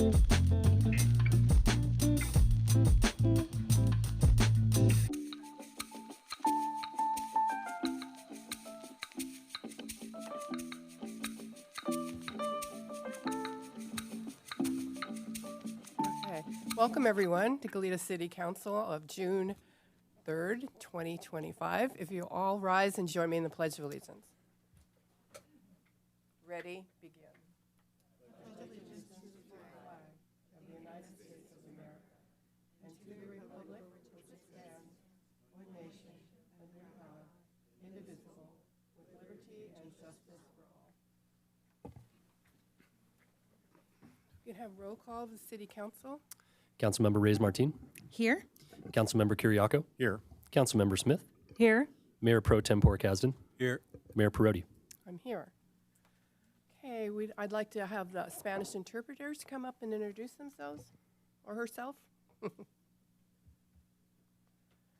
Okay. Welcome, everyone, to Goleta City Council of June 3rd, 2025. If you all rise and join me in the Pledge of Allegiance. Ready, begin. You can have roll call of the City Council. Councilmember Reyes Martin. Here. Councilmember Kiriakou. Here. Councilmember Smith. Here. Mayor Pro Tempore Kasdan. Here. Mayor Perotti. I'm here. Okay, I'd like to have the Spanish interpreters come up and introduce themselves or herself.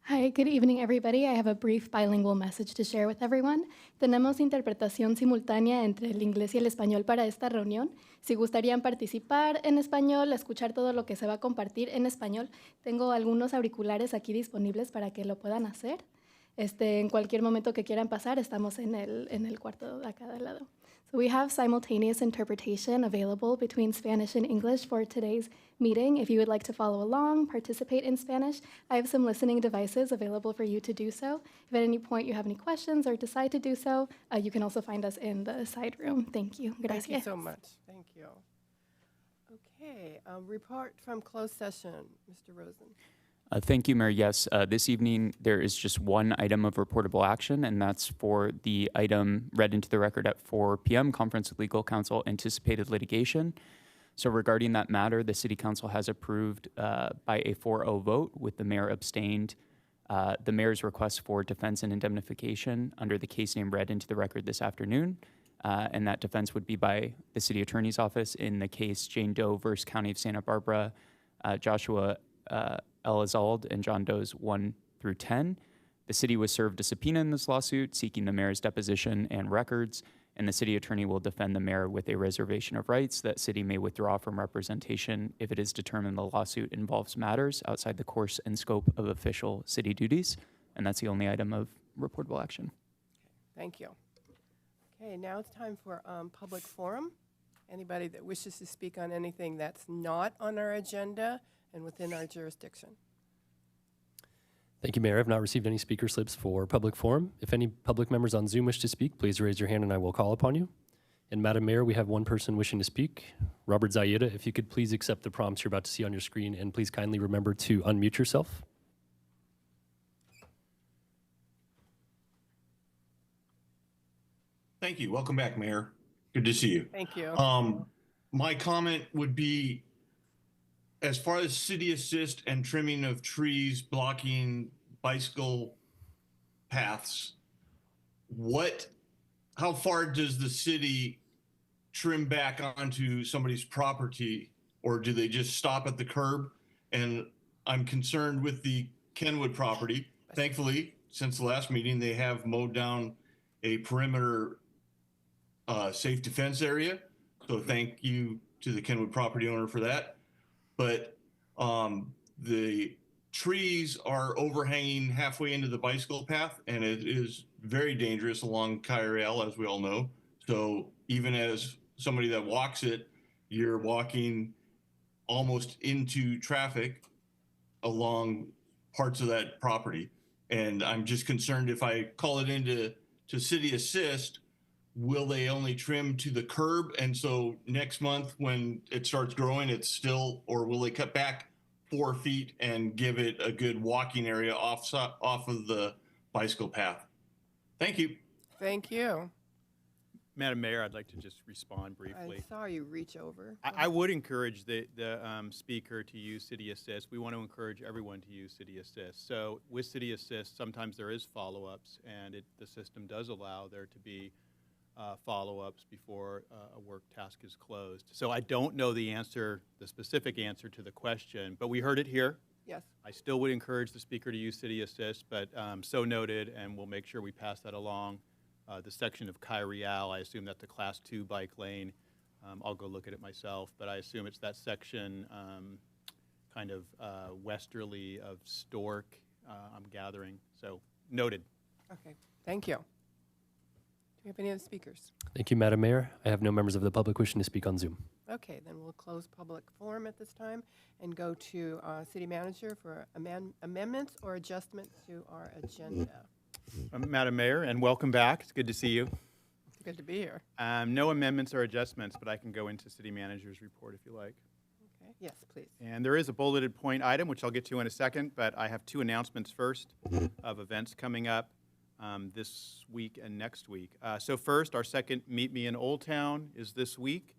Hi, good evening, everybody. I have a brief bilingual message to share with everyone. Tenemos interpretación simultánea entre el inglés y el español para esta reunión. Si gustarían participar en español, escuchar todo lo que se va a compartir en español, tengo algunos auriculares aquí disponibles para que lo puedan hacer. En cualquier momento que quieran pasar, estamos en el cuarto de acá del lado. So we have simultaneous interpretation available between Spanish and English for today's meeting. If you would like to follow along, participate in Spanish, I have some listening devices available for you to do so. If at any point you have any questions or decide to do so, you can also find us in the side room. Thank you. Gracias. Thank you so much. Thank you. Okay, report from closed session, Mr. Rosen. Thank you, Mayor. Yes, this evening there is just one item of reportable action, and that's for the item read into the record at 4 p.m., Conference with Legal Counsel, anticipated litigation. So regarding that matter, the City Council has approved by a 4-0 vote, with the mayor abstained, the mayor's request for defense and indemnification under the case name read into the record this afternoon. And that defense would be by the City Attorney's Office in the case Jane Doe versus County of Santa Barbara, Joshua Elizalde and John Doe's 1 through 10. The city was served a subpoena in this lawsuit seeking the mayor's deposition and records, and the city attorney will defend the mayor with a reservation of rights that city may withdraw from representation if it is determined the lawsuit involves matters outside the course and scope of official city duties. And that's the only item of reportable action. Thank you. Okay, now it's time for public forum. Anybody that wishes to speak on anything that's not on our agenda and within our jurisdiction. Thank you, Mayor. I've not received any speaker slips for public forum. If any public members on Zoom wish to speak, please raise your hand and I will call upon you. And Madam Mayor, we have one person wishing to speak. Robert Zayeda, if you could please accept the prompts you're about to see on your screen, and please kindly remember to unmute yourself. Thank you. Welcome back, Mayor. Good to see you. Thank you. My comment would be, as far as city assist and trimming of trees blocking bicycle paths, how far does the city trim back onto somebody's property, or do they just stop at the curb? And I'm concerned with the Kenwood property. Thankfully, since the last meeting, they have mowed down a perimeter safe defense area. So thank you to the Kenwood property owner for that. But the trees are overhanging halfway into the bicycle path, and it is very dangerous along Kyrell, as we all know. So even as somebody that walks it, you're walking almost into traffic along parts of that property. And I'm just concerned if I call it into city assist, will they only trim to the curb? And so next month when it starts growing, it's still, or will they cut back 4 feet and give it a good walking area off of the bicycle path? Thank you. Thank you. Madam Mayor, I'd like to just respond briefly. I saw you reach over. I would encourage the speaker to use City Assist. We want to encourage everyone to use City Assist. So with City Assist, sometimes there is follow-ups, and the system does allow there to be follow-ups before a work task is closed. So I don't know the specific answer to the question, but we heard it here. Yes. I still would encourage the speaker to use City Assist, but so noted, and we'll make sure we pass that along. The section of Kyrell, I assume that's the Class 2 bike lane, I'll go look at it myself, but I assume it's that section kind of westerly of Stork, I'm gathering. So noted. Okay, thank you. Do we have any other speakers? Thank you, Madam Mayor. I have no members of the public wishing to speak on Zoom. Okay, then we'll close public forum at this time and go to city manager for amendments or adjustments to our agenda. Madam Mayor, and welcome back. It's good to see you. Good to be here. No amendments or adjustments, but I can go into city manager's report if you like. Okay, yes, please. And there is a bulleted point item, which I'll get to in a second, but I have two announcements first of events coming up this week and next week. So first, our second Meet Me in Old Town is this week.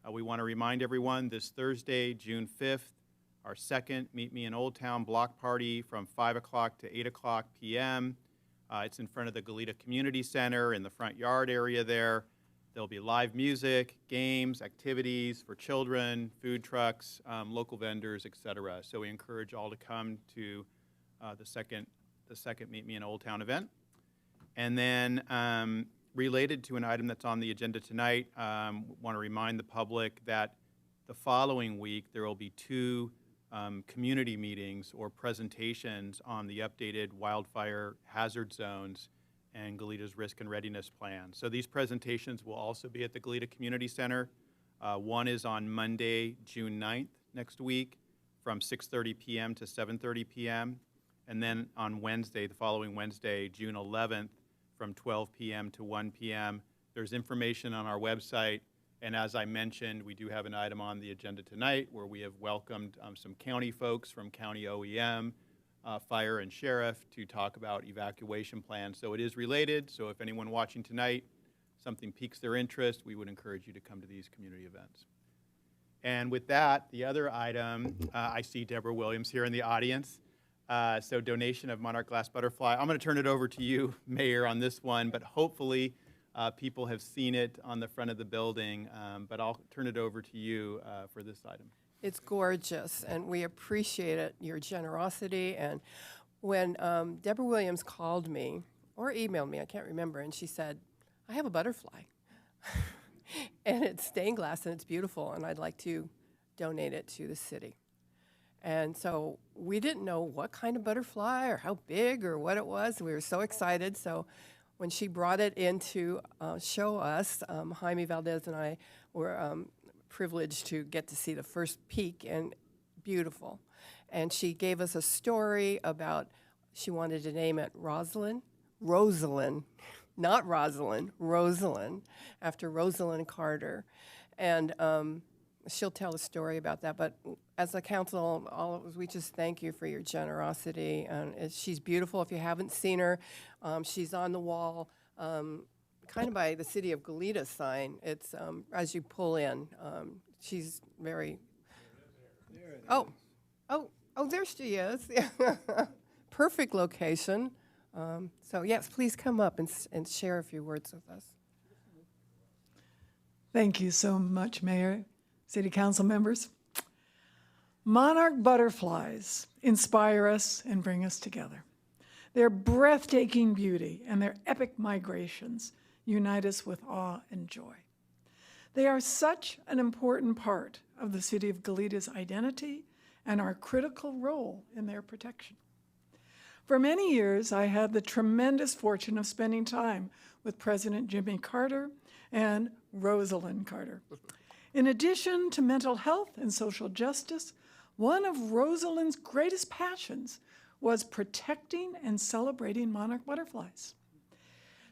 We want to remind everyone this Thursday, June 5th, our second Meet Me in Old Town block party from 5 o'clock to 8 o'clock p.m. It's in front of the Goleta Community Center in the front yard area there. There'll be live music, games, activities for children, food trucks, local vendors, etc. So we encourage all to come to the second Meet Me in Old Town event. And then related to an item that's on the agenda tonight, want to remind the public that the following week there will be two community meetings or presentations on the updated wildfire hazard zones and Goleta's risk and readiness plan. So these presentations will also be at the Goleta Community Center. One is on Monday, June 9th next week from 6:30 p.m. to 7:30 p.m. And then on Wednesday, the following Wednesday, June 11th from 12 p.m. to 1 p.m. There's information on our website. And as I mentioned, we do have an item on the agenda tonight where we have welcomed some county folks from County OEM, Fire and Sheriff to talk about evacuation plans. So it is related. So if anyone watching tonight, something piques their interest, we would encourage you to come to these community events. And with that, the other item, I see Deborah Williams here in the audience. So donation of Monarch Glass Butterfly. I'm going to turn it over to you, Mayor, on this one, but hopefully people have seen it on the front of the building, but I'll turn it over to you for this item. It's gorgeous, and we appreciate it, your generosity. And when Deborah Williams called me, or emailed me, I can't remember, and she said, I have a butterfly. And it's stained glass, and it's beautiful, and I'd like to donate it to the city. And so we didn't know what kind of butterfly or how big or what it was. We were so excited. So when she brought it in to show us, Jaime Valdez and I were privileged to get to see the first peek, and beautiful. And she gave us a story about, she wanted to name it Rosalind, not Rosalind, Rosalind, after Rosalind Carter. And she'll tell a story about that. But as a council, we just thank you for your generosity. And she's beautiful. If you haven't seen her, she's on the wall, kind of by the City of Goleta sign. It's as you pull in. She's very. Oh, there she is. Perfect location. So yes, please come up and share a few words with us. Thank you so much, Mayor, City Council members. Monarch butterflies inspire us and bring us together. Their breathtaking beauty and their epic migrations unite us with awe and joy. They are such an important part of the City of Goleta's identity and our critical role in their protection. For many years, I had the tremendous fortune of spending time with President Jimmy Carter and Rosalind Carter. In addition to mental health and social justice, one of Rosalind's greatest passions was protecting and celebrating monarch butterflies.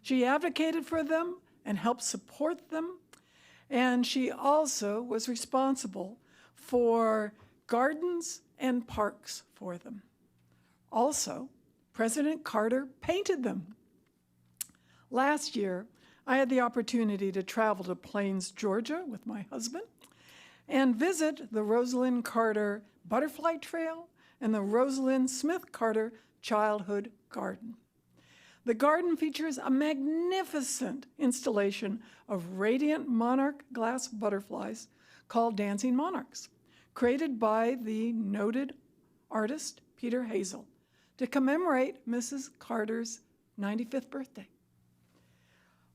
She advocated for them and helped support them, and she also was responsible for gardens and parks for them. Also, President Carter painted them. Last year, I had the opportunity to travel to Plains, Georgia with my husband and visit the Rosalind Carter Butterfly Trail and the Rosalind Smith Carter Childhood Garden. The garden features a magnificent installation of radiant monarch glass butterflies called Dancing Monarchs, created by the noted artist Peter Hazel to commemorate Mrs. Carter's 95th birthday.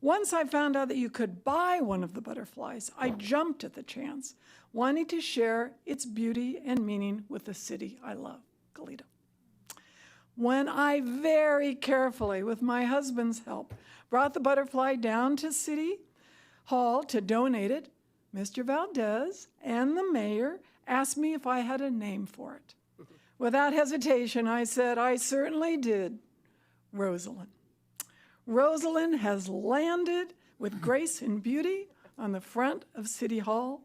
Once I found out that you could buy one of the butterflies, I jumped at the chance, wanting to share its beauty and meaning with the city I love, Goleta. When I very carefully, with my husband's help, brought the butterfly down to City Hall to donate it, Mr. Valdez and the mayor asked me if I had a name for it. Without hesitation, I said, I certainly did. Rosalind. Rosalind has landed with grace and beauty on the front of City Hall.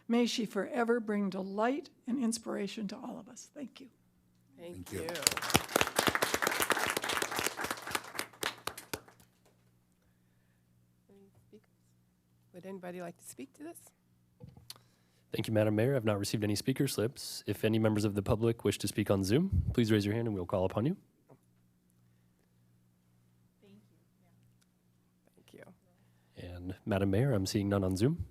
May she forever bring delight and inspiration to all of us. Thank you. Thank you. Any speakers? Would anybody like to speak to this? Thank you, Madam Mayor. I've not received any speaker slips. If any members of the public wish to speak on Zoom, please raise your hand and we'll call upon you. Thank you. And Madam Mayor, I'm seeing none on Zoom.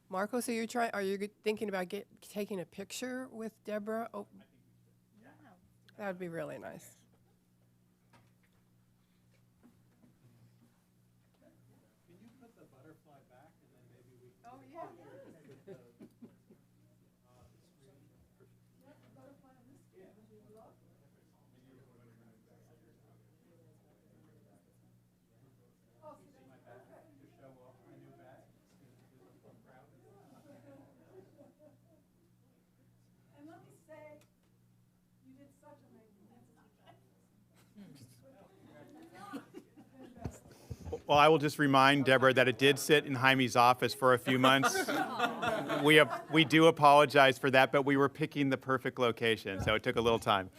Marco, so are you thinking about taking a picture with Deborah? Oh, that would be really nice. Well, I will just remind Deborah that it did sit in Jaime's office for a few months. We do apologize for that, but we were picking the perfect location, so it took a little time.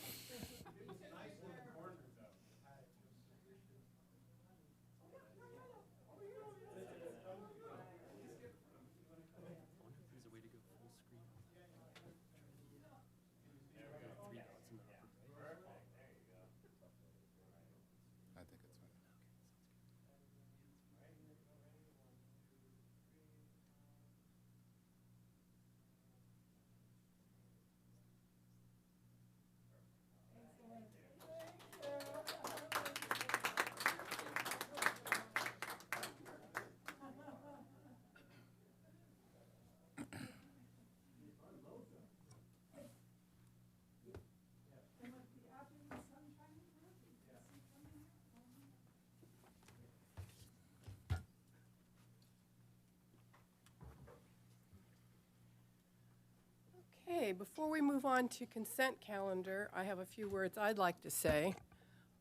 Okay, before we move on to consent calendar, I have a few words I'd like to say.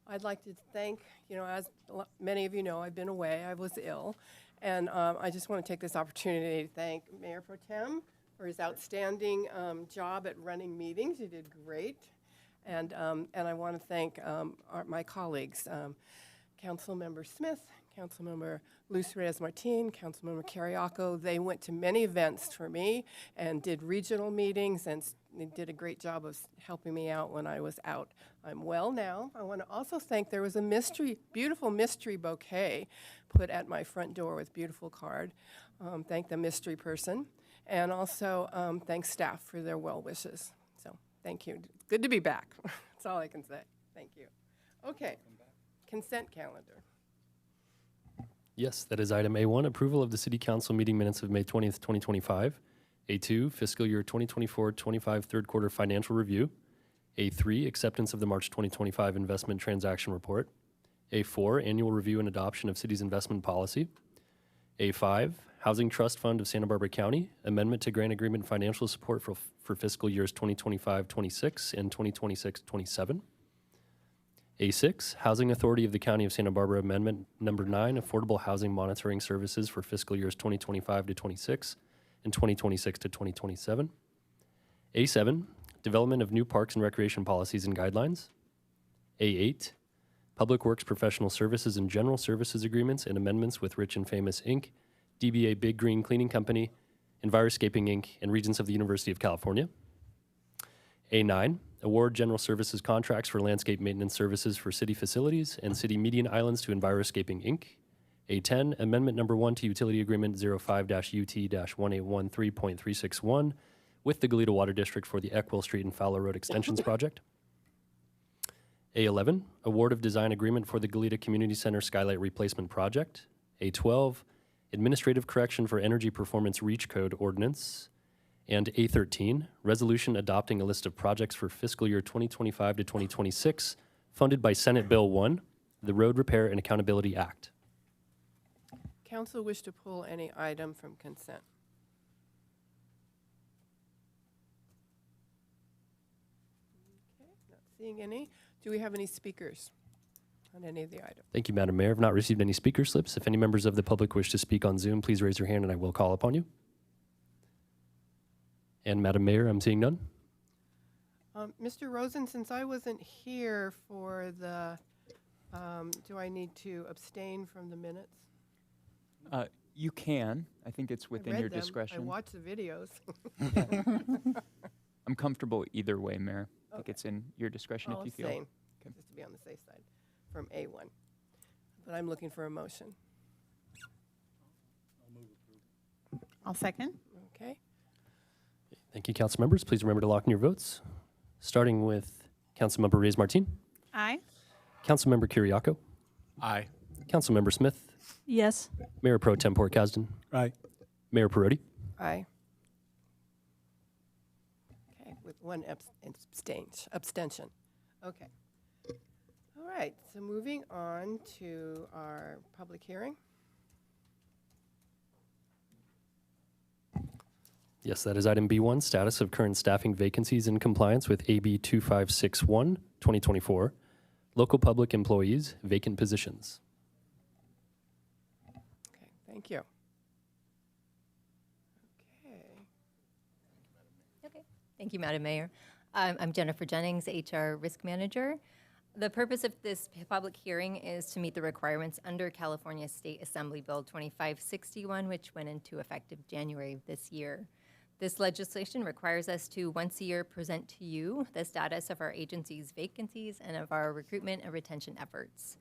I'd like to thank, as many of you know, I've been away, I was ill, and I just want to take this opportunity to thank Mayor Pro Tem for his outstanding job at running meetings. You did great. And I want to thank my colleagues, Councilmember Smith, Councilmember Luz Reyes-Martin, Councilmember Carriaco. They went to many events for me and did regional meetings and they did a great job of helping me out when I was out. I'm well now. I want to also thank, there was a beautiful mystery bouquet put at my front door with beautiful card. Thank the mystery person. And also thank staff for their well wishes. So thank you. It's good to be back. That's all I can say. Thank you. Okay, consent calendar. Yes, that is item A1, approval of the City Council meeting minutes of May 20th, 2025. A2, fiscal year 2024-25 third quarter financial review. A3, acceptance of the March 2025 investment transaction report. A4, annual review and adoption of city's investment policy. A5, Housing Trust Fund of Santa Barbara County, amendment to grant agreement financial support for fiscal years 2025-26 and 2026-27. A6, Housing Authority of the County of Santa Barbara Amendment Number 9, Affordable Housing Monitoring Services for fiscal years 2025-26 and 2026-2027. A7, Development of new parks and recreation policies and guidelines. A8, Public Works Professional Services and General Services Agreements and amendments with Rich and Famous, Inc., DBA Big Green Cleaning Company, Enviroscaping, Inc., and Regents of the University of California. A9, award general services contracts for landscape maintenance services for city facilities and city median islands to Enviroscaping, Inc. A10, amendment number 1 to utility agreement 05-UT-1813.361 with the Goleta Water District for the Eckwell Street and Fowler Road Extensions Project. A11, award of design agreement for the Goleta Community Center Skylight Replacement Project. A12, Administrative Correction for Energy Performance Reach Code Ordinance, and A13, Resolution adopting a list of projects for fiscal year 2025 to 2026, funded by Senate Bill 1, the Road Repair and Accountability Act. Council wish to pull any item from consent? Okay, not seeing any. Do we have any speakers on any of the items? Thank you, Madam Mayor. I've not received any speaker slips. If any members of the public wish to speak on Zoom, please raise your hand and I will call upon you. And Madam Mayor, I'm seeing none. Mr. Rosen, since I wasn't here for the, do I need to abstain from the minutes? You can. I think it's I within read your them. I discretion. watched the videos. I'm comfortable either way, Mayor. I think Okay. it's in your discretion I'll if you feel. abstain, Okay. just to be on the safe side, from A1. But I'm looking for a motion. I'll second. Okay, Thank you, council members. Please remember to lock in your votes. Starting with Councilmember Reyes-Martin, Aye. Councilmember Kiriakou, Aye. Councilmember Smith, Yes. Mayor Pro Tempore Kasdan, Aye. Mayor Perotti. aye. Okay, with one abstention. Okay. All right, so moving on to our public hearing. Yes, that is item B1, status of current staffing vacancies in compliance with AB 2561, 2024, local public employees, vacant positions. Okay, thank you. Okay. Okay. Thank you, Madam Mayor. I'm Jennifer Jennings, HR Risk Manager. The purpose of this public hearing is to meet the requirements under California State Assembly Bill 2561, which went into effective January of this year. This legislation requires us to once a year present to you the status of our agency's vacancies and of our recruitment and retention efforts.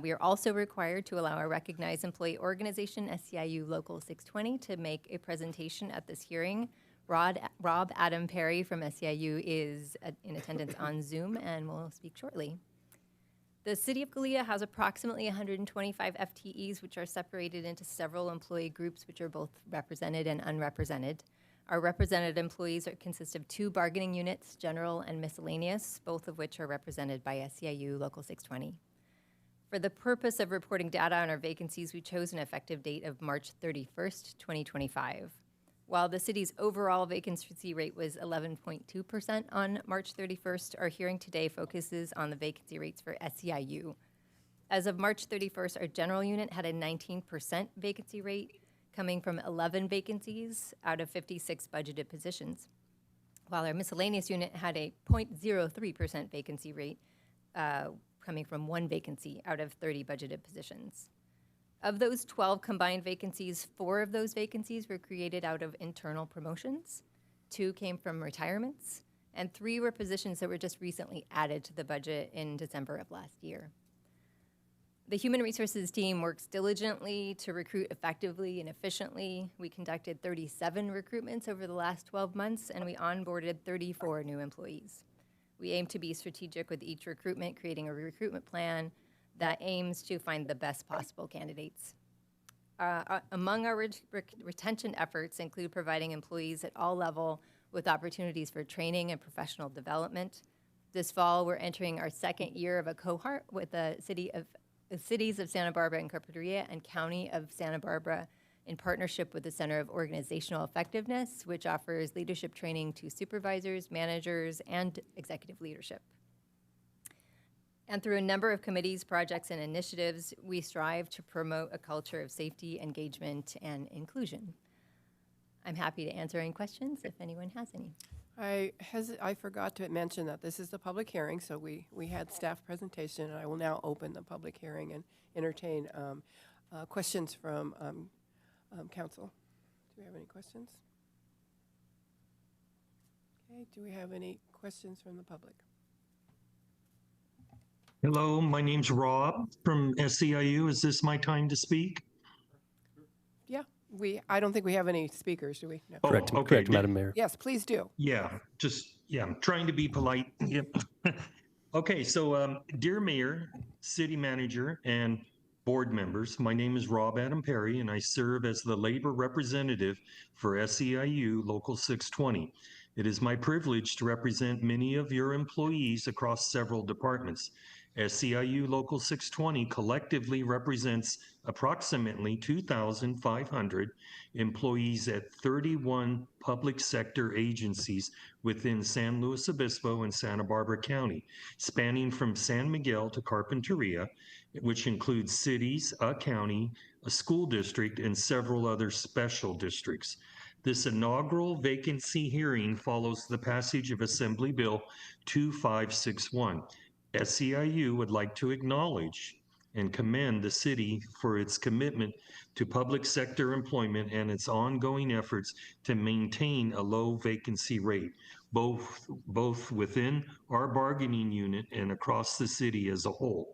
We are also required to allow our recognized employee organization, SEIU Local 620, to make a presentation at this hearing. Rob Adam Perry from SEIU is in attendance on Zoom and will speak shortly. The City of Gallia has approximately 125 FTEs, which are separated into several employee groups, which are both represented and unrepresented. Our represented employees consist of 2 bargaining units, general and miscellaneous, both of which are represented by SEIU Local 620. For the purpose of reporting data on our vacancies, we chose an effective date of March 31st, 2025. While the city's overall vacancy rate was 11.2% on March 31st, our hearing today focuses on the vacancy rates for SEIU. As of March 31st, our general unit had a 19% vacancy rate, coming from 11 vacancies out of 56 budgeted positions, while our miscellaneous unit had a 0.03% vacancy rate, coming from 1 vacancy out of 30 budgeted positions. Of those 12 combined vacancies, 4 of those vacancies were created out of internal promotions, 2 came from retirements, and 3 were positions that were just recently added to the budget in December of last year. The Human Resources team works diligently to recruit effectively and efficiently. We conducted 37 recruitments over the last 12 months, and we onboarded 34 new employees. We aim to be strategic with each recruitment, creating a recruitment plan that aims to find the best possible candidates. Among our retention efforts include providing employees at all levels with opportunities for training and professional development. This fall, we're entering our 2nd year of a cohort with the cities of Santa Barbara and Carpinteria and County of Santa Barbara in partnership with the Center of Organizational Effectiveness, which offers leadership training to supervisors, managers, and executive leadership. And through a number of committees, projects, and initiatives, we strive to promote a culture of safety, engagement, and inclusion. I'm happy to answer any questions if anyone has any. I forgot to mention that this is the public hearing, so we had staff presentation, and I will now open the public hearing and entertain questions from council. Do we have any questions? Okay, do we have any questions from the public? Hello, my name's Rob from SEIU. Is this my time to speak? Yeah, I don't think we have any speakers, do we? No. Oh, Correct, okay. correct, Madam Mayor. Yes, please do. Yeah, I'm trying to be polite. Yep. Okay, so dear Mayor, City Manager, and board members, my name is Rob Adam Perry, and I serve as the labor representative for SEIU Local 620. It is my privilege to represent many of your employees across several departments. SEIU Local 620 collectively represents approximately 2,500 employees at 31 public sector agencies within San Luis Obispo and Santa Barbara County, spanning from San Miguel to Carpinteria, which includes cities, a county, a school district, and several other special districts. This inaugural vacancy hearing follows the passage of Assembly Bill 2561. SEIU would like to acknowledge and commend the city for its commitment to public sector employment and its ongoing efforts to maintain a low vacancy rate, both within our bargaining unit and across the city as a whole.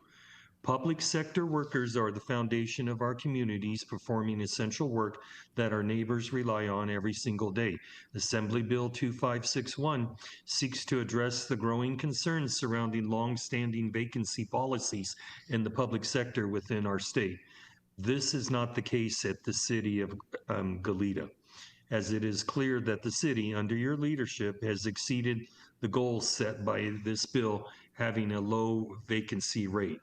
Public sector workers are the foundation of our communities, performing essential work that our neighbors rely on every single day. Assembly Bill 2561 seeks to address the growing concerns surrounding long-standing vacancy policies in the public sector within our state. This is not the case at the city of Goleta, as it is clear that the city, under your leadership, has exceeded the goals set by this bill, having a low vacancy rate.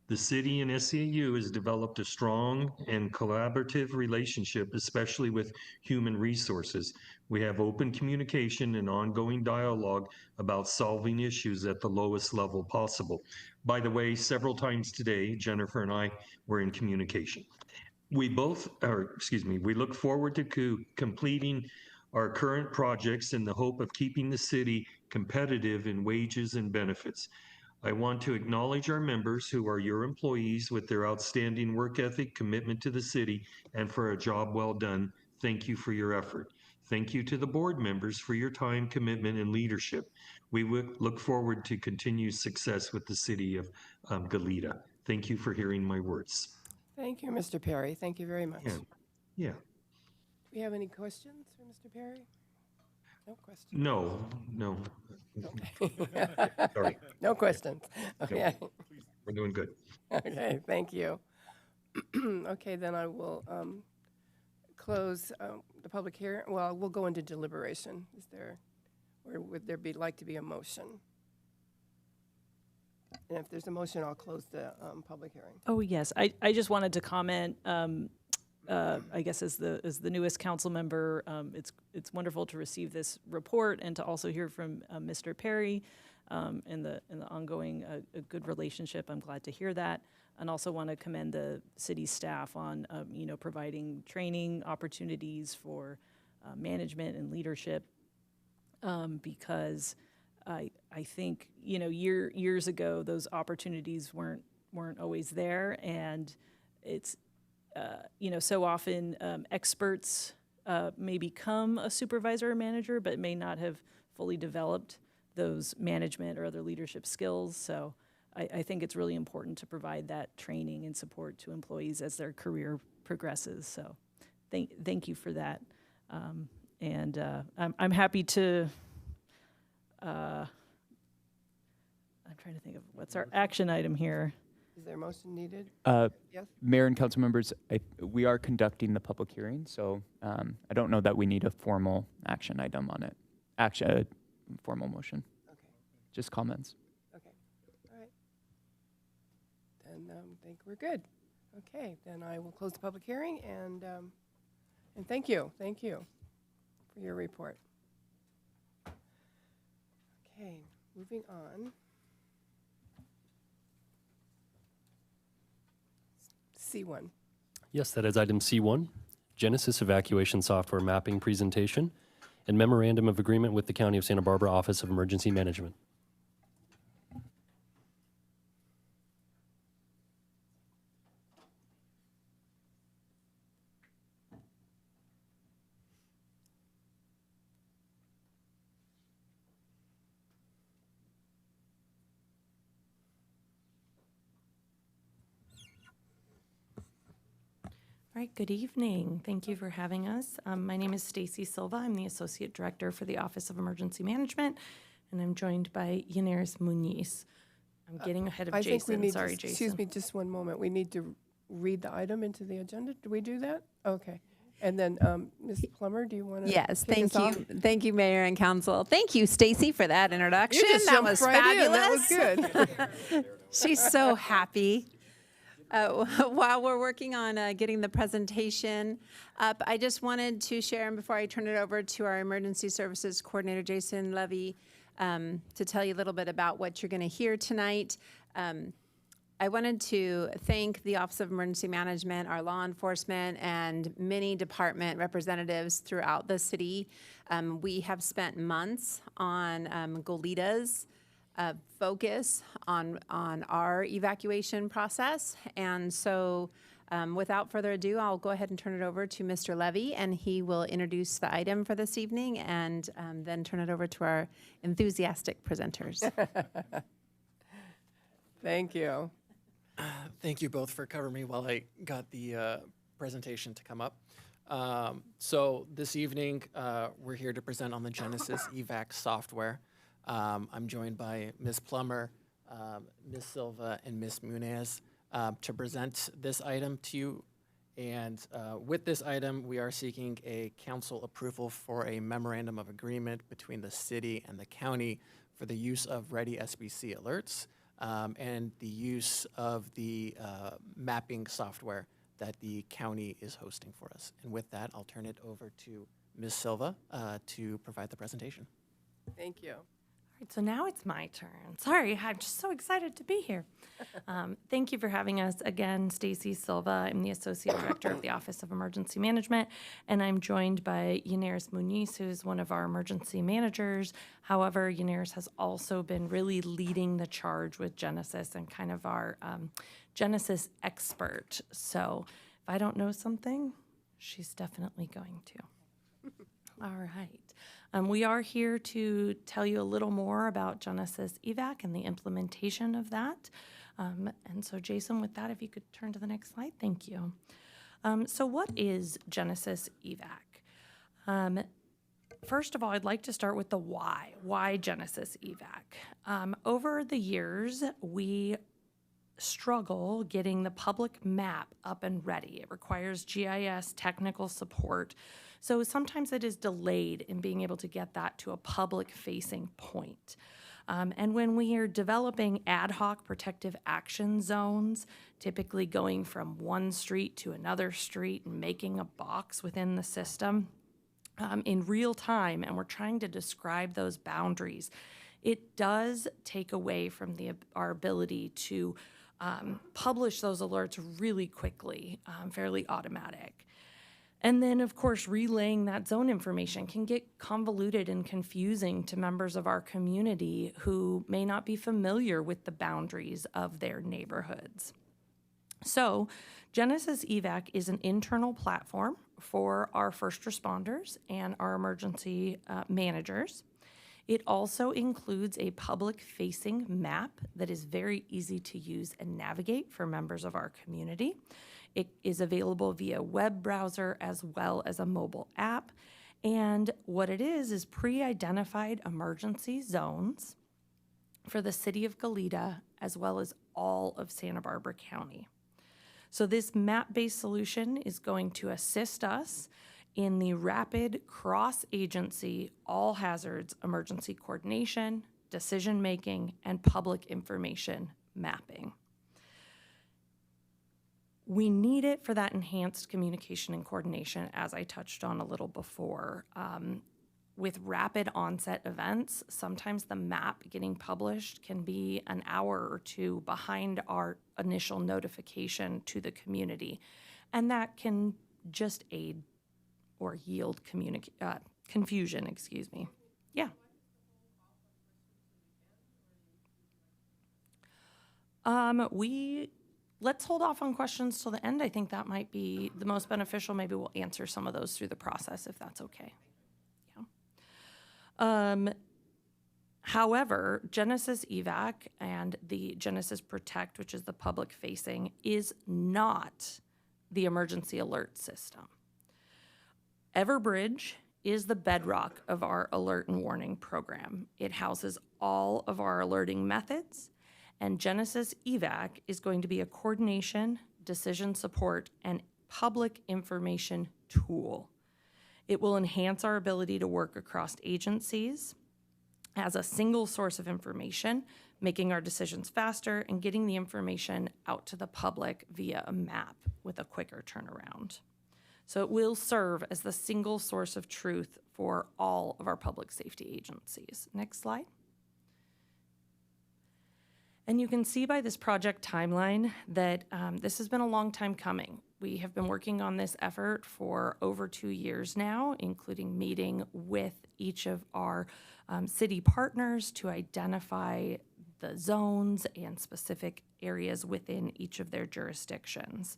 The city and SEIU has developed a strong and collaborative relationship, especially with human resources. We have open communication and ongoing dialogue about solving issues at the lowest level possible. By the way, several times today, Jennifer and I were in communication. We look forward to completing our current projects in the hope of keeping the city competitive in wages and benefits. I want to acknowledge our members who are your employees with their outstanding work ethic, commitment to the city, and for a job well done. Thank you for your effort. Thank you to the board members for your time, commitment, and leadership. We look forward to continued success with the city of Goleta. Thank you for hearing my words. Thank you, Mr. Perry. Thank you very much. Yeah. Do we have any questions for Mr. Perry? No questions. No. Sorry. No questions. Okay. We're doing good. Okay, thank you. Okay, then I will close the public hearing. Well, we'll go into deliberation. Or would there like to be a motion? And if there's a motion, I'll close the public hearing. Oh, yes. I just wanted to comment, I guess as the newest council member, it's wonderful to receive this report and to also hear from Mr. Perry in the ongoing a good relationship. I'm glad to hear that. And also want to commend the city staff on, providing training opportunities for management and leadership because I think, years ago, those opportunities weren't always there. And it's, so often experts may become a supervisor or manager, but may not have fully developed those management or other leadership skills. So I think it's really important to provide that training and support to employees as their career progresses. So thank you for that. I'm happy to, I'm trying to think of what's our action item here. Is there a motion needed? Yes? Mayor and council members, we are conducting the public hearing, so I don't know that we need a formal action item on it. Formal motion. Okay. Just comments. Okay. All right. Then I think we're good. Okay. Then I will close the public hearing and thank you. Thank you for your report. Okay. Moving on. C1. Yes, that is item C1, Genesis Evacuation Software Mapping Presentation and Memorandum of Agreement with the County of Santa Barbara Office of Emergency Management. All right, good evening. Thank you for having us. My name is Stacy Silva. I'm the Associate Director for the Office of Emergency Management, and I'm joined by Yanez Muniz. I'm getting ahead of I think we Jason. need Sorry, to, Jason. excuse me just one moment. We need to read the item into the agenda? Do we do that? Okay. And then, Ms. Plummer, do you want to? Yes, thank you. Thank you, Mayor and Council. Thank you, Stacy, for that introduction. You just That jumped was right fabulous. in. That was good. She's so happy. While we're working on getting the presentation up, I just wanted to share, and before I turn it over to our Emergency Services Coordinator, Jason Levy, to tell you a little bit about what you're going to hear tonight. I wanted to thank the Office of Emergency Management, our law enforcement, and many department representatives throughout the city. We have spent months on Golida's focus on our evacuation process. And so without further ado, I'll go ahead and turn it over to Mr. Levy, and he will introduce the item for this evening and then turn it over to our enthusiastic presenters. Thank you. Thank you both for covering me while I got the presentation to come up. So this evening, we're here to present on the Genesis EVAC software. I'm joined by Ms. Plummer, Ms. Silva, and Ms. Munez to present this item to you. And with this item, we are seeking a council approval for a memorandum of agreement between the city and the county for the use of Ready SBC alerts and the use of the mapping software that the county is hosting for us. And with that, I'll turn it over to Ms. Silva to provide the presentation. Thank you. So now it's my turn. Sorry, I'm just so excited to be here. Thank you for having us again, Stacy Silva. I'm the Associate Director of the Office of Emergency Management, and I'm joined by Yaneiris Muniz, who's one of our emergency managers. However, Yaneiris has also been really leading the charge with Genesis and kind of our Genesis expert. So if I don't know something, she's definitely going to. All right. We are here to tell you a little more about Genesis EVAC and the implementation of that. And so, Jason, with that, if you could turn to the next slide. Thank you. So what is Genesis EVAC? First of all, I'd like to start with the why. Why Genesis EVAC? Over the years, we struggle getting the public map up and ready. It requires GIS technical support. So sometimes it is delayed in being able to get that to a public-facing point. And when we are developing ad hoc protective action zones, typically going from one street to another street and making a box within the system in real time, and we're trying to describe those boundaries, it does take away from our ability to publish those alerts really quickly, fairly automatic. And then, of course, relaying that zone information can get convoluted and confusing to members of our community who may not be familiar with the boundaries of their neighborhoods. So, Genesis EVAC is an internal platform for our first responders and our emergency managers. It also includes a public-facing map that is very easy to use and navigate for members of our community. It is available via web browser as well as a mobile app. And what it is pre-identified emergency zones for the city of Goleta as well as all of Santa Barbara County. So this map-based solution is going to assist us in the rapid cross-agency all hazards emergency coordination, decision-making, and public information mapping. We need it for that enhanced communication and coordination, as I touched on a little before. With rapid onset events, sometimes the map getting published can be an hour or two behind our initial notification to the community. And that can just aid or yield confusion, excuse me. Yeah. Let's hold off on questions till the end. I think that might be the most beneficial. Maybe we'll answer some of those through the process if that's okay. Yeah. However, Genesis EVAC and the Genesis Protect, which is the public facing, is not the emergency alert system. Everbridge is the bedrock of our alert and warning program. It houses all of our alerting methods, and Genesis EVAC is going to be a coordination, decision support, and public information tool. It will enhance our ability to work across agencies as a single source of information, making our decisions faster and getting the information out to the public via a map with a quicker turnaround. So it will serve as the single source of truth for all of our public safety agencies. Next slide. And you can see by this project timeline that this has been a long time coming. We have been working on this effort for over 2 years now, including meeting with each of our city partners to identify the zones and specific areas within each of their jurisdictions.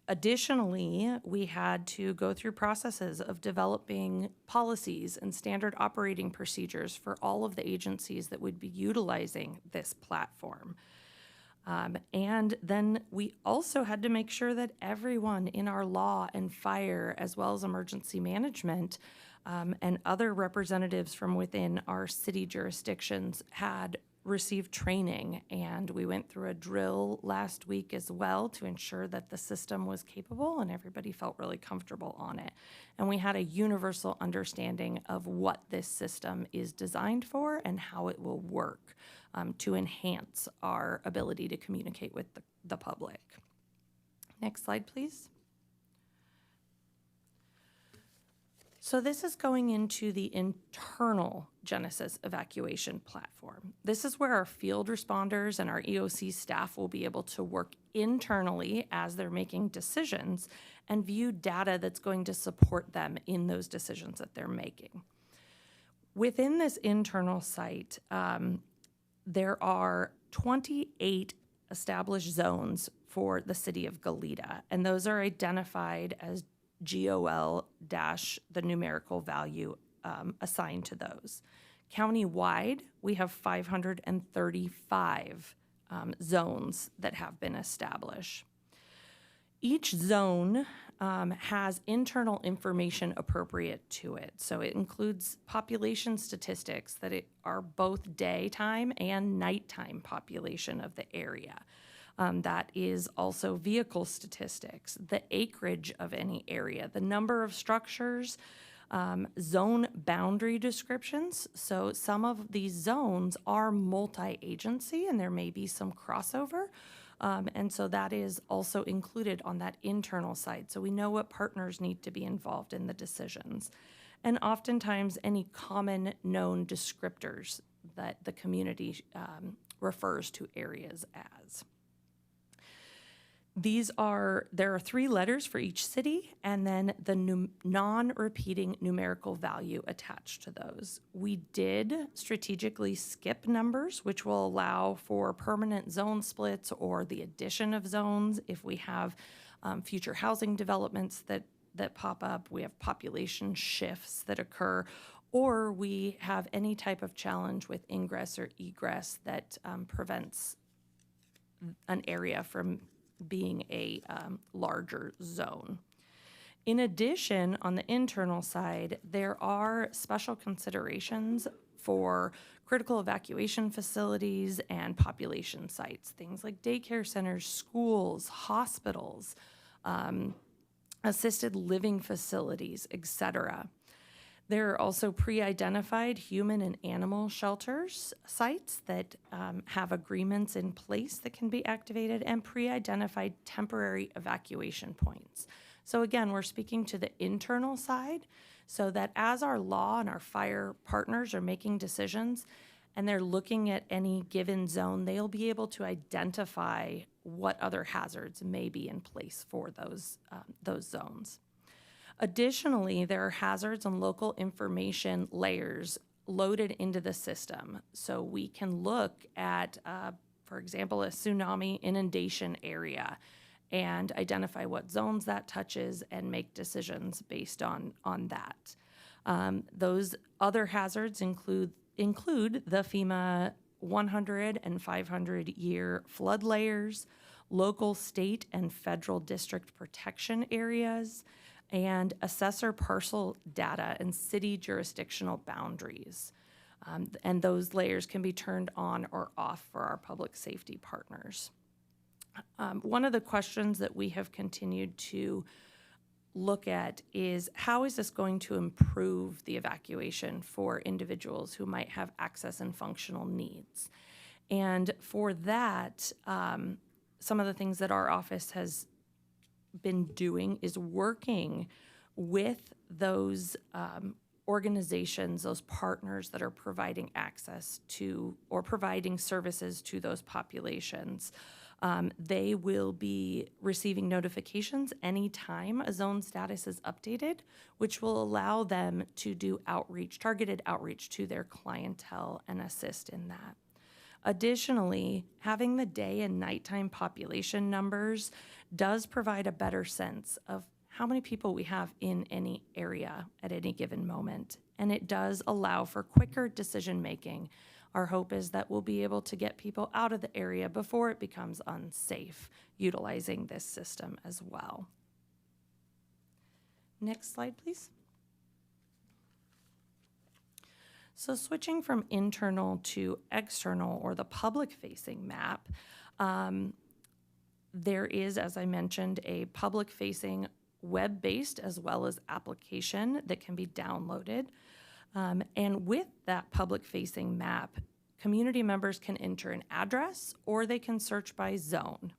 Additionally, we had to go through processes of developing policies and standard operating procedures for all of the agencies that would be utilizing this platform. And then we also had to make sure that everyone in our law and fire, as well as emergency management, and other representatives from within our city jurisdictions had received training. And we went through a drill last week as well to ensure that the system was capable and everybody felt really comfortable on it. And we had a universal understanding of what this system is designed for and how it will work to enhance our ability to communicate with the public. Next slide, please. So this is going into the internal Genesis evacuation platform. This is where our field responders and our EOC staff will be able to work internally as they're making decisions and view data that's going to support them in those decisions that they're making. Within this internal site, there are 28 established zones for the city of Goleta, and those are identified as GOL dash the numerical value assigned to those. County-wide, we have 535 zones that have been established. Each zone has internal information appropriate to it. So it includes population statistics that are both daytime and nighttime population of the area. That is also vehicle statistics, the acreage of any area, the number of structures, zone boundary descriptions. So some of these zones are multi-agency and there may be some crossover. And so that is also included on that internal side. So we know what partners need to be involved in the decisions. And oftentimes any common known descriptors that the community refers to areas as. There are 3 letters for each city, and then the non-repeating numerical value attached to those. We did strategically skip numbers, which will allow for permanent zone splits or the addition of zones if we have future housing developments that pop up, we have population shifts that occur, or we have any type of challenge with ingress or egress that prevents an area from being a larger zone. In addition, on the internal side, there are special considerations for critical evacuation facilities and population sites, things like daycare centers, schools, hospitals, assisted living facilities, etc. There are also pre-identified human and animal shelters sites that have agreements in place that can be activated, and pre-identified temporary evacuation points. So again, we're speaking to the internal side so that as our law and our fire partners are making decisions and they're looking at any given zone, they'll be able to identify what other hazards may be in place for those zones. Additionally, there are hazards and local information layers loaded into the system. So we can look at, for example, a tsunami inundation area and identify what zones that touches and make decisions based on that. Those other hazards include the FEMA 100 and 500-year flood layers, local, state, and federal district protection areas, and assessor parcel data and city jurisdictional boundaries. And those layers can be turned on or off for our public safety partners. One of the questions that we have continued to look at is how is this going to improve the evacuation for individuals who might have access and functional needs? And for that, some of the things that our office has been doing is working with those organizations, those partners that are providing access to or providing services to those populations. They will be receiving notifications anytime a zone status is updated, which will allow them to do outreach, targeted outreach to their clientele and assist in that. Additionally, having the day and nighttime population numbers does provide a better sense of how many people we have in any area at any given moment, and it does allow for quicker decision making. Our hope is that we'll be able to get people out of the area before it becomes unsafe, utilizing this system as well. Next slide, please. So switching from internal to external, or the public-facing map, there is, as I mentioned, a public-facing web-based as well as application that can be downloaded. And with that public-facing map, community members can enter an address or they can search by zone.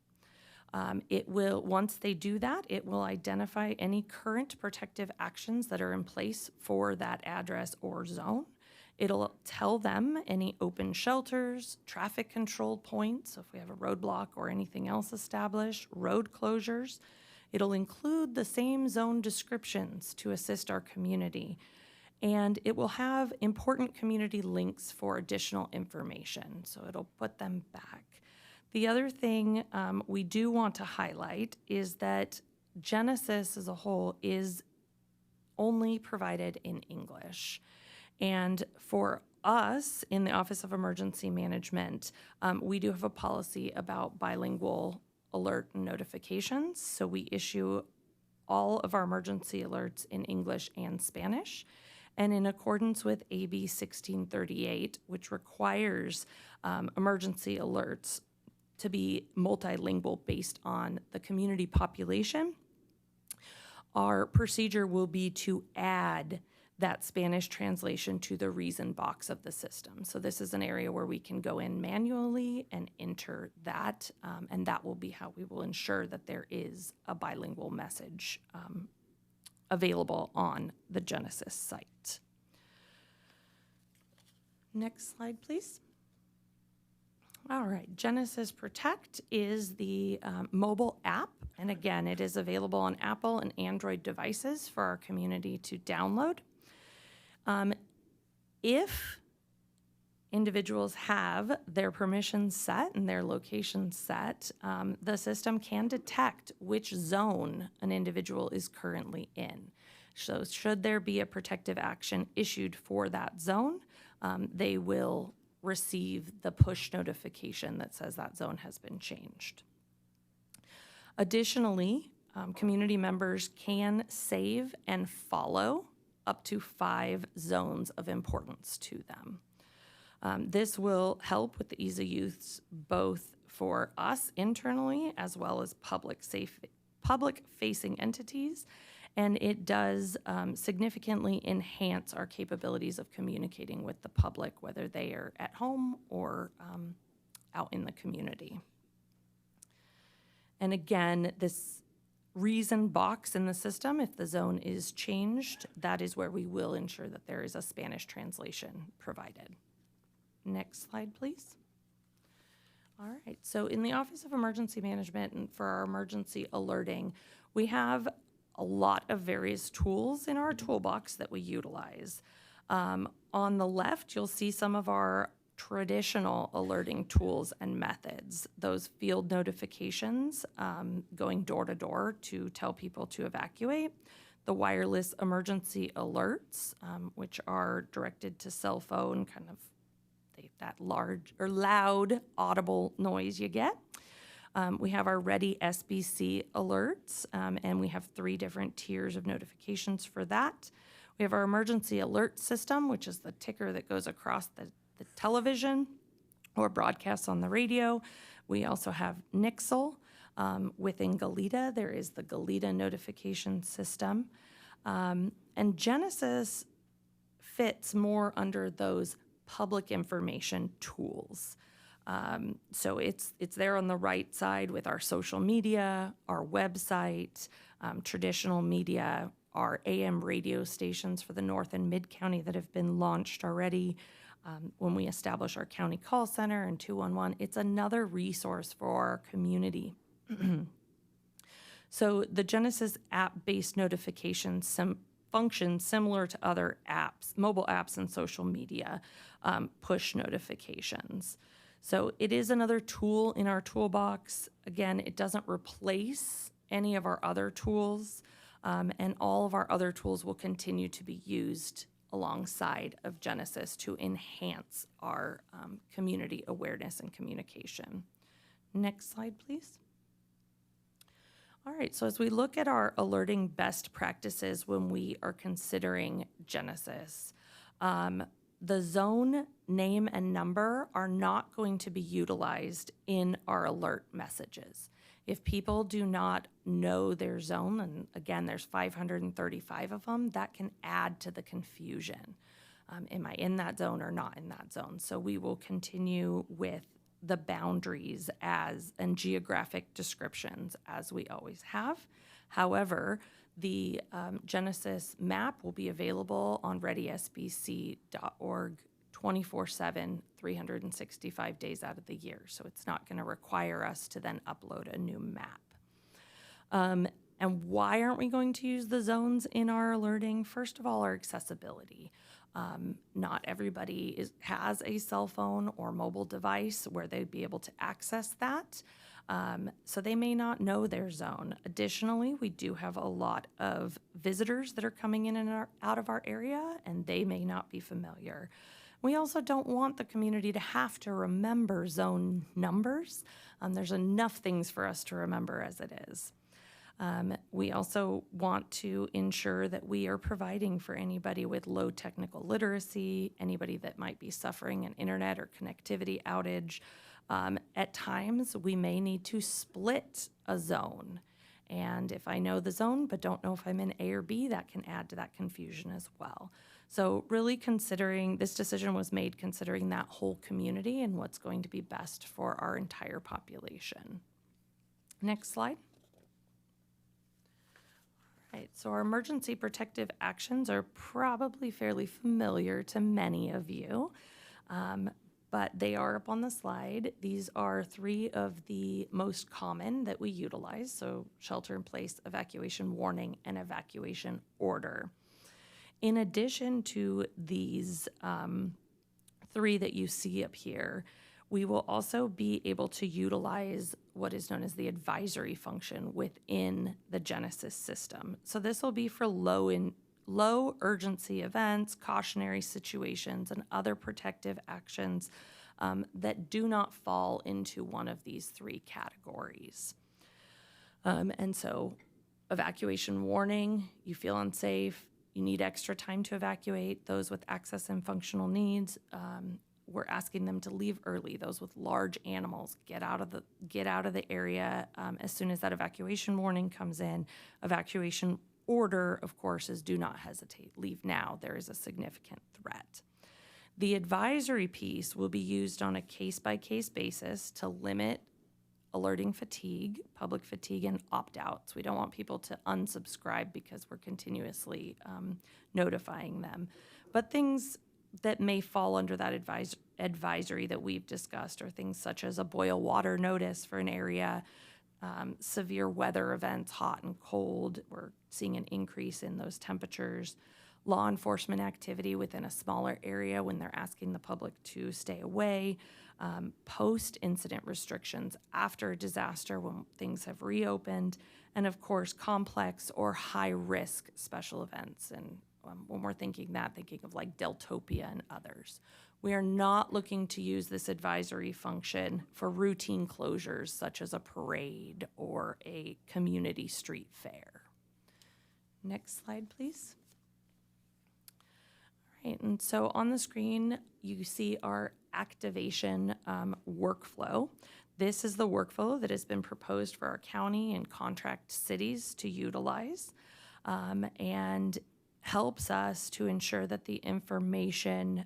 It will, once they do that, it will identify any current protective actions that are in place for that address or zone. It'll tell them any open shelters, traffic control points, so if we have a roadblock or anything else established, road closures. It'll include the same zone descriptions to assist our community. And it will have important community links for additional information, so it'll put them back. The other thing we do want to highlight is that Genesis as a whole is only provided in English. And for us in the Office of Emergency Management, we do have a policy about bilingual alert and notifications. So we issue all of our emergency alerts in English and Spanish. And in accordance with AB 1638, which requires emergency alerts to be multilingual based on the community population, our procedure will be to add that Spanish translation to the reason box of the system. So this is an area where we can go in manually and enter that, and that will be how we will ensure that there is a bilingual message available on the Genesis site. Next slide, please. All right, Genesis Protect is the mobile app, and again, it is available on Apple and Android devices for our community to download. If individuals have their permissions set and their location set, the system can detect which zone an individual is currently in. So should there be a protective action issued for that zone, they will receive the push notification that says that zone has been changed. Additionally, community members can save and follow up to 5 zones of importance to them. This will help with the ease of use both for us internally as well as public-facing entities, and it does significantly enhance our capabilities of communicating with the public, whether they are at home or out in the community. And again, this reason box in the system, if the zone is changed, that is where we will ensure that there is a Spanish translation provided. Next slide, please. All right, so in the Office of Emergency Management and for our emergency alerting, we have a lot of various tools in our toolbox that we utilize. On the left, you'll see some of our traditional alerting tools and methods, those field notifications, going door to door to tell people to evacuate, the wireless emergency alerts, which are directed to cell phone, kind of that large or loud audible noise you get. We have our Ready SBC alerts, and we have 3 different tiers of notifications for that. We have our emergency alert system, which is the ticker that goes across the television or broadcasts on the radio. We also have Nixle, Within Goleta, there is the Goleta notification system. And Genesis fits more under those public information tools. So it's there on the right side with our social media, our website, traditional media, our AM radio stations for the North and Mid-County that have been launched already. When we establish our county call center and 211, it's another resource for our community. So the Genesis app-based notifications function similar to other apps, mobile apps and social media, push notifications. So it is another tool in our toolbox. Again, it doesn't replace any of our other tools, and all of our other tools will continue to be used alongside of Genesis to enhance our community awareness and communication. Next slide, please. All right, so as we look at our alerting best practices when we are considering Genesis, the zone name and number are not going to be utilized in our alert messages. If people do not know their zone, and again, there's 535 of them, that can add to the confusion. Am I in that zone or not in that zone? So we will continue with the boundaries and geographic descriptions as we always have. However, the Genesis map will be available on readysbc.org 24/7, 365 days out of the year. So it's not going to require us to then upload a new map. And why aren't we going to use the zones in our alerting? First of all, our accessibility. Not everybody has a cell phone or mobile device where they'd be able to access that. So they may not know their zone. Additionally, we do have a lot of visitors that are coming in and out of our area, and they may not be familiar. We also don't want the community to have to remember zone numbers. There's enough things for us to remember as it is. We also want to ensure that we are providing for anybody with low technical literacy, anybody that might be suffering an internet or connectivity outage. At times, we may need to split a zone. And if I know the zone but don't know if I'm in A or B, that can add to that confusion as well. So really considering, this decision was made considering that whole community and what's going to be best for our entire population. Next slide. All right, so our emergency protective actions are probably fairly familiar to many of you, but they are up on the slide. These are 3 of the most common that we utilize, so shelter in place, evacuation warning, and evacuation order. In addition to these 3 that you see up here, we will also be able to utilize what is known as the advisory function within the Genesis system. So this will be for low urgency events, cautionary situations, and other protective actions that do not fall into one of these 3 categories. And so evacuation warning, you feel unsafe, you need extra time to evacuate. Those with access and functional needs, we're asking them to leave early. Those with large animals, get out of the area as soon as that evacuation warning comes in. Evacuation order, of course, is do not hesitate. Leave now. There is a significant threat. The advisory piece will be used on a case-by-case basis to limit alerting fatigue, public fatigue, and opt-outs. We don't want people to unsubscribe because we're continuously notifying them. But things that may fall under that advisory that we've discussed are things such as a boil water notice for an area, severe weather events, hot and cold. We're seeing an increase in those temperatures. Law enforcement activity within a smaller area when they're asking the public to stay away. Post-incident restrictions after a disaster when things have reopened. And of course, complex or high-risk special events. And when we're thinking of like Deltopia and others. We are not looking to use this advisory function for routine closures such as a parade or a community street fair. Next slide, please. All right, and so on the screen, you see our activation workflow. This is the workflow that has been proposed for our county and contract cities to utilize, and helps us to ensure that the information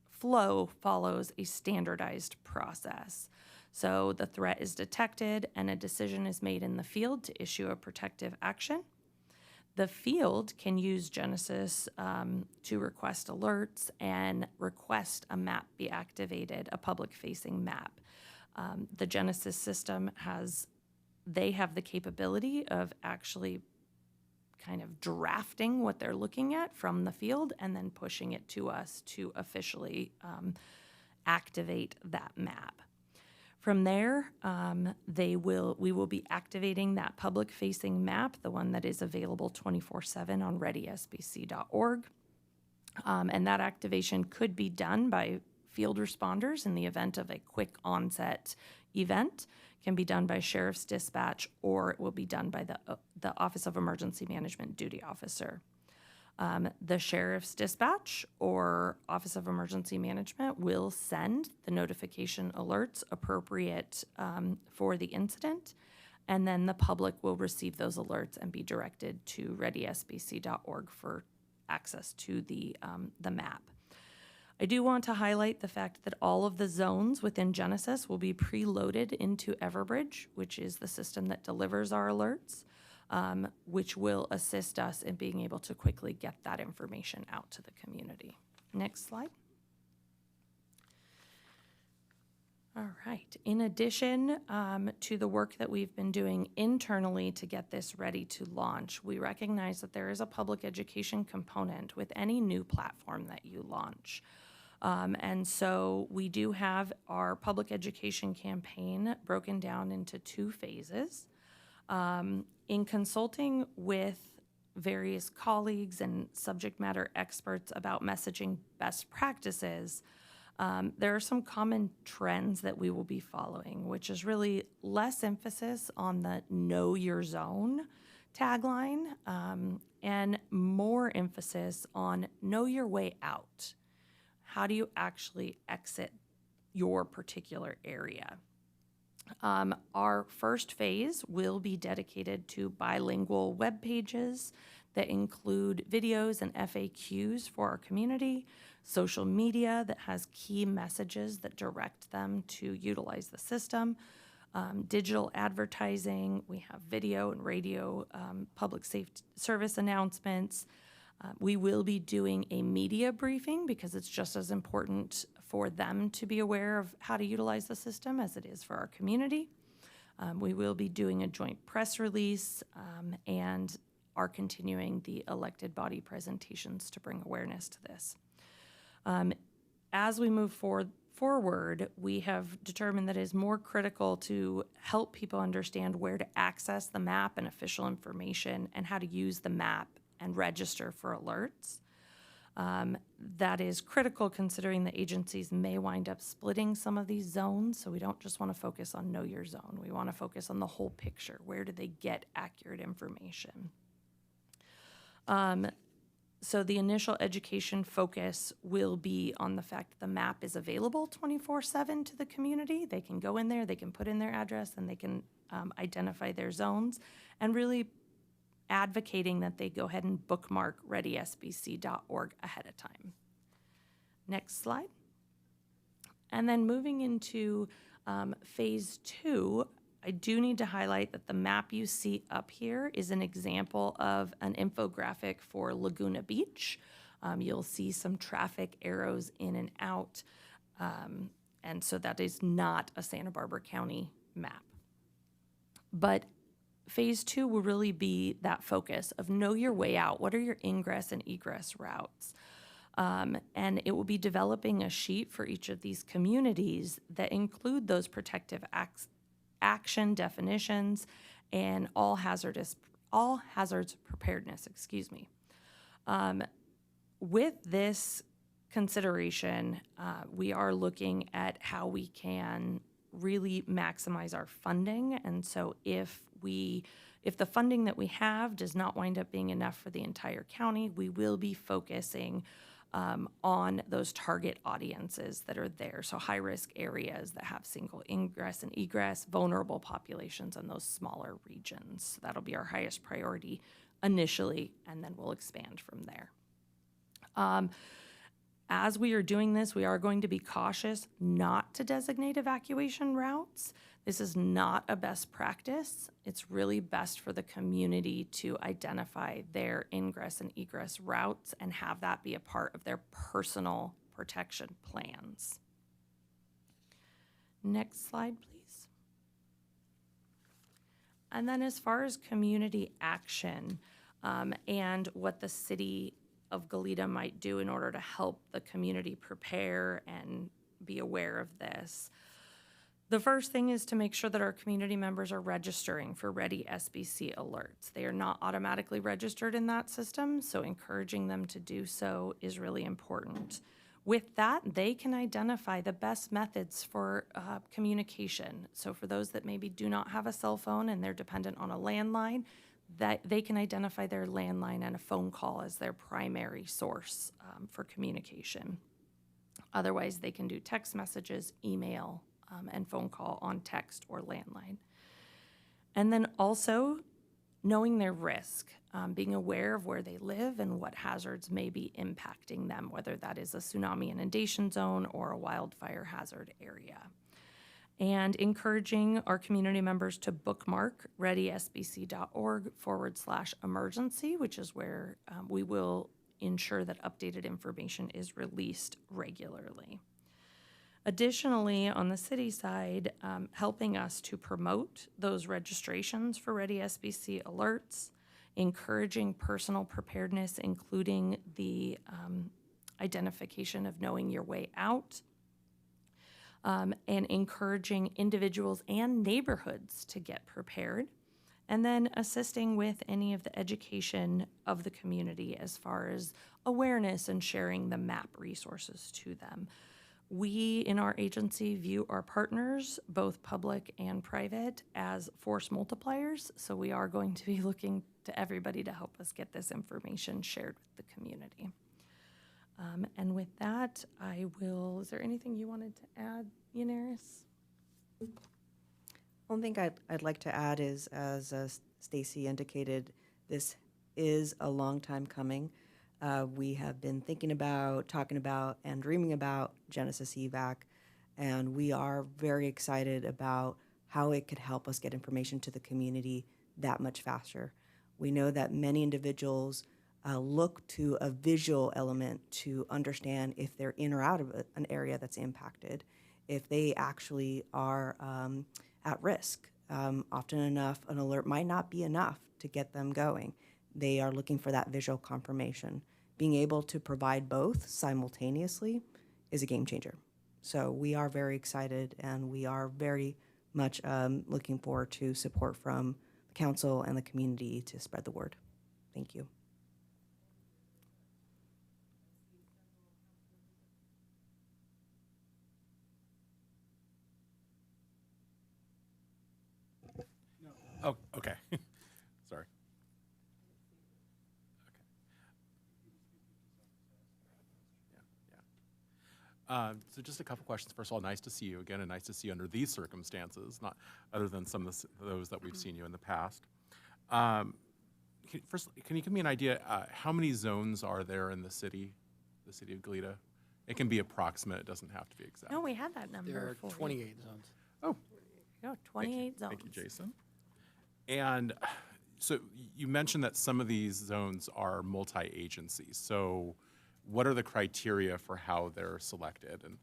flow follows a standardized process. So the threat is detected and a decision is made in the field to issue a protective action. The field can use Genesis to request alerts and request a map be activated, a public-facing map. The Genesis system they have the capability of actually kind of drafting what they're looking at from the field and then pushing it to us to officially activate that map. From there, we will be activating that public-facing map, the one that is available 24/7 on readysbc.org. And that activation could be done by field responders in the event of a quick onset event, can be done by Sheriff's Dispatch, or it will be done by the Office of Emergency Management Duty Officer. The Sheriff's Dispatch or Office of Emergency Management will send the notification alerts appropriate for the incident, and then the public will receive those alerts and be directed to readysbc.org for access to the map. I do want to highlight the fact that all of the zones within Genesis will be preloaded into Everbridge, which is the system that delivers our alerts, which will assist us in being able to quickly get that information out to the community. Next slide. All right. In addition to the work that we've been doing internally to get this ready to launch, we recognize that there is a public education component with any new platform that you launch. And so we do have our public education campaign broken down into 2 phases. In consulting with various colleagues and subject matter experts about messaging best practices, there are some common trends that we will be following, which is really less emphasis on the know your zone tagline and more emphasis on know your way out. How do you actually exit your particular area? Our first phase will be dedicated to bilingual web pages that include videos and FAQs for our community, social media that has key messages that direct them to utilize the system, digital advertising, we have video and radio, public safety service announcements. We will be doing a media briefing because it's just as important for them to be aware of how to utilize the system as it is for our community. We will be doing a joint press release and are continuing the elected body presentations to bring awareness to this. As we move forward, we have determined that it is more critical to help people understand where to access the map and official information and how to use the map and register for alerts. That is critical considering the agencies may wind up splitting some of these zones, so we don't just want to focus on know your zone. We want to focus on the whole picture. Where do they get accurate information? So the initial education focus will be on the fact that the map is available 24/7 to the community. They can go in there, they can put in their address, and they can identify their zones, and really advocating that they go ahead and bookmark readysbc.org ahead of time. Next slide. And then moving into phase 2, I do need to highlight that the map you see up here is an example of an infographic for Laguna Beach. You'll see some traffic arrows in and out, and so that is not a Santa Barbara County map. But phase 2 will really be that focus of know your way out. What are your ingress and egress routes? And it will be developing a sheet for each of these communities that include those protective action definitions and all hazards preparedness, With this consideration, we are looking at how we can really maximize our funding. And so if the funding that we have does not wind up being enough for the entire county, we will be focusing on those target audiences that are there. So high-risk areas that have single ingress and egress, vulnerable populations in those smaller regions. So that'll be our highest priority initially, and then we'll expand from there. As we are doing this, we are going to be cautious not to designate evacuation routes. This is not a best practice. It's really best for the community to identify their ingress and egress routes and have that be a part of their personal protection plans. Next slide, please. And then as far as community action and what the city of Goleta might do in order to help the community prepare and be aware of this. The first thing is to make sure that our community members are registering for Ready SBC alerts. They are not automatically registered in that system, so encouraging them to do so is really important. With that, they can identify the best methods for communication. So for those that maybe do not have a cell phone and they're dependent on a landline, that they can identify their landline and a phone call as their primary source for communication. Otherwise, they can do text messages, email, and phone call on text or landline. And then also knowing their risk, being aware of where they live and what hazards may be impacting them, whether that is a tsunami inundation zone or a wildfire hazard area. And encouraging our community members to bookmark readysbc.org/emergency, which is where we will ensure that updated information is released regularly. Additionally, on the city side, helping us to promote those registrations for Ready SBC alerts, encouraging personal preparedness, including the identification of knowing your way out, and encouraging individuals and neighborhoods to get prepared, and then assisting with any of the education of the community as far as awareness and sharing the MAP resources to them. We in our agency view our partners, both public and private, as force multipliers, so we are going to be looking to everybody to help us get this information shared with the community. And with that, is there anything you wanted to add, Yaneris? One thing I'd like to add is, as Stacy indicated, this is a long time coming. We have been thinking about, talking about, and dreaming about Genesis EVAC, and we are very excited about how it could help us get information to the community that much faster. We know that many individuals look to a visual element to understand if they're in or out of an area that's impacted, if they actually are at risk. Often enough, an alert might not be enough to get them going. They are looking for that visual confirmation. Being able to provide both simultaneously is a game changer. So we are very excited, and we are very much looking forward to support from the council and the community to spread the word. Thank you. Oh, okay. Sorry. Okay. So just a couple questions. First of all, nice to see you again, and nice to see you under these circumstances, not other than some of those that we've seen you in the past. First, can you give me an idea, how many zones are there in the city of Goleta? It can be approximate, it doesn't have to be exact. No, we had that number. There are for you. 28 zones. Oh. There you go, 28 zones. Thank you, Jason. And so you mentioned that some of these zones are multi-agency. So what are the criteria for how they're selected? And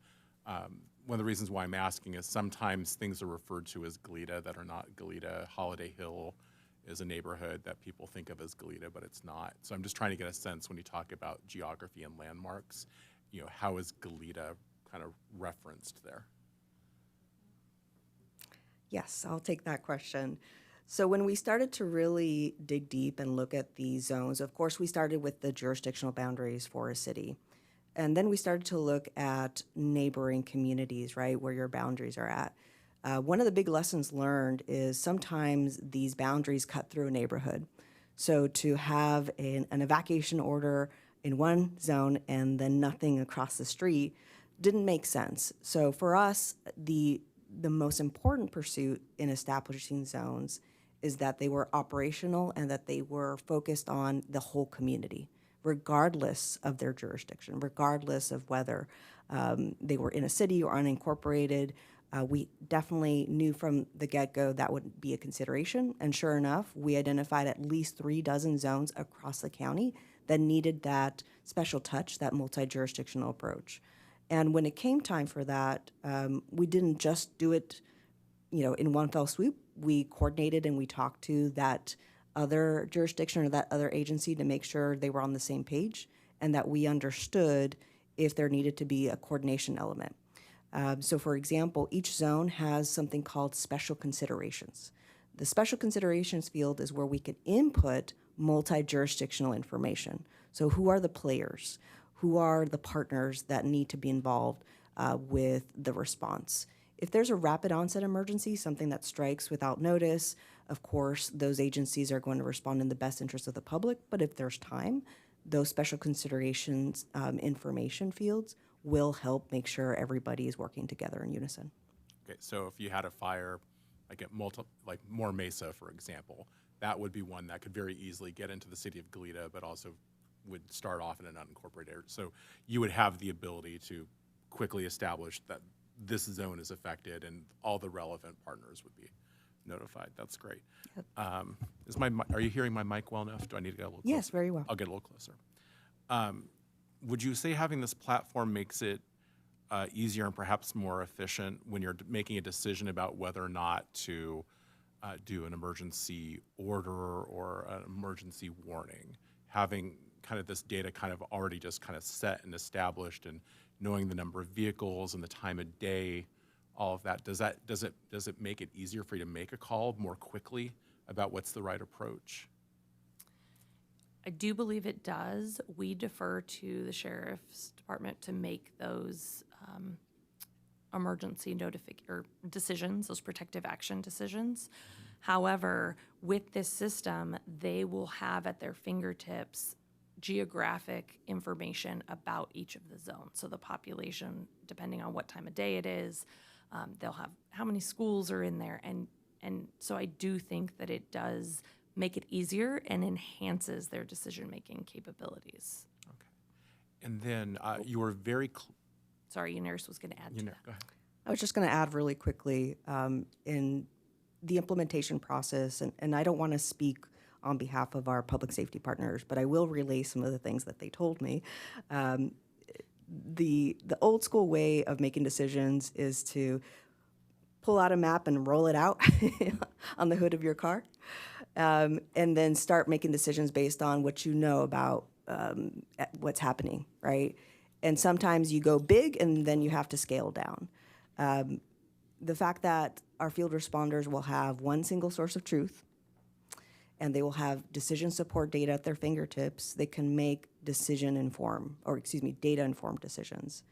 one of the reasons why I'm asking is sometimes things are referred to as Goleta that are not Goleta. Holiday Hill is a neighborhood that people think of as Goleta, but it's not. So I'm just trying to get a sense when you talk about geography and landmarks, how is Goleta kind of referenced there? Yes, I'll take that question. So when we started to really dig deep and look at these zones, of course, we started with the jurisdictional boundaries for a city. And then we started to look at neighboring communities, right, where your boundaries are at. One of the big lessons learned is sometimes these boundaries cut through a neighborhood. So to have an evacuation order in one zone and then nothing across the street didn't make sense. So for us, the most important pursuit in establishing zones is that they were operational and that they were focused on the whole community, regardless of their jurisdiction, regardless of whether they were in a city or unincorporated. We definitely knew from the get-go that would be a consideration, and sure enough, we identified at least 36 zones across the county that needed that special touch, that multi-jurisdictional approach. And when it came time for that, we didn't just do it, in one fell swoop. We coordinated and we talked to that other jurisdiction or that other agency to make sure they were on the same page and that we understood if there needed to be a coordination element. So for example, each zone has something called special considerations. The special considerations field is where we can input multi-jurisdictional information. So who are the players? Who are the partners that need to be involved with the response? If there's a rapid onset emergency, something that strikes without notice, of course, those agencies are going to respond in the best interest of the public. But if there's time, those special considerations information fields will help make sure everybody is working together in unison. Okay, so if you had a fire, like More Mesa, for example, that would be one that could very easily get into the city of Goleta, but also would start off in an unincorporated area. So you would have the ability to quickly establish that this zone is affected and all the relevant partners would be notified. That's great. Yep. Are you hearing my mic well enough? Do I need to get a little closer? Yes, very well. I'll get a little closer. Would you say having this platform makes it easier and perhaps more efficient when you're making a decision about whether or not to do an emergency order or an emergency warning? Having kind of this data kind of already just kind of set and established and knowing the number of vehicles and the time of day, all of that, does it make it easier for you to make a call more quickly about what's the right approach? I do believe it does. We defer to the sheriff's department to make those emergency decisions, those protective action decisions. However, with this system, they will have at their fingertips geographic information about each of the zones. So the population, depending on what time of day it is, they'll have how many schools are in there. And so I do think that it does make it easier and enhances their decision-making capabilities. Okay. And then you were very... Sorry, Yuneris was going to add to that. Go ahead. I was just going to add really quickly in the implementation process, and I don't want to speak on behalf of our public safety partners, but I will relay some of the things that they told me. The old school way of making decisions is to pull out a map and roll it out on the hood of your car, and then start making decisions based on what you know about what's happening, right? And sometimes you go big and then you have to scale down. The fact that our field responders will have one single source of truth and they will have decision support data at their fingertips, they can make data-informed decisions.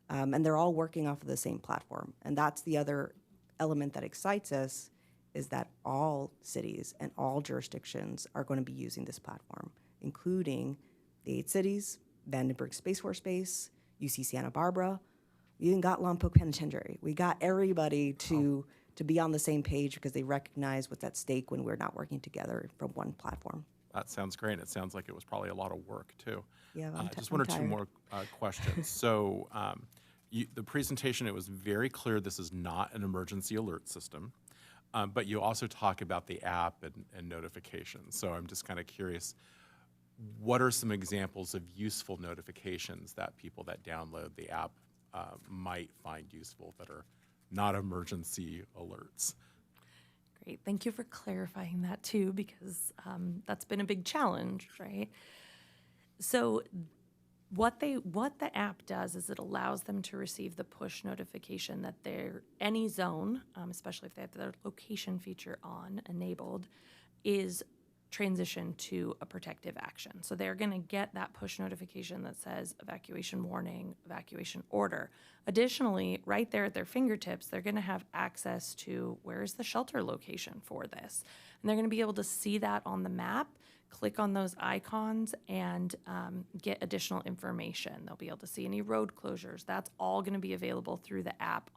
And they're all working off of the same platform. And that's the other element that excites us, is that all cities and all jurisdictions are going to be using this platform, including the 8 cities, Vandenberg Space Force Base, UC Santa Barbara. We even got Lompoc Penitentiary. We got everybody to be on the same page because they recognize what's at stake when we're not working together from one platform. That sounds great. It sounds like it was probably a lot of work, too. Yeah, just one or two more questions. So the presentation, it was very clear this is not an emergency alert system, but you also talk about the app and notifications. So I'm just kind of curious, what are some examples of useful notifications that people that download the app might find useful that are not emergency alerts? Great, thank you for clarifying that too, because that's been a big challenge, right? So what the app does is it allows them to receive the push notification that any zone, especially if they have their location feature enabled, is transition to a protective action. So they're going to get that push notification that says evacuation warning, evacuation order. Additionally, right there at their fingertips, they're going to have access to where's the shelter location for this. And they're going to be able to see that on the map, click on those icons and get additional information. They'll be able to see any road closures. That's all going to be available through the app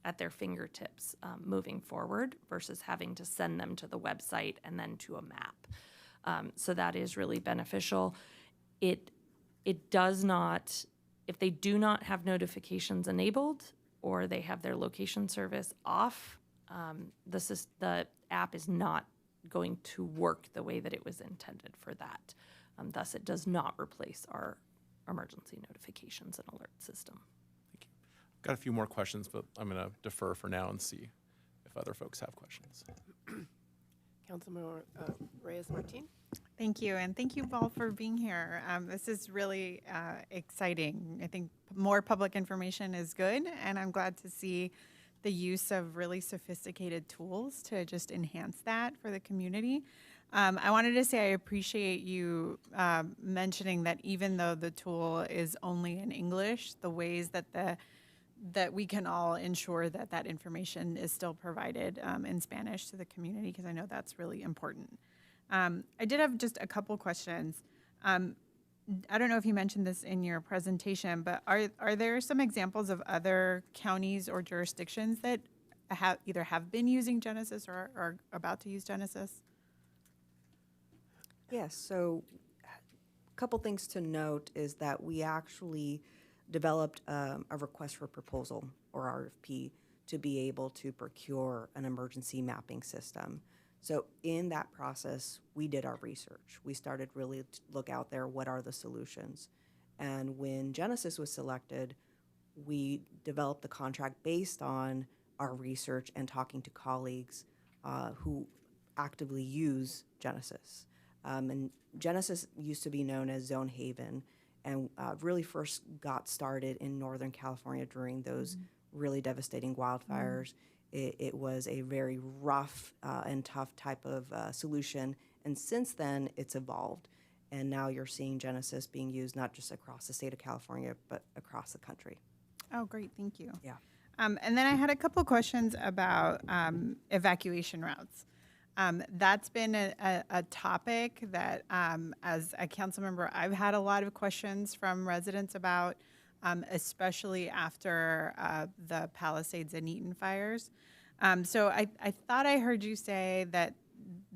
at their fingertips moving forward versus having to send them to the website and then to a map. So that is really beneficial. It does not, if they do not have notifications enabled or they have their location service off, the app is not going to work the way that it was intended for that. Thus, it does not replace our emergency notifications and alert system. Got a few more questions, but I'm going to defer for now and see if other folks have questions. Councilmember Reyes-Martin. Thank you, and thank you all for being here. This is really exciting. I think more public information is good, and I'm glad to see the use of really sophisticated tools to just enhance that for the community. I wanted to say I appreciate you mentioning that even though the tool is only in English, the ways that we can all ensure that that information is still provided in Spanish to the community, because I know that's really important. I did have just a couple questions. I don't know if you mentioned this in your presentation, but are there some examples of other counties or jurisdictions that either have been using Genesis or are about to use Genesis? Yes, so a couple things to note is that we actually developed a request for proposal, or RFP, to be able to procure an emergency mapping system. So in that process, we did our research. We started really to look out there, what are the solutions? And when Genesis was selected, we developed the contract based on our research and talking to colleagues who actively use Genesis. And Genesis used to be known as Zone Haven, and really first got started in Northern California during those really devastating wildfires. It was a very rough and tough type of solution, and since then it's evolved. And now you're seeing Genesis being used not just across the state of California, but across the country. Oh, great, thank you. Yeah. And then I had a couple questions about evacuation routes. That's been a topic that, as a council member, I've had a lot of questions from residents about, especially after the Palisades and Eaton fires. So I thought I heard you say that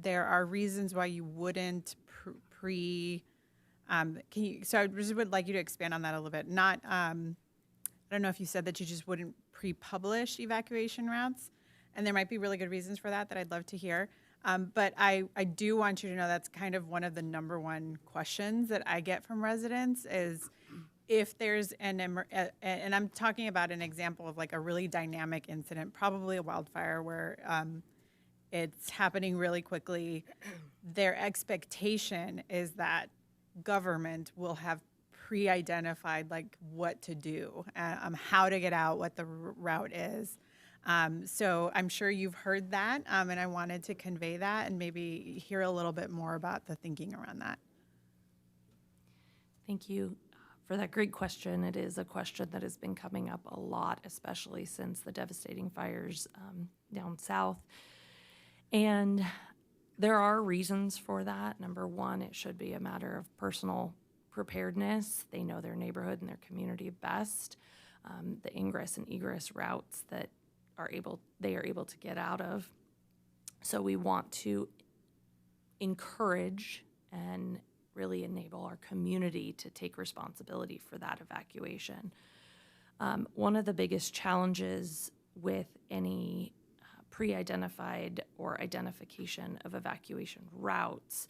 there are reasons why you wouldn't so I just would like you to expand on that a little bit. Not, I don't know if you said that you just wouldn't pre-publish evacuation routes, and there might be really good reasons for that I'd love to hear. But I do want you to know that's kind of one of the number one questions that I get from residents is if there's and I'm talking about an example of like a really dynamic incident, probably a wildfire where it's happening really quickly. Their expectation is that government will have pre-identified like what to do, how to get out, what the route is. So I'm sure you've heard that, and I wanted to convey that and maybe hear a little bit more about the thinking around that. Thank you for that great question. It is a question that has been coming up a lot, especially since the devastating fires down south. And there are reasons for that. Number one, it should be a matter of personal preparedness. They know their neighborhood and their community best. The ingress and egress routes that they are able to get out of. So we want to encourage and really enable our community to take responsibility for that evacuation. One of the biggest challenges with any pre-identified or identification of evacuation routes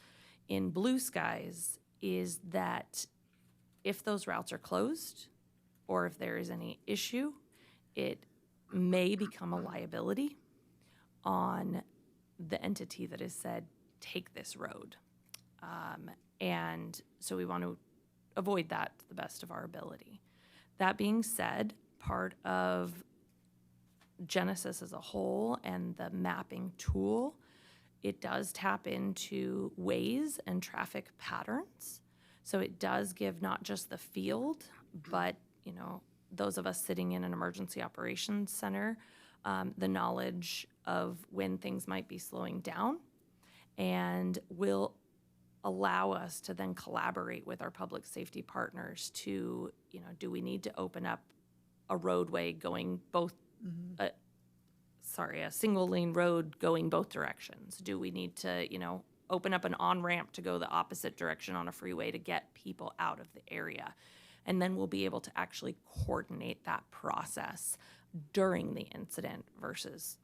in blue skies is that if those routes are closed or if there is any issue, it may become a liability on the entity that has said, take this road. And so we want to avoid that to the best of our ability. That being said, part of Genesis as a whole and the mapping tool, it does tap into ways and traffic patterns. So it does give not just the field, but those of us sitting in an emergency operations center, the knowledge of when things might be slowing down, and will allow us to then collaborate with our public safety partners to, do we need to open up a roadway going both, a single lane road going both directions? Do we need to, open up an on-ramp to go the opposite direction on a freeway to get people out of the area? And then we'll be able to actually coordinate that process during the incident versus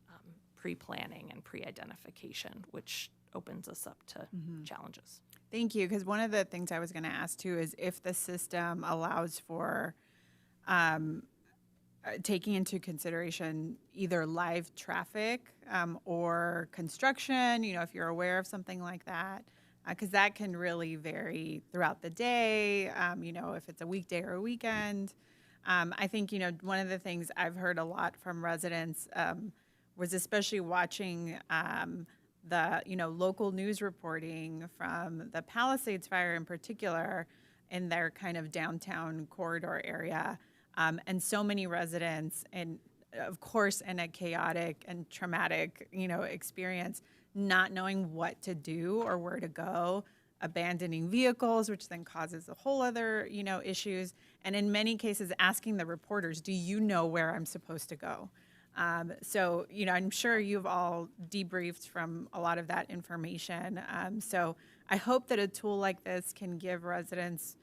pre-planning and pre-identification, which opens us up to challenges. Thank you, because one of the things I was going to ask too is if the system allows for taking into consideration either live traffic or construction, if you're aware of something like that, because that can really vary throughout the day, if it's a weekday or a weekend. I think, one of the things I've heard a lot from residents was especially watching the, local news reporting from the Palisades fire in particular in their kind of downtown corridor area. And so many residents, and of course, in a chaotic and traumatic, experience, not knowing what to do or where to go, abandoning vehicles, which then causes a whole other, issues. And in many cases, asking the reporters, do you know where I'm supposed to go? So, I'm sure you've all debriefed from a lot of that information. So I hope that a tool like this can give residents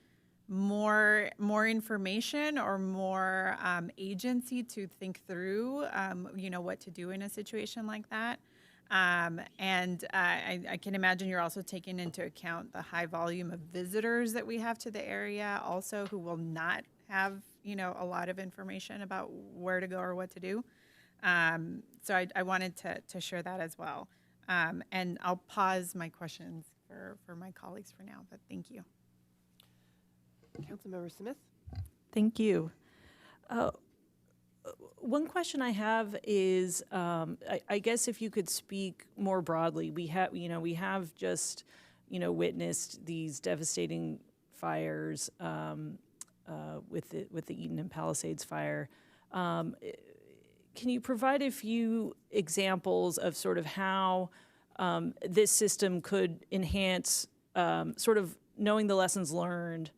more information or more agency to think through, what to do in a situation like that. And I can imagine you're also taking into account the high volume of visitors that we have to the area also who will not have, a lot of information about where to go or what to do. So I wanted to share that as well. And I'll pause my questions for my colleagues for now, but thank you. Councilmember Smith? Thank you. One question I have is, I guess if you could speak more broadly, we have just, witnessed these devastating fires with the Eaton and Palisades fire. Can you provide a few examples of sort of how this system could enhance, sort of knowing the lessons learned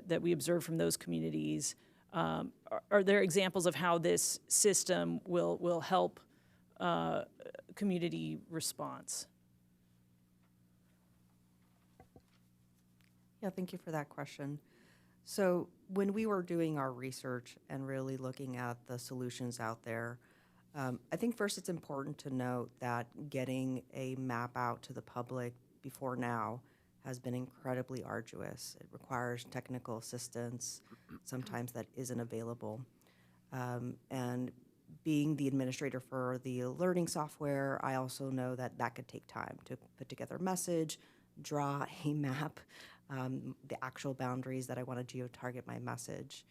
that we observe from those communities? Are there examples of how this system will help community response? Yeah, thank you for that question. So when we were doing our research and really looking at the solutions out there, I think first it's important to note that getting a map out to the public before now has been incredibly arduous. It requires technical assistance, sometimes that isn't available. And being the administrator for the alerting software, I also know that that could take time to put together a message, draw a map, the actual boundaries that I want to geo-target my message.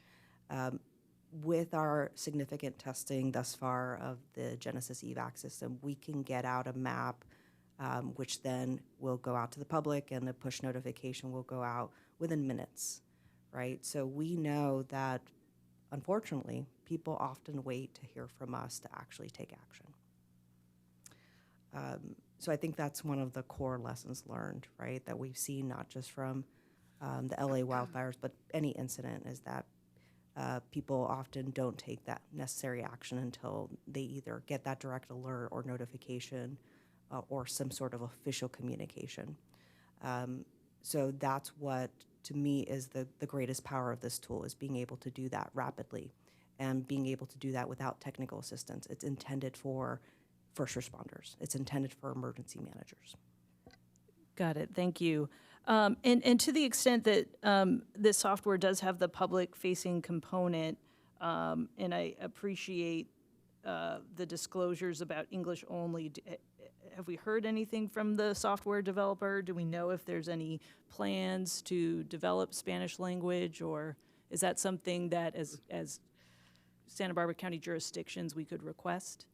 With our significant testing thus far of the Genesis EVAC system, we can get out a map which then will go out to the public, and the push notification will go out within minutes, right? So we know that, unfortunately, people often wait to hear from us to actually take action. So I think that's one of the core lessons learned, right, that we've seen not just from the LA wildfires, but any incident, is that people often don't take that necessary action until they either get that direct alert or notification or some sort of official communication. So that's what, to me, is the greatest power of this tool, is being able to do that rapidly and being able to do that without technical assistance. It's intended for first responders. It's intended for emergency managers. Got it. Thank you. And to the extent that this software does have the public-facing component, and I appreciate the disclosures about English only, have we heard anything from the software developer? Do we know if there's any plans to develop Spanish language, or is that something that as Santa Barbara County jurisdictions we could request?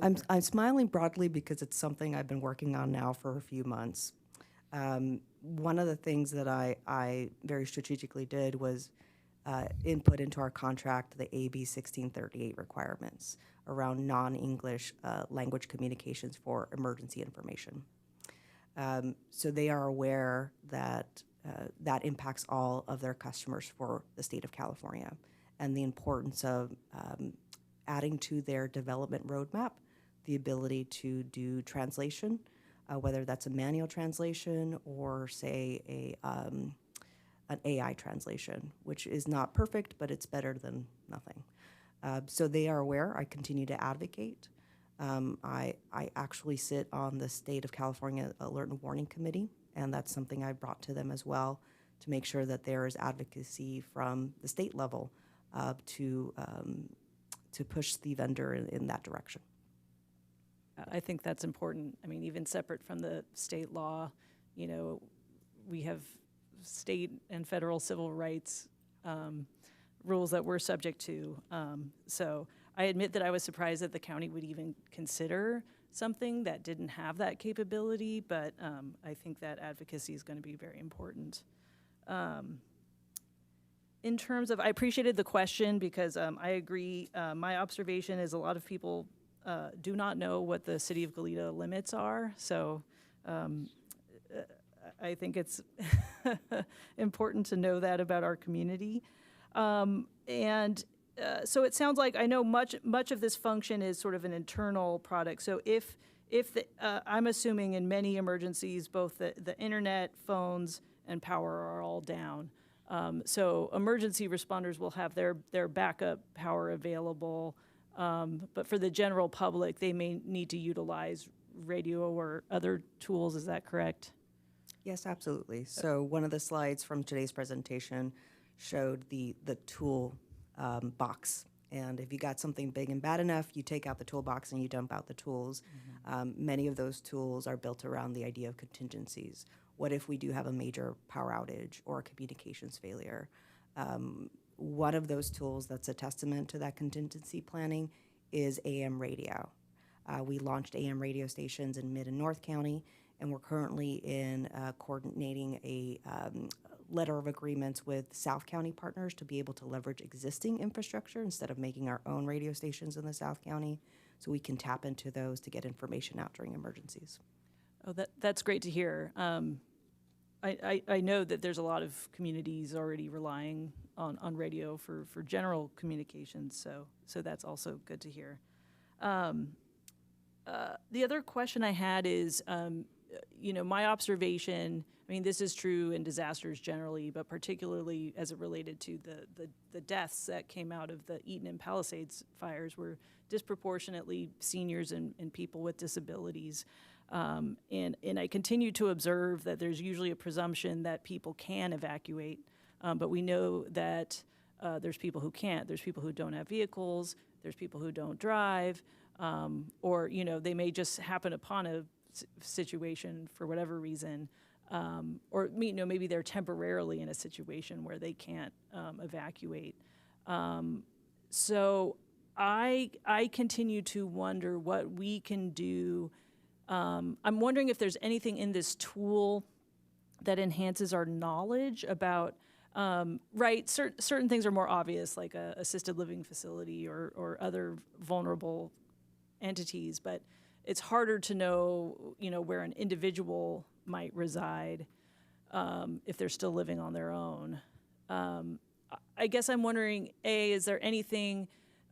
I'm smiling broadly because it's something I've been working on now for a few months. One of the things that I very strategically did was input into our contract the AB 1638 requirements around non-English language communications for emergency information. So they are aware that that impacts all of their customers for the state of California, and the importance of adding to their development roadmap the ability to do translation, whether that's a manual translation or, say, an AI translation, which is not perfect, but it's better than nothing. So they are aware. I continue to advocate. I actually sit on the State of California Alert and Warning Committee, and that's something I brought to them as well to make sure that there is advocacy from the state level to push the vendor in that direction. I think that's important. I mean, even separate from the state law, you know, we have state and federal civil rights rules that we're subject to. So I admit that I was surprised that the county would even consider something that didn't have that capability, but I think that advocacy is going to be very important. In terms of, I appreciated the question because I agree. My observation is a lot of people do not know what the city of Goleta limits are. So I think it's important to know that about our community. So it sounds like, I know much of this function is sort of an internal product. So if I'm assuming in many emergencies, both the internet, phones, and power are all down. So emergency responders will have their backup power available. But for the general public, they may need to utilize radio or other tools. Is that correct? Yes, absolutely. So one of the slides from today's presentation showed the tool box. And if you got something big and bad enough, you take out the toolbox and you dump out the tools. Many of those tools are built around the idea of contingencies. What if we do have a major power outage or a communications failure? One of those tools that's a testament to that contingency planning is AM radio. We launched AM radio stations in Mid and North County, and we're currently in coordinating a letter of agreements with South County partners to be able to leverage existing infrastructure instead of making our own radio stations in the South County, so we can tap into those to get information out during emergencies. Oh, that's great to hear. I know that there's a lot of communities already relying on radio for general communications, so that's also good to hear. The other question I had is, you know, my observation, I mean, this is true in disasters generally, but particularly as it related to the deaths that came out of the Eaton and Palisades fires were disproportionately seniors and people with disabilities. And I continue to observe that there's usually a presumption that people can evacuate, but we know that there's people who can't. There's people who don't have vehicles. There's people who don't drive, or, you know, they may just happen upon a situation for whatever reason, or, you know, maybe they're temporarily in a situation where they can't evacuate. So I continue to wonder what we can do. I'm wondering if there's anything in this tool that enhances our knowledge about, certain things are more obvious, like a assisted living facility or other vulnerable entities, but it's harder to know, you know, where an individual might reside if they're still living on their own. I guess I'm wondering, is there anything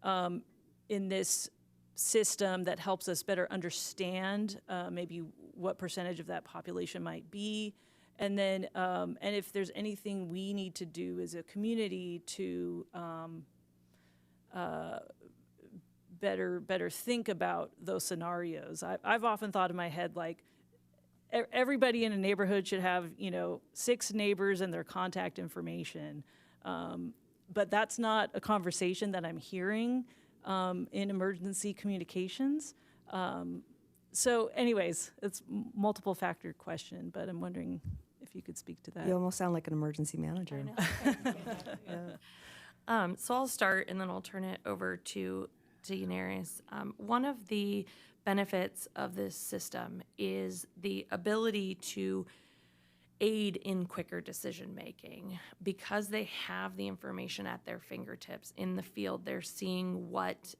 in this system that helps us better understand maybe what percentage of that population might be, and then and if there's anything we need to do as a community to better think about those scenarios. I've often thought in my head, like, everybody in a neighborhood should have, you know, 6 neighbors and their contact information, but that's not a conversation that I'm hearing in emergency communications. So anyways, it's multiple factor question, but I'm wondering if you could speak to that. You almost sound like an emergency manager. So I'll start and then I'll turn it over to Yanirys. One of the benefits of this system is the ability to aid in quicker decision making. Because they have the information at their fingertips in the field, they're seeing what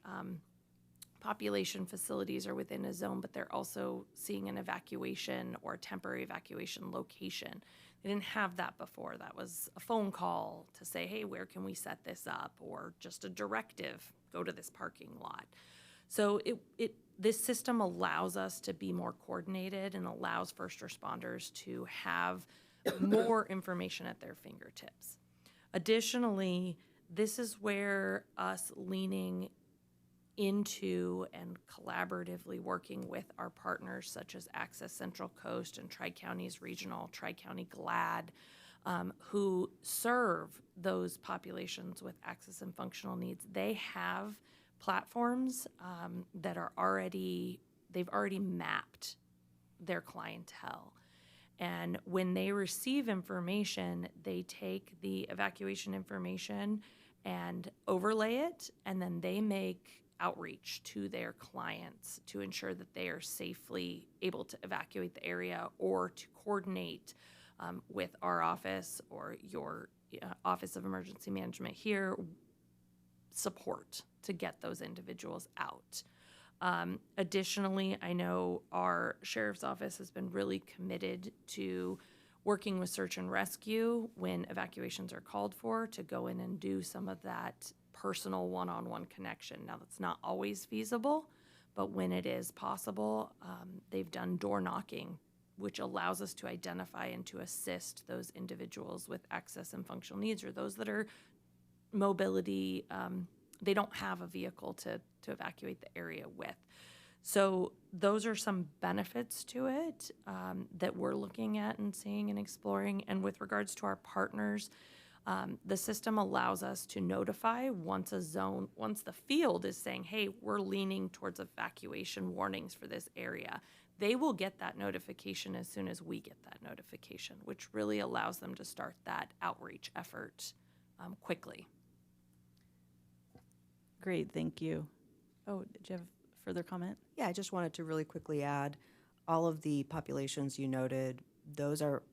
population facilities are within a zone, but they're also seeing an evacuation or temporary evacuation location. They didn't have that before. That was a phone call to say, hey, where can we set this up? Or just a directive, go to this parking lot. So this system allows us to be more coordinated and allows first responders to have more information at their fingertips. Additionally, this is where us leaning into and collaboratively working with our partners such as Access Central Coast and Tri-Counties Regional, Tri-County GLAD, who serve those populations with access and functional needs. They have platforms that are they've already mapped their clientele. And when they receive information, they take the evacuation information and overlay it, and then they make outreach to their clients to ensure that they are safely able to evacuate the area or to coordinate with our office or your Office of Emergency Management here, support to get those individuals out. Additionally, I know our sheriff's office has been really committed to working with search and rescue when evacuations are called for to go in and do some of that personal one-on-one connection. Now, that's not always feasible, but when it is possible, they've done door knocking, which allows us to identify and to assist those individuals with access and functional needs, or those that are mobility, they don't have a vehicle to evacuate the area with. So those are some benefits to it that we're looking at and seeing and exploring. And with regards to our partners, the system allows us to notify once the field is saying, hey, we're leaning towards evacuation warnings for this area. They will get that notification as soon as we get that notification, which really allows them to start that outreach effort quickly. Great, thank you. Oh, did you have further comment? Yeah, I just wanted to really quickly add, all of the populations you noted, those are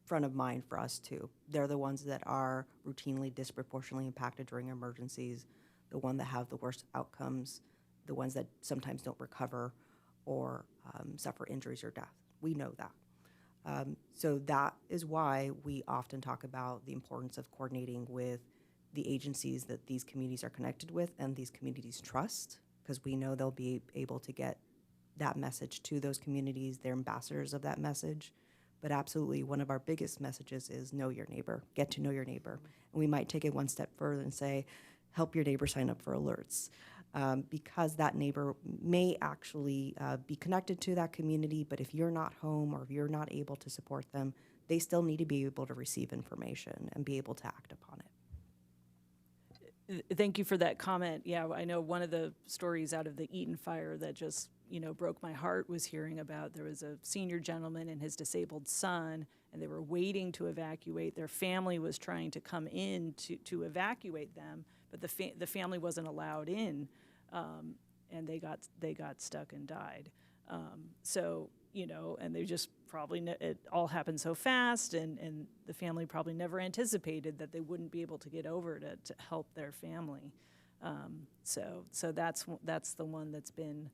front of mind for us too. They're the ones that are routinely disproportionately impacted during emergencies, the ones that have the worst outcomes, the ones that sometimes don't recover or suffer injuries or death. We know that. So that is why we often talk about the importance of coordinating with the agencies that these communities are connected with and these communities trust, because we know they'll be able to get that message to those communities, they're ambassadors of that message. But absolutely, one of our biggest messages is know your neighbor, get to know your neighbor. And we might take it one step further and say, help your neighbor sign up for alerts. Because that neighbor may actually be connected to that community, but if you're not home or if you're not able to support them, they still need to be able to receive information and be able to act upon it. Thank you for that comment. Yeah, I know one of the stories out of the Eaton fire that just, broke my heart was hearing about there was a senior gentleman and his disabled son, and they were waiting to evacuate. Their family was trying to come in to evacuate them, but the family wasn't allowed in, and they got stuck and died. And they just probably, it all happened so fast, and the family probably never anticipated that they wouldn't be able to get over to help their family. So that's the one that's been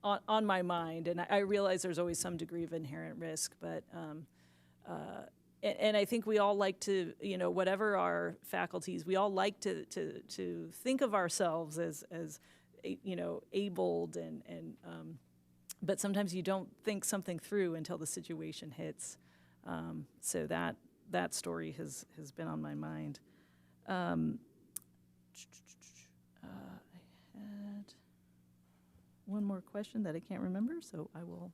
on my mind, and I realize there's always some degree of inherent risk, but and I think we all like to, whatever our faculties, we all like to think of ourselves as abled and but sometimes you don't think something through until the situation hits. So that story has been on my mind. I had one more question that I can't remember, so I will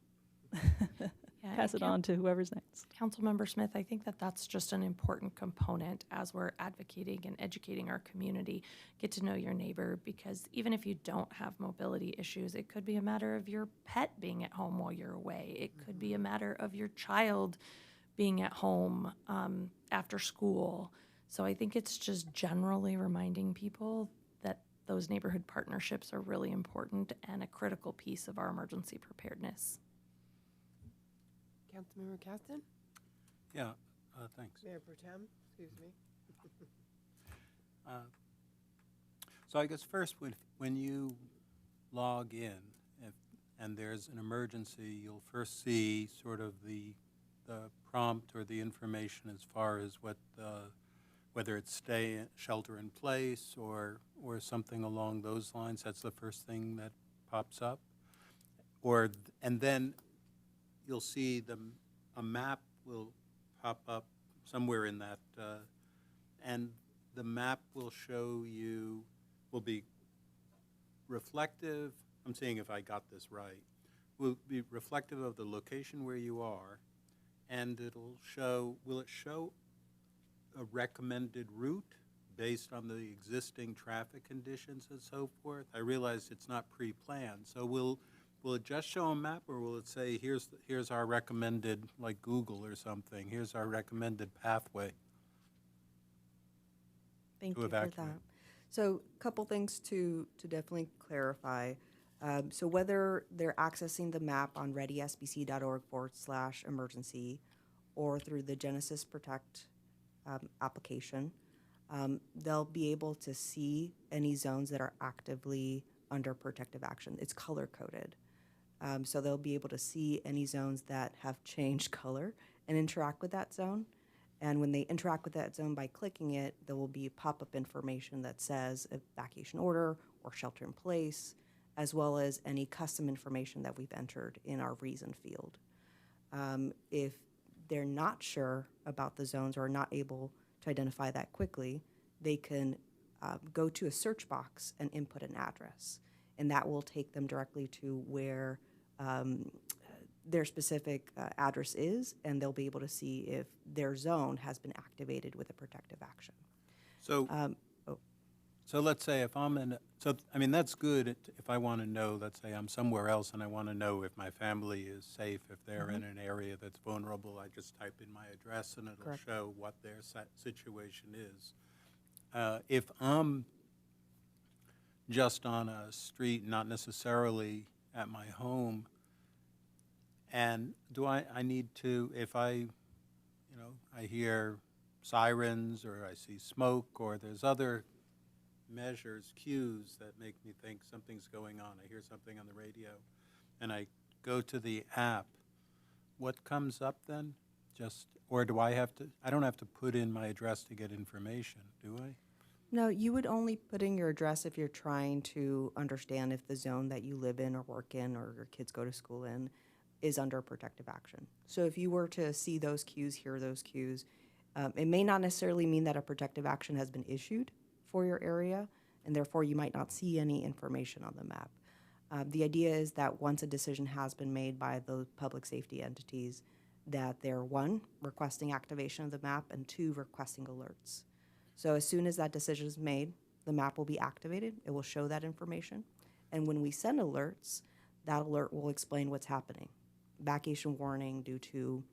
pass it on to whoever's next. Councilmember Smith, I think that's just an important component as we're advocating and educating our community. Get to know your neighbor, because even if you don't have mobility issues, it could be a matter of your pet being at home while you're away. It could be a matter of your child being at home after school. So I think it's just generally reminding people that those neighborhood partnerships are really important and a critical piece of our emergency preparedness. Councilmember Caston? Yeah, thanks. Mayor Pro Tem, excuse me. So I guess first, when you log in and there's an emergency, you'll first see sort of the prompt or the information as far as what whether it's shelter in place or something along those lines. That's the first thing that pops up. And then you'll see a map will pop up somewhere in that, and the map will show you, will be reflective, I'm seeing if I got this right, will be reflective of the location where you are, and will it show a recommended route based on the existing traffic conditions and so forth? I realize it's not pre-planned, so will it just show a map, or will it say, here's our recommended, like Google or something, here's our recommended pathway? Thank to you for evacuate? that. So a couple things to definitely clarify. So whether they're accessing the map on readysbc.org/emergency or through the Genesis Protect application, they'll be able to see any zones that are actively under protective action. It's color-coded. So they'll be able to see any zones that have changed color and interact with that zone. And when they interact with that zone by clicking it, there will be pop-up information that says evacuation order or shelter in place, as well as any custom information that we've entered in our reason field. If they're not sure about the zones or are not able to identify that quickly, they can go to a search box and input an address. And that will take them directly to where their specific address is, and they'll be able to see if their zone has been activated with a protective action. So, so let's say if I'm in, I mean, that's good if I want to know, let's say I'm somewhere else and I want to know if my family is safe, if they're in an area that's vulnerable, I just type in my address and it'll Correct. show what their situation is. If I'm just on a street, not necessarily at my home, and I need to, if I hear sirens or I see smoke or there's other measures, cues that make me think something's going on. I hear something on the radio and I go to the app. What comes up then? Or do I don't have to put in my address to get information, do I? No, you would only put in your address if you're trying to understand if the zone that you live in or work in or your kids go to school in is under protective action. So if you were to see those cues, hear those cues, it may not necessarily mean that a protective action has been issued for your area, and therefore you might not see any information on the map. The idea is that once a decision has been made by the public safety entities, that they're, one, requesting activation of the map, and two, requesting alerts. So as soon as that decision is made, the map will be activated. It will show that information. And when we send alerts, that alert will explain what's happening. Evacuation warning due to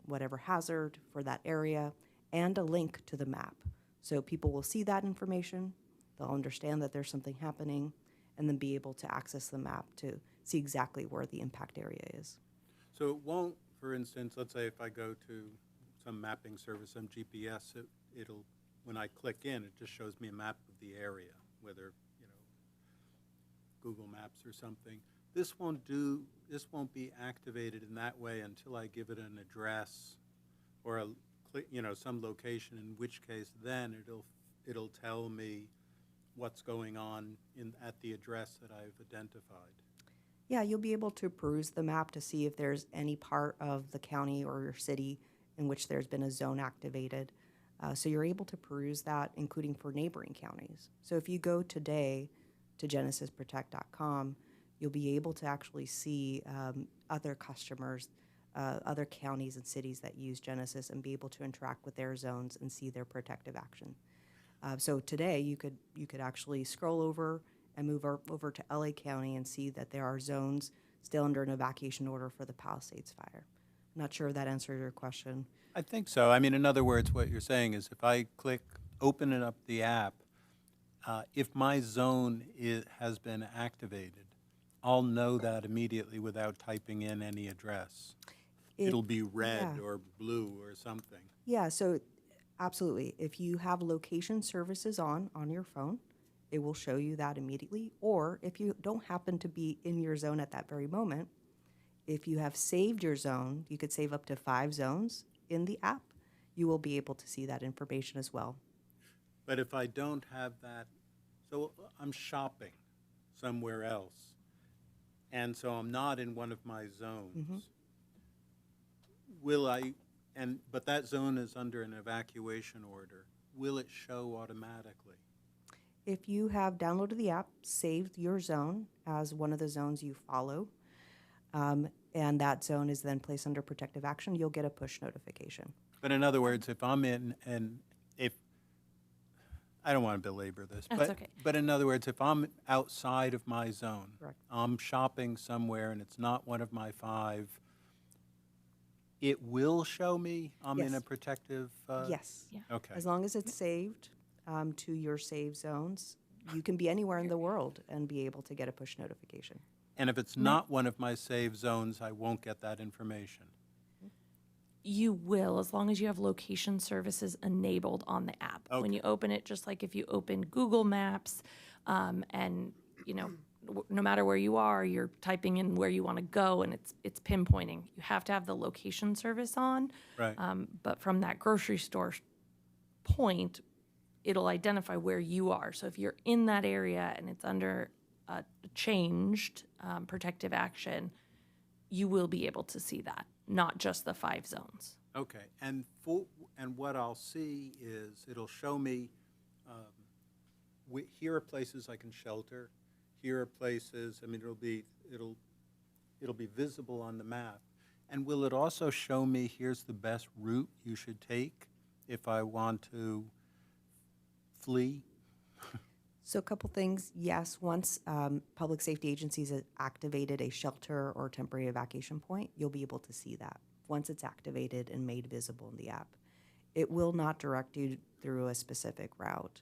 whatever hazard for that area, and a link to the map. So people will see that information, they'll understand that there's something happening, and then be able to access the map to see exactly where the impact area is. So it won't, for instance, let's say if I go to some mapping service, some GPS, it'll, when I click in, it just shows me a map of the area, whether, Google Maps or something. This won't be activated in that way until I give it an address or some location, in which case then it'll tell me what's going on at the address that I've identified. Yeah, you'll be able to peruse the map to see if there's any part of the county or your city in which there's been a zone activated. So you're able to peruse that, including for neighboring counties. So if you go today to genesisprotect.com, you'll be able to actually see other customers, other counties and cities that use Genesis, and be able to interact with their zones and see their protective action. So today you could actually scroll over and move over to LA County and see that there are zones still under an evacuation order for the Palisades fire. I'm not sure if that answered your question. I think so. I mean, in other words, what you're saying is if I click open it up the app, if my zone has been activated, I'll know that immediately without typing in any address. It'll be red or blue or something. Yeah, so absolutely. If you have location services on your phone, it will show you that immediately. Or if you don't happen to be in your zone at that very moment, if you have saved your zone, you could save up to 5 zones in the app. You will be able to see that information as well. But if I don't have that, so I'm shopping somewhere else, and so I'm not in one of my zones, will I, but that zone is under an evacuation order, will it show automatically? If you have downloaded the app, saved your zone as one of the zones you follow, and that zone is then placed under protective action, you'll get a push notification. But in other words, if I'm in, and if, I don't want to belabor this, That's okay. but in other words, if I'm outside of my zone, Correct. I'm shopping somewhere and it's not one of my 5, it will show me I'm in Yes. a protective? Yes. Yeah. Okay. As long as it's saved to your save zones, you can be anywhere in the world and be able to get a push notification. And if it's not one of my save zones, I won't get that information? You will, as long as you have location services enabled on the app. When Okay. you open it, just like if you open Google Maps, and no matter where you are, you're typing in where you want to go, and it's pinpointing. You have to have the location service on. Right. But from that grocery store point, it'll identify where you are. So if you're in that area and it's under a changed protective action, you will be able to see that, not just the 5 zones. Okay, and what I'll see is, it'll show me, here are places I can shelter, here are places, I mean, it'll be visible on the map. And will it also show me, here's the best route you should take if I want to flee? So a couple things. Yes, once public safety agencies have activated a shelter or temporary evacuation point, you'll be able to see that once it's activated and made visible in the app. It will not direct you through a specific route.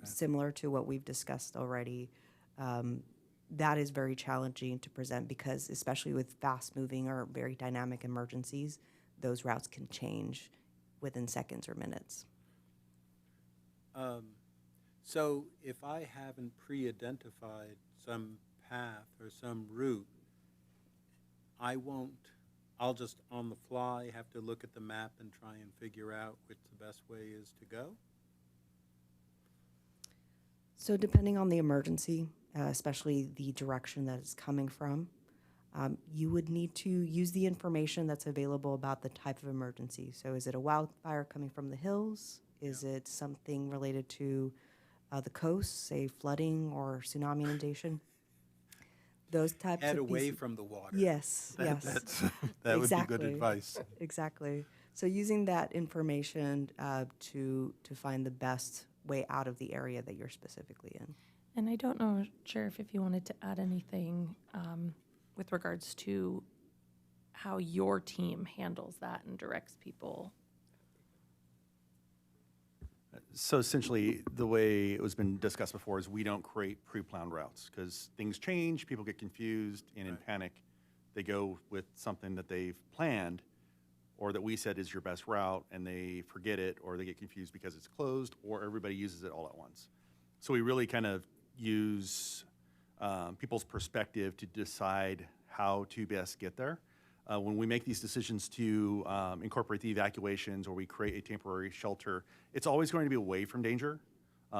Similar to what we've discussed already, that is very challenging to present because, especially with fast-moving or very dynamic emergencies, those routes can change within seconds or minutes. So if I haven't pre-identified some path or some route, I'll just on the fly have to look at the map and try and figure out which the best way is to go? So depending on the emergency, especially the direction that it's coming from, you would need to use the information that's available about the type of emergency. So is it a wildfire coming from the hills? Is it something related to the coast, say flooding or tsunami inundation? Those types Head of away pieces. from the water. Yes, yes. That would be Exactly. good advice. Exactly. So using that information to find the best way out of the area that you're specifically in. And I don't know, Sheriff, if you wanted to add anything with regards to how your team handles that and directs people. So essentially, the way it was been discussed before is we don't create pre-planned routes because things change, people get confused, and in panic, they go with something that they've planned or that we said is your best route, and they forget it, or they get confused because it's closed, or everybody uses it all at once. So we really kind of use people's perspective to decide how to best get there. When we make these decisions to incorporate the evacuations or we create a temporary shelter, it's always going to be away from danger.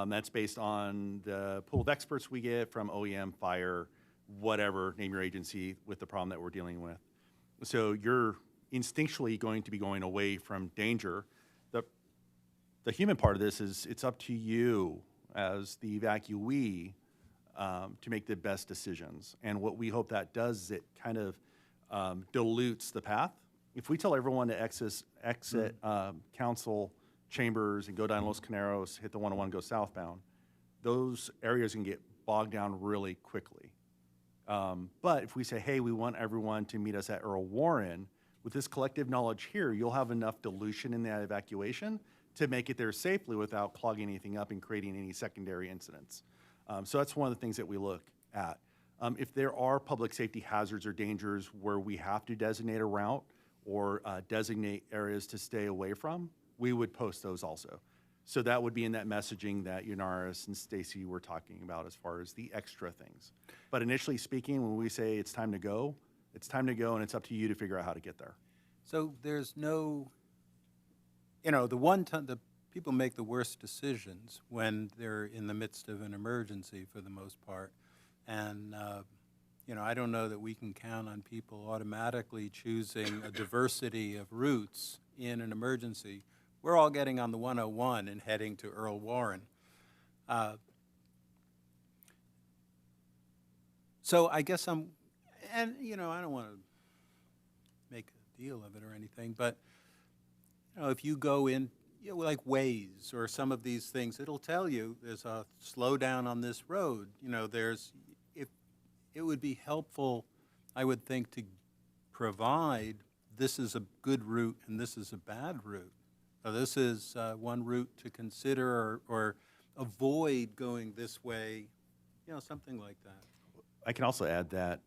That's based on the pool of experts we get from OEM, fire, whatever, name your agency with the problem that we're dealing with. So you're instinctually going to be going away from danger. The human part of this is it's up to you as the evacuee to make the best decisions. And what we hope that does is it kind of dilutes the path. If we tell everyone to exit council chambers and go down Los Caneros, hit the 101, go southbound, those areas can get bogged down really quickly. But if we say, hey, we want everyone to meet us at Earl Warren, with this collective knowledge here, you'll have enough dilution in that evacuation to make it there safely without clogging anything up and creating any secondary incidents. So that's one of the things that we look at. If there are public safety hazards or dangers where we have to designate a route or designate areas to stay away from, we would post those also. So that would be in that messaging that Yunaris and Stacy were talking about as far as the extra things. But initially speaking, when we say it's time to go, and it's up to you to figure out how to get there. So there's no, the people make the worst decisions when they're in the midst of an emergency for the most part. And, I don't know that we can count on people automatically choosing a diversity of routes in an emergency. We're all getting on the 101 and heading to Earl Warren. So I guess I don't want to make a deal of it or anything, but, if you go in, like Waze or some of these things, it'll tell you there's a slowdown on this road. It would be helpful, I would think, to provide this is a good route and this is a bad route. So this is one route to consider or avoid going this way, something like that. I can also add that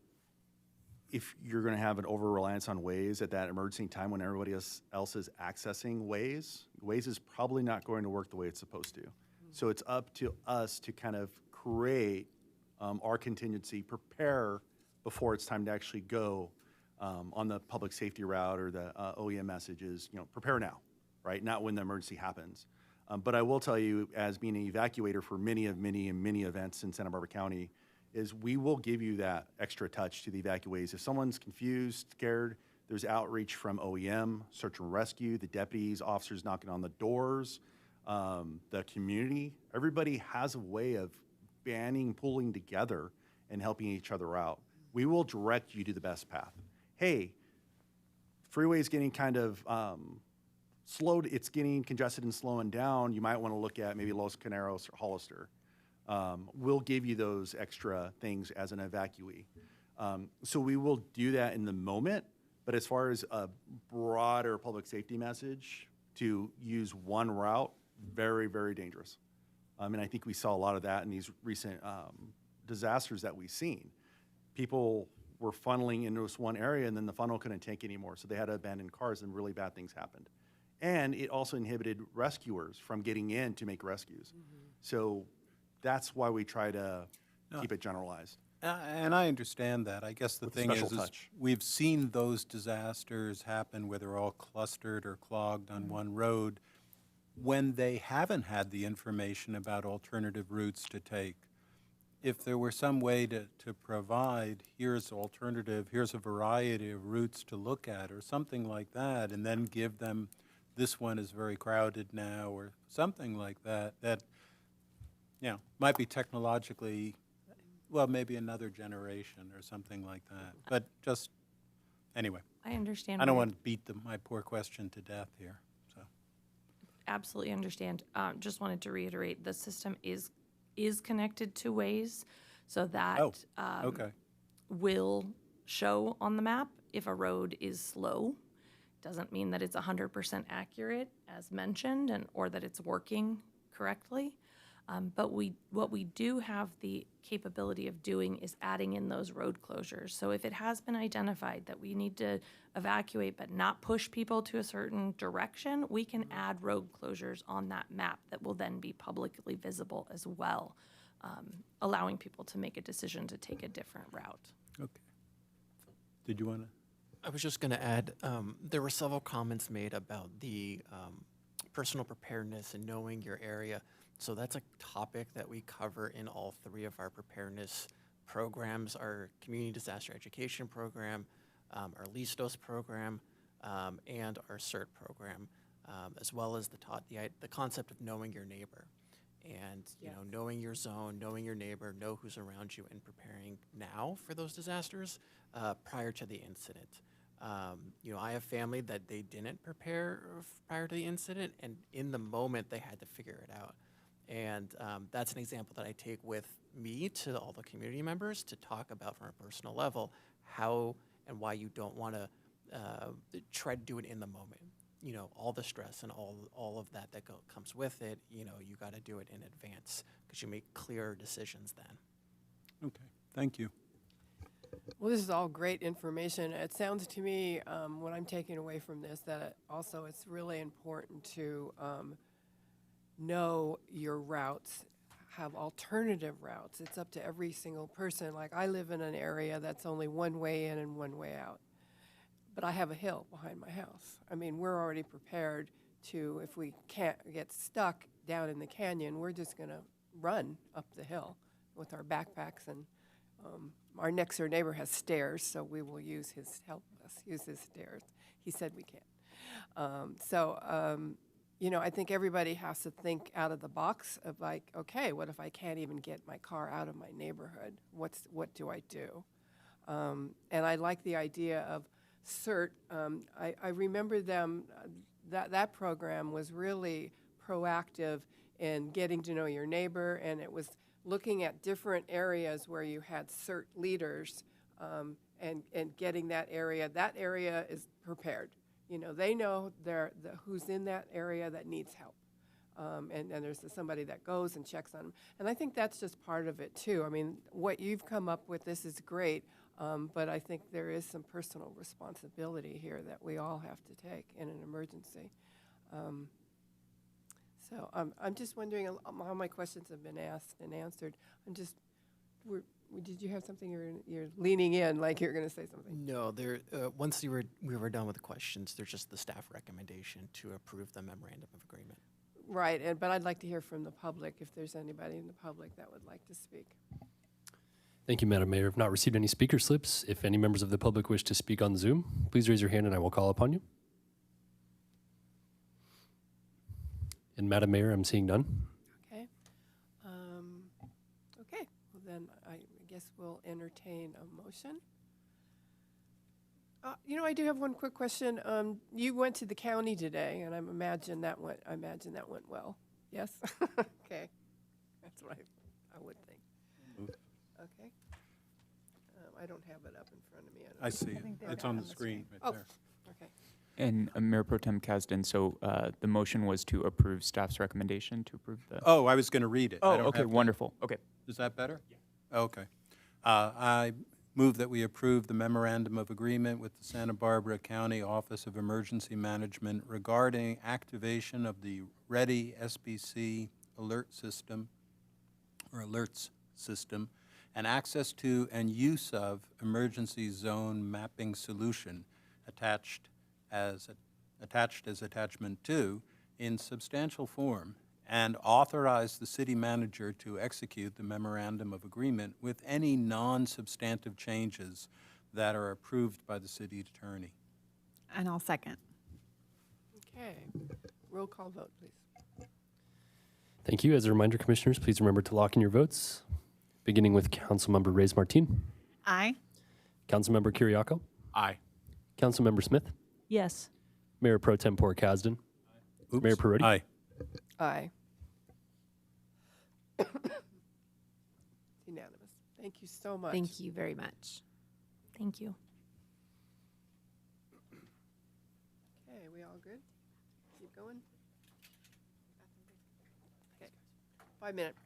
if you're going to have an over-reliance on Waze at that emergency time when everybody else is accessing Waze is probably not going to work the way it's supposed to. So it's up to us to kind of create our contingency, prepare before it's time to actually go on the public safety route or the OEM messages, prepare now, right? Not when the emergency happens. But I will tell you, as being an evacuator for many events in Santa Barbara County, is we will give you that extra touch to the evacuees. If someone's confused, scared, there's outreach from OEM, search and rescue, the deputies, officers knocking on the doors, the community. Everybody has a way of pulling together and helping each other out. We will direct you to the best path. Hey, freeway's getting kind of slowed, it's getting congested and slowing down. You might want to look at maybe Los Caneros or Hollister. We'll give you those extra things as an evacuee. So we will do that in the moment, but as far as a broader public safety message, to use one route, very, very dangerous. And I think we saw a lot of that in these recent disasters that we've seen. People were funneling into this one area and then the funnel couldn't take anymore, so they had to abandon cars and really bad things happened. And it also inhibited rescuers from getting in to make rescues. So that's why we try to keep it generalized. And I understand that. I guess the thing is we've seen those disasters happen where they're all clustered or clogged on one road when they haven't had the information about alternative routes to take. If there were some way to provide, here's alternative, here's a variety of routes to look at or something like that, and then give them, this one is very crowded now or something like that, that might be technologically, well, maybe another generation or something like that. But just, anyway. I understand. I don't want to beat my poor question to death here. So, absolutely understand. Just wanted to reiterate, the system is connected to Waze, so that okay. will show on the map if a road is slow. Doesn't mean that it's 100% accurate, as mentioned, or that it's working correctly. But what we do have the capability of doing is adding in those road closures. So if it has been identified that we need to evacuate but not push people to a certain direction, we can add road closures on that map that will then be publicly visible as well, allowing people to make a decision to take a different route. Okay. Did you want to? I was just going to add, there were several comments made about the personal preparedness and knowing your area. So that's a topic that we cover in all three of our preparedness programs, our community disaster education program, our LISTOS program, and our CERT program, as well as the concept of knowing your neighbor. And knowing your zone, knowing your neighbor, know who's around you, and preparing now for those disasters prior to the incident. I have family that they didn't prepare prior to the incident, and in the moment they had to figure it out. And that's an example that I take with me to all the community members to talk about from a personal level how and why you don't want to try to do it in the moment. All the stress and all of that comes with it, you got to do it in advance because you make clearer decisions then. Okay, thank you. Well, this is all great information. It sounds to me, what I'm taking away from this, that also it's really important to know your routes, have alternative routes. It's up to every single person. Like, I live in an area that's only one way in and one way out, but I have a hill behind my house. I mean, we're already prepared to, if we can't get stuck down in the canyon, we're just going to run up the hill with our backpacks. And our next door neighbor has stairs, so we will help us use his stairs. He said we can't. You know, I think everybody has to think out of the box of, like, okay, what if I can't even get my car out of my neighborhood? What do I do? And I like the idea of CERT. I remember them, that program was really proactive in getting to know your neighbor, and it was looking at different areas where you had CERT leaders and getting that area. That area is prepared. You know, they know who's in that area that needs help. And there's somebody that goes and checks on them. And I think that's just part of it, too. I mean, what you've come up with, this is great, but I think there is some personal responsibility here that we all have to take in an emergency. So I'm just wondering how my questions have been asked and answered. Did you have something you're leaning in, like you're going to say something? No, once we were done with the questions, there's just the staff recommendation to approve the memorandum of agreement. Right, but I'd like to hear from the public, if there's anybody in the public that would like to speak. Thank you, Madam Mayor. I've not received any speaker slips. If any members of the public wish to speak on Zoom, please raise your hand and I will call upon you. And Madam Mayor, I'm seeing none. Okay. Okay, well then I guess we'll entertain a motion. You know, I do have one quick question. You went to the county today, and I imagine that went well. Yes? Okay. That's what I would think. Okay. I don't have it up in front of me. I see it. It's on the screen right there. Okay. And Mayor Pro Tem Kasdan, so the motion was to approve staff's recommendation to approve the... Oh, I was going to read it. Oh, okay, wonderful. Okay. Is that better? Yeah. Okay. I move that we approve the memorandum of agreement with the Santa Barbara County Office of Emergency Management regarding activation of the READY SBC alert system, or alerts system, and access to and use of emergency zone mapping solution attached as attachment 2 in substantial form, and authorize the city manager to execute the memorandum of agreement with any non-substantive changes that are approved by the city attorney. And I'll second. Okay. Roll call vote, please. Thank you. As a reminder, Commissioners, please remember to lock in your votes, beginning with Councilmember Reyes-Martin. Aye. Councilmember Kiriakou. Aye. Councilmember Smith. Yes. Mayor Pro Tempore Kasdan. Mayor Perotti. Aye. Aye. Unanimous. Thank you so much. Thank you very much. Thank you. Okay, we all good? Keep going? Okay. 5 minutes.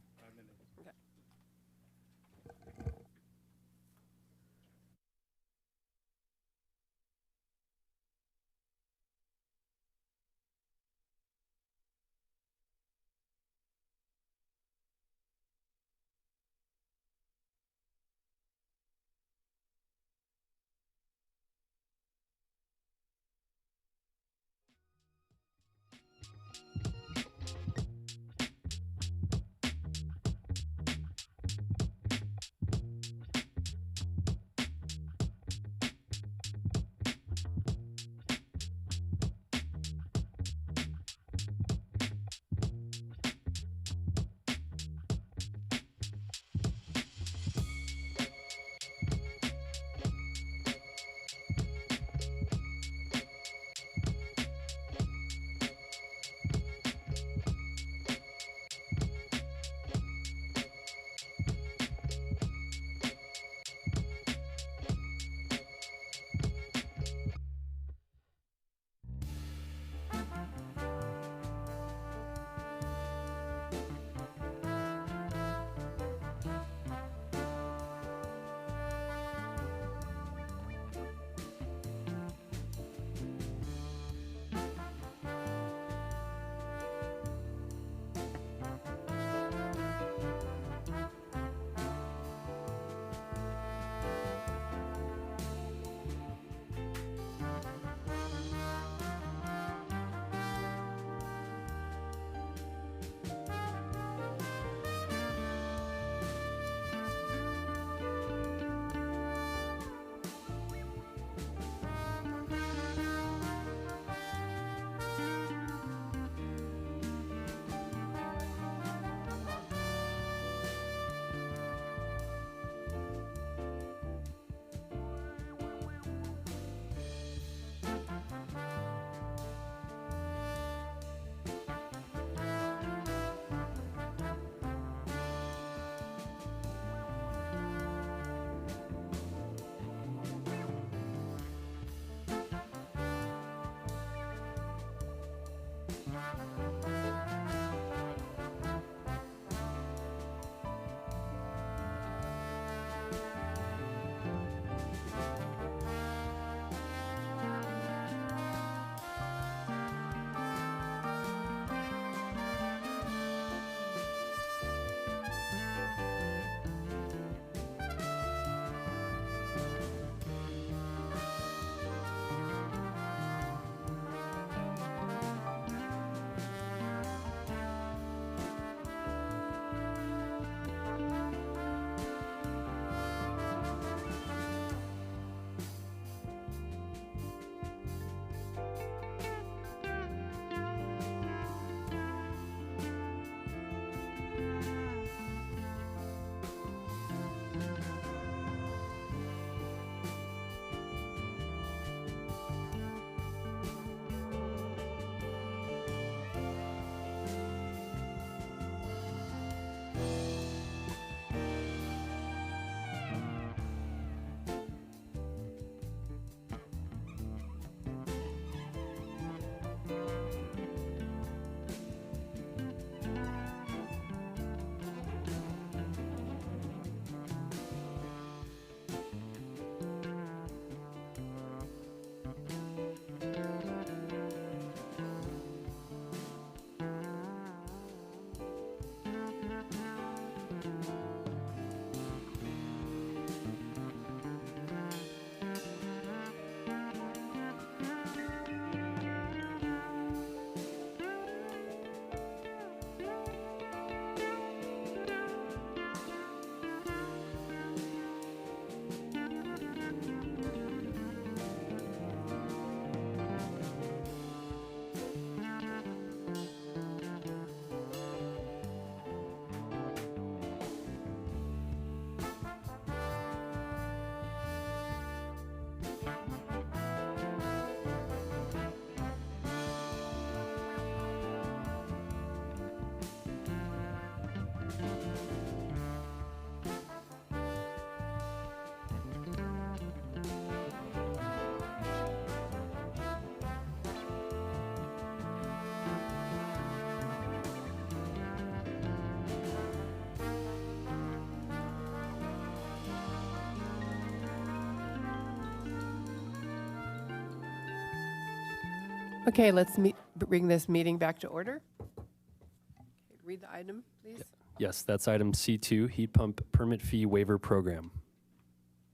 Okay, let's bring this meeting back to order. Okay, read the item, please. Yes, that's item C2, heat pump permit fee waiver program.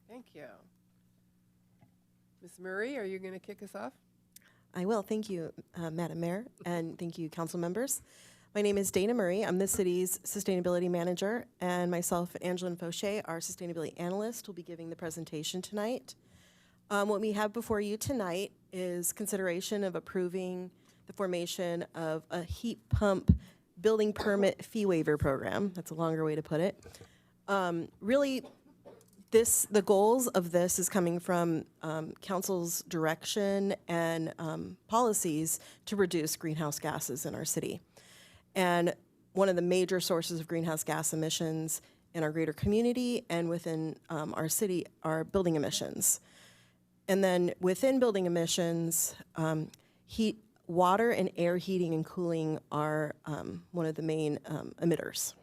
Thank you. Ms. Murray, are you going to kick us off? I will. Thank you, Madam Mayor, and thank you, council members. My name is Dana Murray. I'm the city's sustainability manager, and myself and Angeline Fauché, our sustainability analyst, will be giving the presentation tonight. What we have before you tonight is consideration of approving the formation of a heat pump building permit fee waiver program. That's a longer way to put it. Really, the goals of this is coming from council's direction and policies to reduce greenhouse gases in our city. And one of the major sources of greenhouse gas emissions in our greater community and within our city are building emissions. And then within building emissions, water and air heating and cooling are one of the main emitters.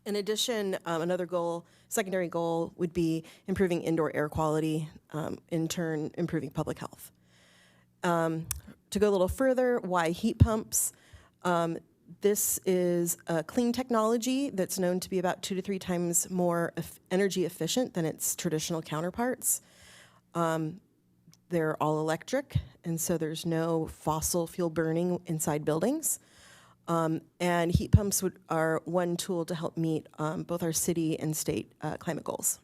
In addition, another goal, secondary goal, would be improving indoor air quality, in turn improving public health. To go a little further, why heat pumps? This is a clean technology that's known to be about 2 to 3 times more energy efficient than its traditional counterparts. They're all electric, and so there's no fossil fuel burning inside buildings. And heat pumps are one tool to help meet both our city and state climate goals.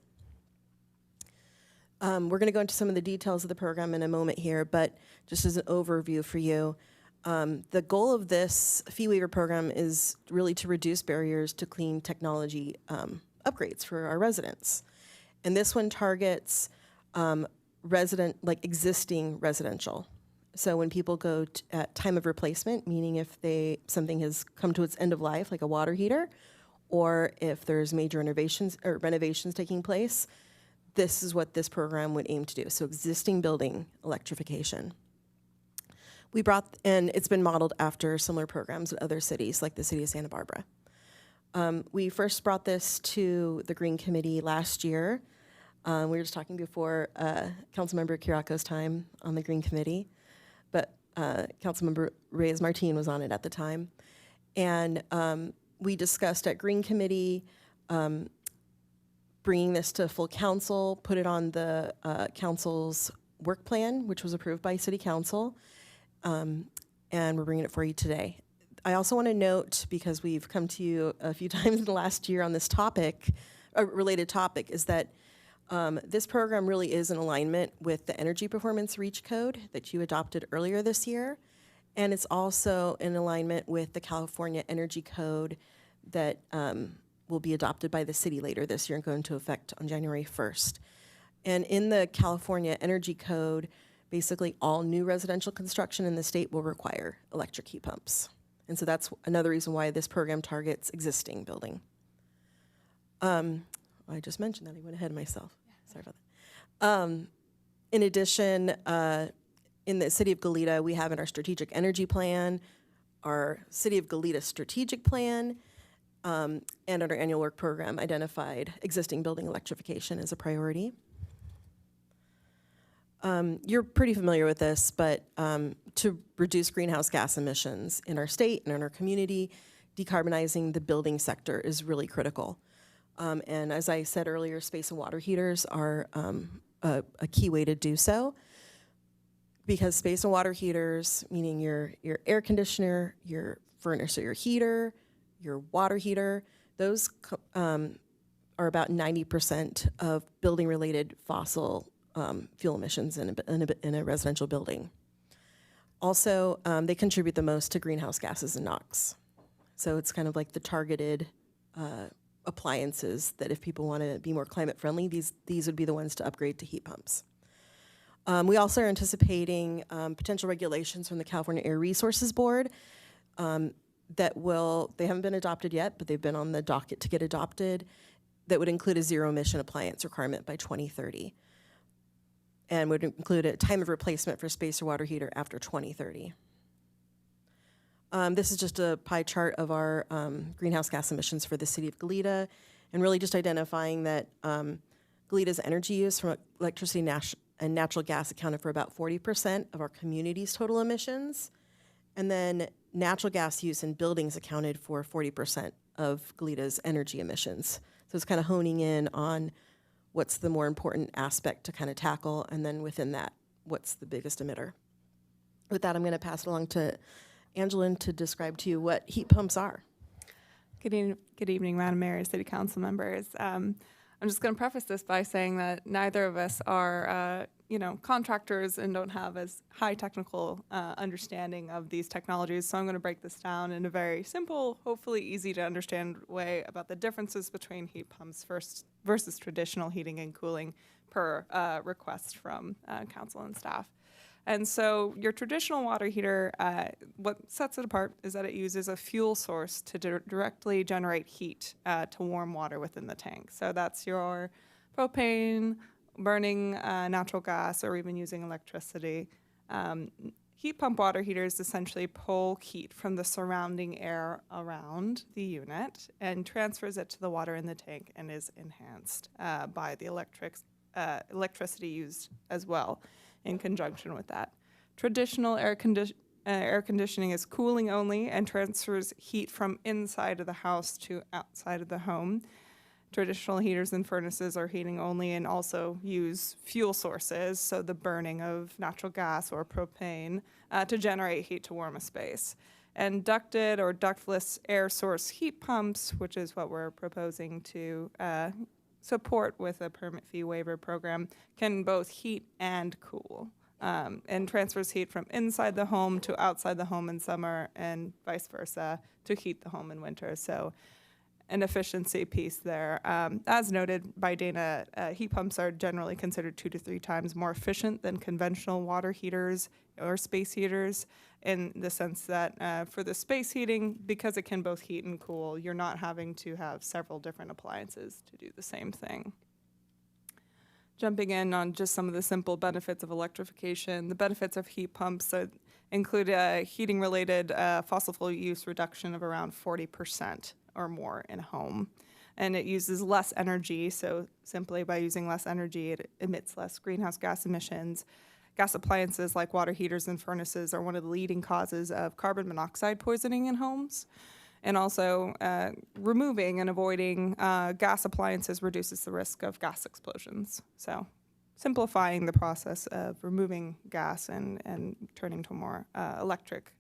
We're going to go into some of the details of the program in a moment here, but just as an overview for you, the goal of this fee waiver program is really to reduce barriers to clean technology upgrades for our residents. And this one targets existing residential. So when people go at time of replacement, meaning if something has come to its end of life, like a water heater, or if there's major renovations taking place, this is what this program would aim to do. So existing building electrification. And it's been modeled after similar programs in other cities, like the city of Santa Barbara. We first brought this to the Green Committee last year. We were just talking before Councilmember Ciraco's time on the Green Committee, but Councilmember Reyes-Martin was on it at the time. And we discussed at Green Committee bringing this to full council, put it on the council's work plan, which was approved by City Council, and we're bringing it for you today. I also want to note, because we've come to you a few times in the last year on this topic, a related topic, is that this program really is in alignment with the Energy Performance REACH code that you adopted earlier this year. And it's also in alignment with the California Energy Code that will be adopted by the city later this year and go into effect on January 1st. And in the California Energy Code, basically all new residential construction in the state will require electric heat pumps. And so that's another reason why this program targets existing building. I just mentioned that. I went ahead of myself. Sorry about that. In addition, in the City of Goleta, we have in our strategic energy plan, our City of Goleta strategic plan, and under annual work program identified existing building electrification as a priority. You're pretty familiar with this, but to reduce greenhouse gas emissions in our state and in our community, decarbonizing the building sector is really critical. And as I said earlier, space and water heaters are a key way to do so, because space and water heaters, meaning your air conditioner, your furnace or your heater, your water heater, those are about 90% of building-related fossil fuel emissions in a residential building. Also, they contribute the most to greenhouse gases and NOx. So it's kind of like the targeted appliances that if people want to be more climate friendly, these would be the ones to upgrade to heat pumps. We also are anticipating potential regulations from the California Air Resources Board they haven't been adopted yet, but they've been on the docket to get adopted, that would include a zero emission appliance requirement by 2030. And would include a time of replacement for space or water heater after 2030. This is just a pie chart of our greenhouse gas emissions for the city of Goleta, and really just identifying that Goleta's energy use from electricity and natural gas accounted for about 40% of our community's total emissions. And then natural gas use in buildings accounted for 40% of Galida's energy emissions. So it's kind of honing in on what's the more important aspect to kind of tackle, and then within that, what's the biggest emitter. With that, I'm going to pass it along to Angelyn to describe to you what heat pumps are. Good evening, Madam Mayor and City Council members. I'm just going to preface this by saying that neither of us are, contractors and don't have as high technical understanding of these technologies. So I'm going to break this down in a very simple, hopefully easy to understand way about the differences between heat pumps versus traditional heating and cooling per request from council and staff. And so your traditional water heater, what sets it apart is that it uses a fuel source to directly generate heat to warm water within the tank. So that's your propane, burning natural gas, or even using electricity. Heat pump water heaters essentially pull heat from the surrounding air around the unit and transfers it to the water in the tank and is enhanced by the electricity used as well in conjunction with that. Traditional air conditioning is cooling only and transfers heat from inside of the house to outside of the home. Traditional heaters and furnaces are heating only and also use fuel sources, so the burning of natural gas or propane, to generate heat to warm a space. And ducted or ductless air source heat pumps, which is what we're proposing to support with a permit fee waiver program, can both heat and cool, and transfers heat from inside the home to outside the home in summer and vice versa to heat the home in winter. So an efficiency piece there. As noted by Dana, heat pumps are generally considered 2 to 3 times more efficient than conventional water heaters or space heaters, in the sense that for the space heating, because it can both heat and cool, you're not having to have several different appliances to do the same thing. Jumping in on just some of the simple benefits of electrification, the benefits of heat pumps include heating-related fossil fuel use reduction of around 40% or more in a home. And it uses less energy, so simply by using less energy, it emits less greenhouse gas emissions. Gas appliances like water heaters and furnaces are one of the leading causes of carbon monoxide poisoning in homes. And also, removing and avoiding gas appliances reduces the risk of gas explosions. So simplifying the process of removing gas and turning to more electric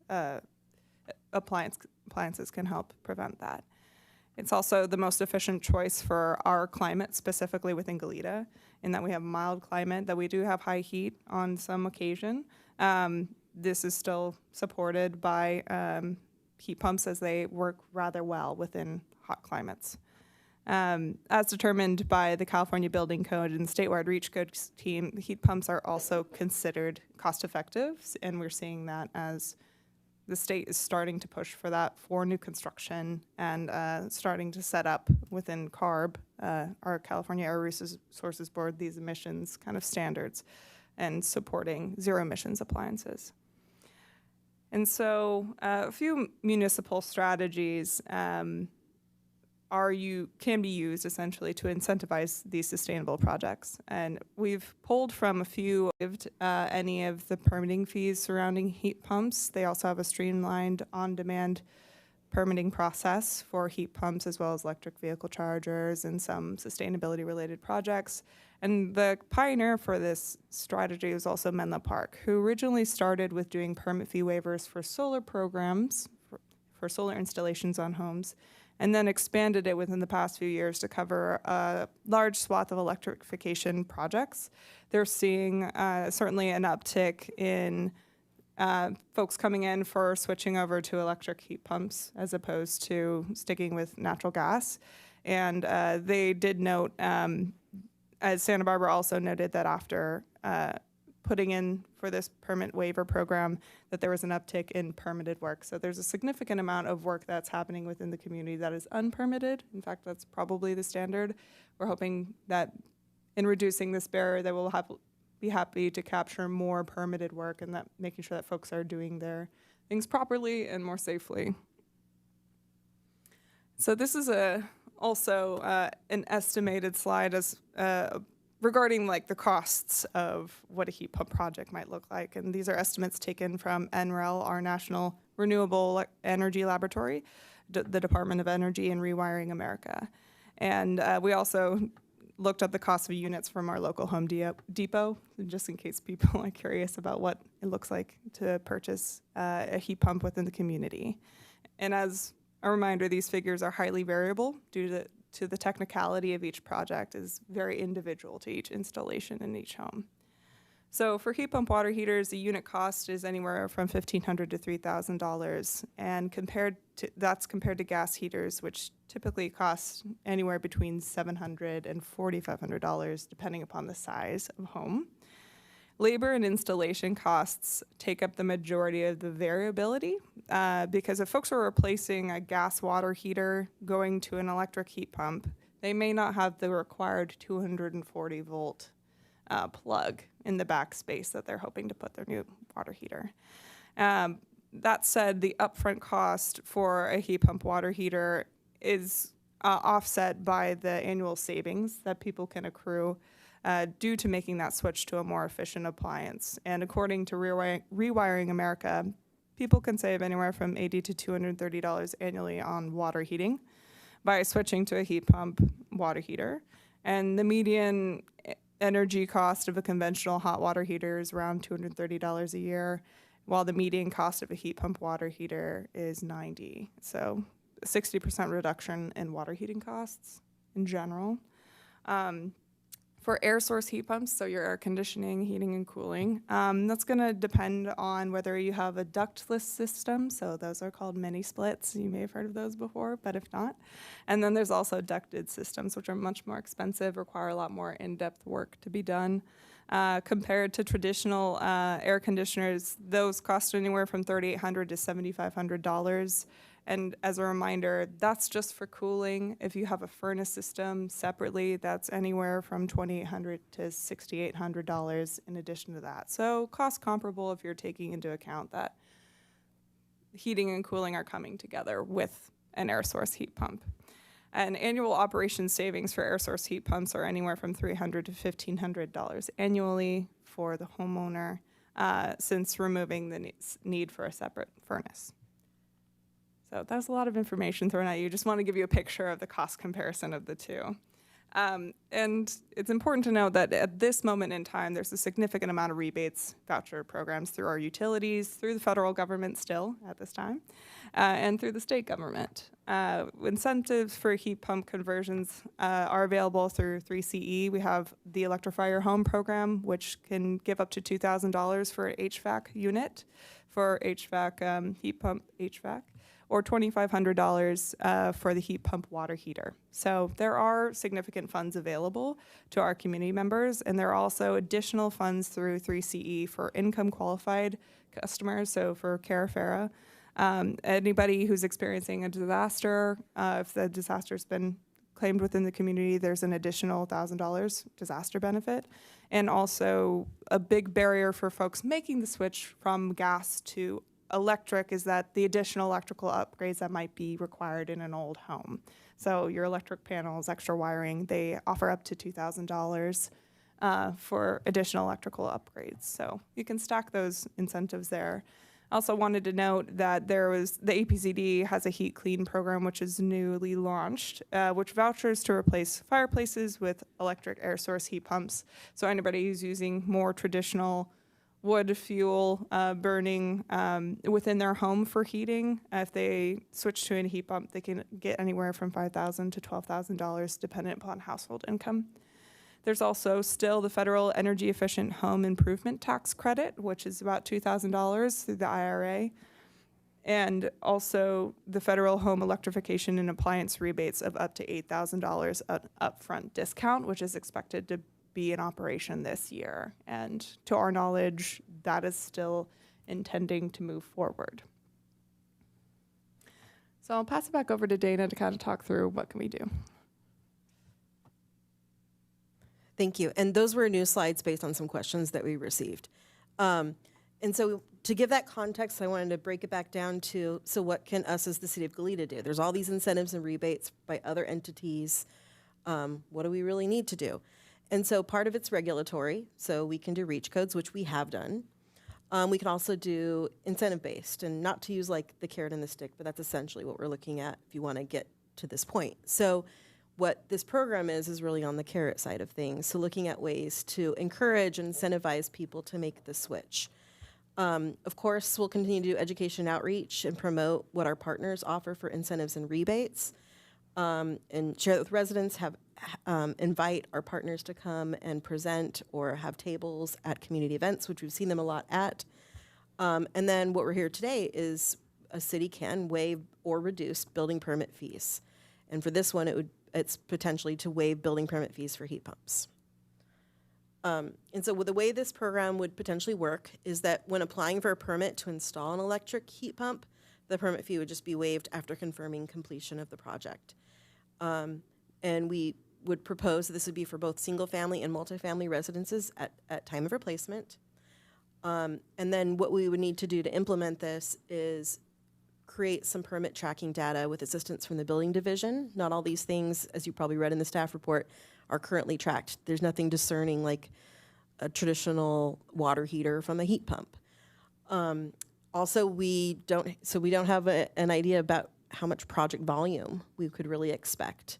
appliances can help prevent that. It's also the most efficient choice for our climate, specifically within Goleta, in that we have a mild climate, that we do have high heat on some occasion. This is still supported by heat pumps, as they work rather well within hot climates. As determined by the California Building Code and statewide REACH Code team, heat pumps are also considered cost-effective, and we're seeing that as the state is starting to push for that for new construction and starting to set up within CARB, our California Air Resources Board, these emissions kind of standards and supporting zero emissions appliances. And so a few municipal strategies can be used essentially to incentivize these sustainable projects. And we've pulled from a few any of the permitting fees surrounding heat pumps. They also have a streamlined on-demand permitting process for heat pumps, as well as electric vehicle chargers and some sustainability-related projects. And the pioneer for this strategy was also Menlo Park, who originally started with doing permit fee waivers for solar programs, for solar installations on homes, and then expanded it within the past few years to cover a large swath of electrification projects. They're seeing certainly an uptick in folks coming in for switching over to electric heat pumps as opposed to sticking with natural gas. And they did note, as Santa Barbara also noted, that after putting in for this permit waiver program, that there was an uptick in permitted work. So there's a significant amount of work that's happening within the community that is unpermitted. In fact, that's probably the standard. We're hoping that in reducing this barrier, that we'll be happy to capture more permitted work, and that making sure that folks are doing their things properly and more safely. So this is also an estimated slide as regarding like the costs of what a heat pump project might look like. And these are estimates taken from NREL, our National Renewable Energy Laboratory, the Department of Energy, and Rewiring America. And we also looked up the cost of units from our local Home Depot, just in case people are curious about what it looks like to purchase a heat pump within the community. And as a reminder, these figures are highly variable due to the technicality of each project is very individual to each installation in each home. So for heat pump water heaters, the unit cost is anywhere from $1,500 to $3,000, and that's compared to gas heaters, which typically cost anywhere between $700 and $4,500, depending upon the size of home. Labor and installation costs take up the majority of the variability because if folks are replacing a gas water heater going to an electric heat pump, they may not have the required 240 volt plug in the back space that they're hoping to put their new water heater. That said, the upfront cost for a heat pump water heater is offset by the annual savings that people can accrue due to making that switch to a more efficient appliance. And according to Rewiring America, people can save anywhere from $80 to $230 annually on water heating by switching to a heat pump water heater. And the median energy cost of a conventional hot water heater is around $230 a year, while the median cost of a heat pump water heater is $90. So a 60% reduction in water heating costs in general. For air source heat pumps, so your air conditioning, heating, and cooling, that's going to depend on whether you have a ductless system. So those are called mini splits. You may have heard of those before, but if not. And then there's also ducted systems, which are much more expensive, require a lot more in-depth work to be done. Compared to traditional air conditioners, those cost anywhere from $3,800 to $7,500. And as a reminder, that's just for cooling. If you have a furnace system separately, that's anywhere from $2,800 to $6,800 in addition to that. So cost comparable if you're taking into account that heating and cooling are coming together with an air source heat pump. And annual operation savings for air source heat pumps are anywhere from $300 to $1,500 annually for the homeowner since removing the need for a separate furnace. So that's a lot of information thrown at you. Just want to give you a picture of the cost comparison of the two. And it's important to know that at this moment in time, there's a significant amount of rebates, voucher programs through our utilities, through the federal government still at this time, and through the state government. Incentives for heat pump conversions are available through 3CE. We have the Electrify Your Home program, which can give up to $2,000 for an HVAC unit, for HVAC, heat pump HVAC, or $2,500 for the heat pump water heater. So there are significant funds available to our community members, and there are also additional funds through 3CE for income qualified customers, so for Carafera. Anybody who's experiencing a disaster, if the disaster's been claimed within the community, there's an additional $1,000 disaster benefit. And also a big barrier for folks making the switch from gas to electric is that the additional electrical upgrades that might be required in an old home. So your electric panels, extra wiring, they offer up to $2,000 for additional electrical upgrades. So you can stack those incentives there. I also wanted to note that the APCD has a Heat Clean program, which is newly launched, which vouchers to replace fireplaces with electric air source heat pumps. So anybody who's using more traditional wood fuel burning within their home for heating, if they switch to a heat pump, they can get anywhere from $5,000 to $12,000 dependent upon household income. There's also still the Federal Energy Efficient Home Improvement Tax Credit, which is about $2,000 through the IRA, and also the Federal Home Electrification and Appliance Rebates of up to $8,000 upfront discount, which is expected to be in operation this year. And to our knowledge, that is still intending to move forward. So I'll pass it back over to Dana to kind of talk through what can we do. Thank you. And those were new slides based on some questions that we received. And so to give that context, I wanted to break it back down to, so what can us as the City of Goleta do? There's all these incentives and rebates by other entities. What do we really need to do? And so part of it's regulatory, so we can do reach codes, which we have done. We can also do incentive-based, and not to use like the carrot and the stick, but that's essentially what we're looking at if you want to get to this point. So what this program is really on the carrot side of things, so looking at ways to encourage and incentivize people to make the switch. Of course, we'll continue to do education outreach and promote what our partners offer for incentives and rebates, and share that with residents, invite our partners to come and present or have tables at community events, which we've seen them a lot at. And then what we're here today is a city can waive or reduce building permit fees. And for this one, it's potentially to waive building permit fees for heat pumps. And so the way this program would potentially work is that when applying for a permit to install an electric heat pump, the permit fee would just be waived after confirming completion of the project. And we would propose that this would be for both single-family and multifamily residences at time of replacement. And then what we would need to do to implement this is create some permit tracking data with assistance from the building division. Not all these things, as you probably read in the staff report, are currently tracked. There's nothing discerning like a traditional water heater from a heat pump. Also, we don't have an idea about how much project volume we could really expect.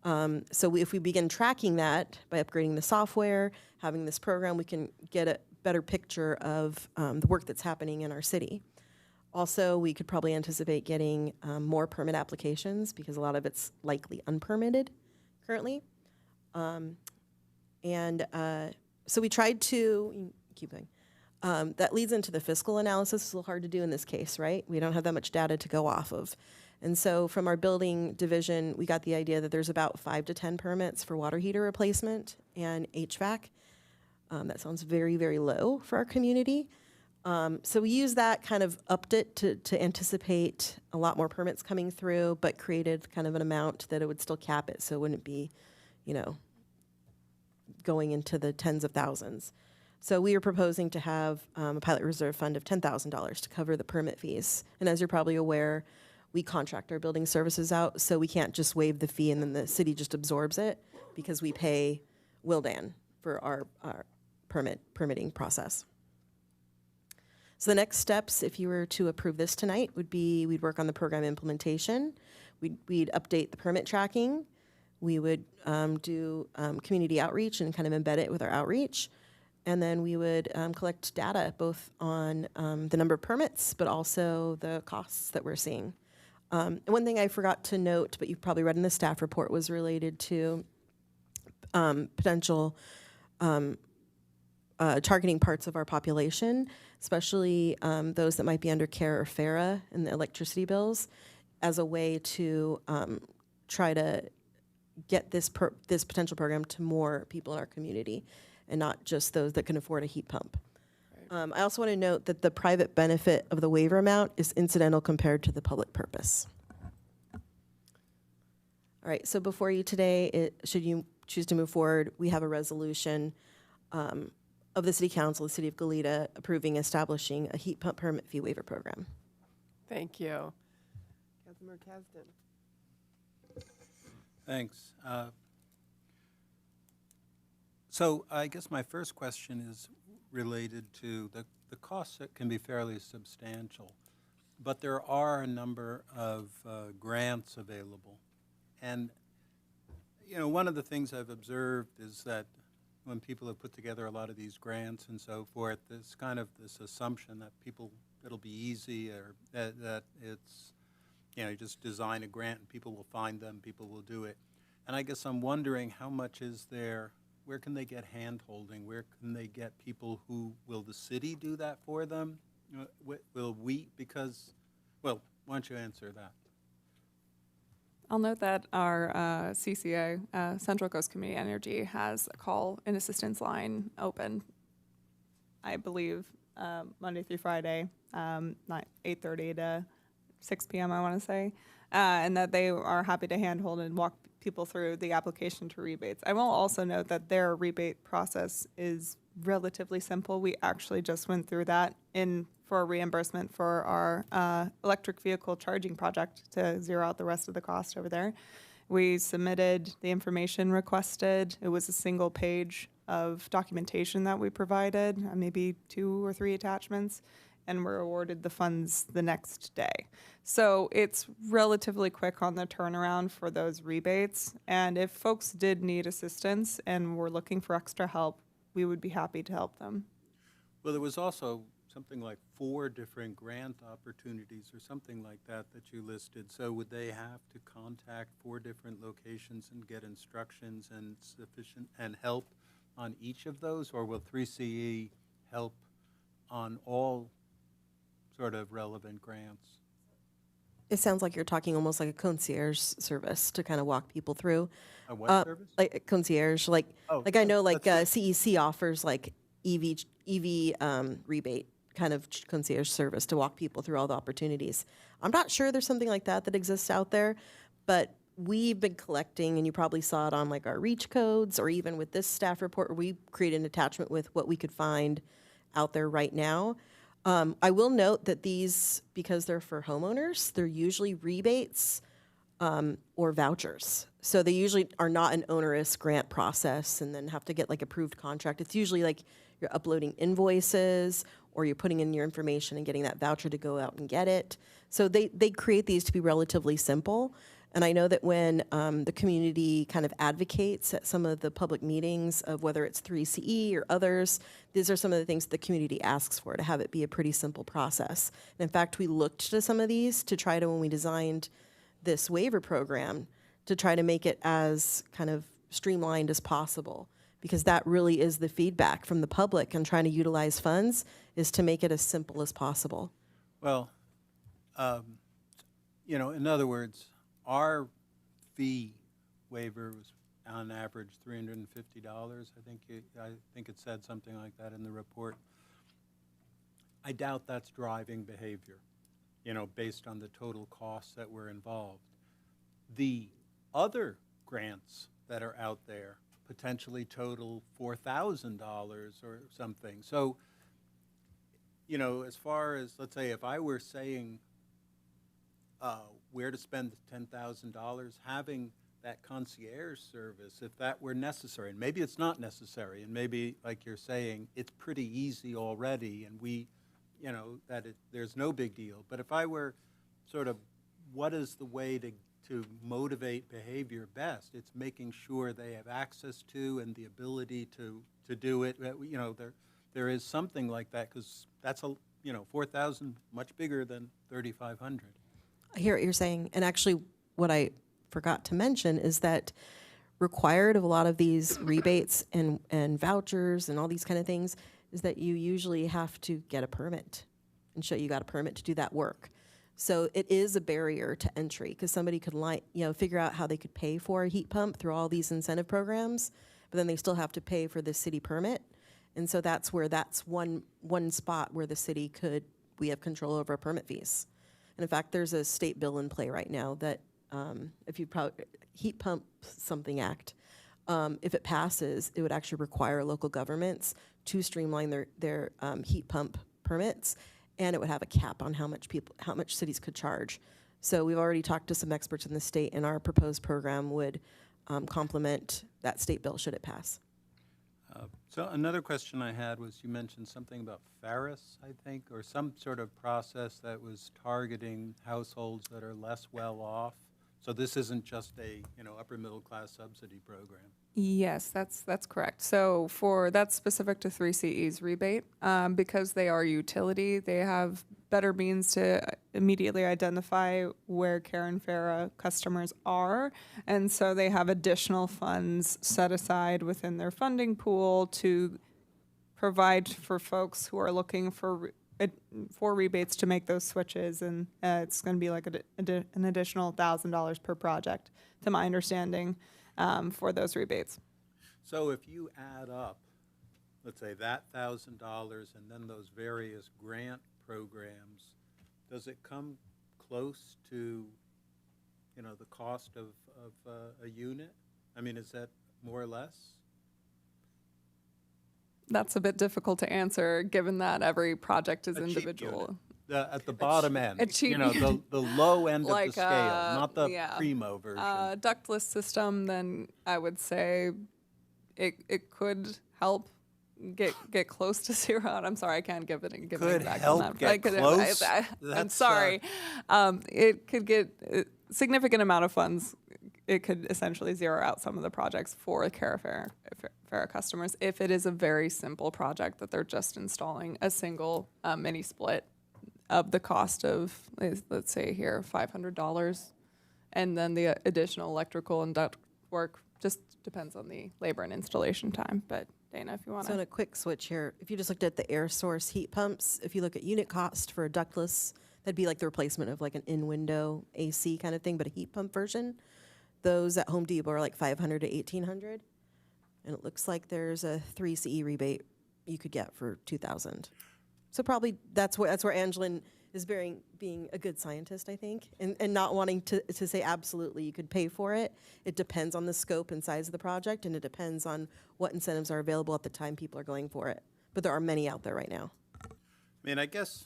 If we begin tracking that by upgrading the software, having this program, we can get a better picture of the work that's happening in our city. Also, we could probably anticipate getting more permit applications because a lot of it's likely unpermitted currently. So we tried to, keep going. That leads into the fiscal analysis. It's a little hard to do in this case, right? We don't have that much data to go off of. And so from our building division, we got the idea that there's about 5 to 10 permits for water heater replacement and HVAC. That sounds very, very low for our community. So we used that, kind of upped it to anticipate a lot more permits coming through, but created kind of an amount that it would still cap it, so it wouldn't be, going into the tens of thousands. So we are proposing to have a pilot reserve fund of $10,000 to cover the permit fees. And as you're probably aware, we contract our building services out, so we can't just waive the fee and then the city just absorbs it, because we pay Willdan for our permitting process. So the next steps, if you were to approve this tonight, would be we'd work on the program implementation. We'd update the permit tracking. We would do community outreach and kind of embed it with our outreach. And then we would collect data both on the number of permits, but also the costs that we're seeing. And one thing I forgot to note, but you've probably read in the staff report, was related to potential targeting parts of our population, especially those that might be under CARE or FARA in the electricity bills, as a way to try to get this potential program to more people in our community, and not just those that can afford a heat pump. I also want to note that the private benefit of the waiver amount is incidental compared to the public purpose. All right, so before you today, should you choose to move forward, we have a resolution of the City Council, the City of Goleta, approving establishing a heat pump permit fee waiver program. Thank you. Councilmember Kasdan. Thanks. So I guess my first question is related to the costs that can be fairly substantial, but there are a number of grants available. And, one of the things I've observed is that when people have put together a lot of these grants and so forth, there's kind of this assumption that it'll be easy, or that it's, you just design a grant and people will find them, people will do it. And I guess I'm wondering, how much is there, where can they get hand-holding? Where can they get people will the city do that for them? Will we, why don't you answer that? I'll note that our CCA, Central Coast Community Energy, has a call and assistance line open, I believe, Monday through Friday, 8:30 to 6 p.m., I want to say, and that they are happy to handhold and walk people through the application to rebates. I will also note that their rebate process is relatively simple. We actually just went through that for reimbursement for our electric vehicle charging project to zero out the rest of the cost over there. We submitted the information requested. It was a single page of documentation that we provided, maybe 2 or 3 attachments, and were awarded the funds the next day. So it's relatively quick on the turnaround for those rebates. And if folks did need assistance and were looking for extra help, we would be happy to help them. Well, there was also something like 4 different grant opportunities or something like that that you listed. So would they have to contact 4 different locations and get instructions and sufficient and help on each of those? Or will 3CE help on all sort of relevant grants? It sounds like you're talking almost like a concierge service to kind of walk people through. A what service? Like a concierge, like Oh, I know like that's CEC offers like EV rebate kind of concierge service to walk people through all the opportunities. I'm not sure there's something like that exists out there, but we've been collecting, and you probably saw it on like our reach codes or even with this staff report where we created an attachment with what we could find out there right now. I will note that these, because they're for homeowners, they're usually rebates or vouchers. So they usually are not an onerous grant process and then have to get like approved contract. It's usually like you're uploading invoices or you're putting in your information and getting that voucher to go out and get it. So they create these to be relatively simple. And I know that when the community kind of advocates at some of the public meetings of whether it's 3CE or others, these are some of the things the community asks for, to have it be a pretty simple process. And in fact, we looked to some of these to try to, when we designed this waiver program, to try to make it as kind of streamlined as possible, because that really is the feedback from the public on trying to utilize funds, is to make it as simple as possible. Well, you know, in other words, our fee waiver was on average $350. I think it said something like that in the report. I doubt that's driving behavior, you know, based on the total costs that were involved. The other grants that are out there potentially total $4,000 or something. So, you know, as far as, let's say, if I were saying where to spend the $10,000, having that concierge service, if that were necessary, and maybe it's not necessary, and maybe, like you're saying, it's pretty easy already, and we, you know, there's no big deal. But if I were sort of, what is the way to motivate behavior best? It's making sure they have access to and the ability to do it. You know, there is something like that, because that's a, you know, 4,000 much bigger than 3,500. I hear what you're saying, and actually what I forgot to mention is that required of a lot of these rebates and vouchers and all these kind of things is that you usually have to get a permit and show you got a permit to do that work. So it is a barrier to entry, because somebody could figure out how they could pay for a heat pump through all these incentive programs, but then they still have to pay for the city permit. And so that's one spot where the city we have control over permit fees. And in fact, there's a state bill in play right now that if you Heat Pump Something Act, if it passes, it would actually require local governments to streamline their heat pump permits, and it would have a cap on how much cities could charge. So we've already talked to some experts in the state, and our proposed program would complement that state bill should it pass. So another question I had was, you mentioned something about Ferris, I think, or some sort of process that was targeting households that are less well off. So this isn't just a, you know, upper middle class subsidy program. Yes, that's correct. So that's specific to 3CE's rebate, because they are utility, they have better means to immediately identify where Karen Farah customers are, and so they have additional funds set aside within their funding pool to provide for folks who are looking for rebates to make those switches, and it's going to be like an additional $1,000 per project, to my understanding, for those rebates. So if you add up, let's say that $1,000 and then those various grant programs, does it come close to, you know, the cost of a unit? I mean, is that more or less? That's a bit difficult to answer, given that every project is individual. at the bottom end, cheap- the low end like of the scale, not the primo version. Ductless system, then I would say it could help get close to zero. And I'm sorry, I can't give an exact help on that. get but close? I'm That's, sorry. It could get a significant amount of funds. It could essentially zero out some of the projects for Carafera customers if it is a very simple project that they're just installing a single mini split of the cost of, let's say here, $500. And then the additional electrical and duct work just depends on the labor and installation time. But Dana, if you want So on to. a quick switch here, if you just looked at the air source heat pumps, if you look at unit cost for a ductless, that'd be like the replacement of like an in-window AC kind of thing, but a heat pump version. Those at Home Depot are like $500 to $1,800. And it looks like there's a 3 CE rebate you could get for $2,000. So probably that's where Angelin is being a good scientist, I think, and not wanting to say absolutely you could pay for it. It depends on the scope and size of the project, and it depends on what incentives are available at the time people are going for it. But there are many out there right now. I mean, I guess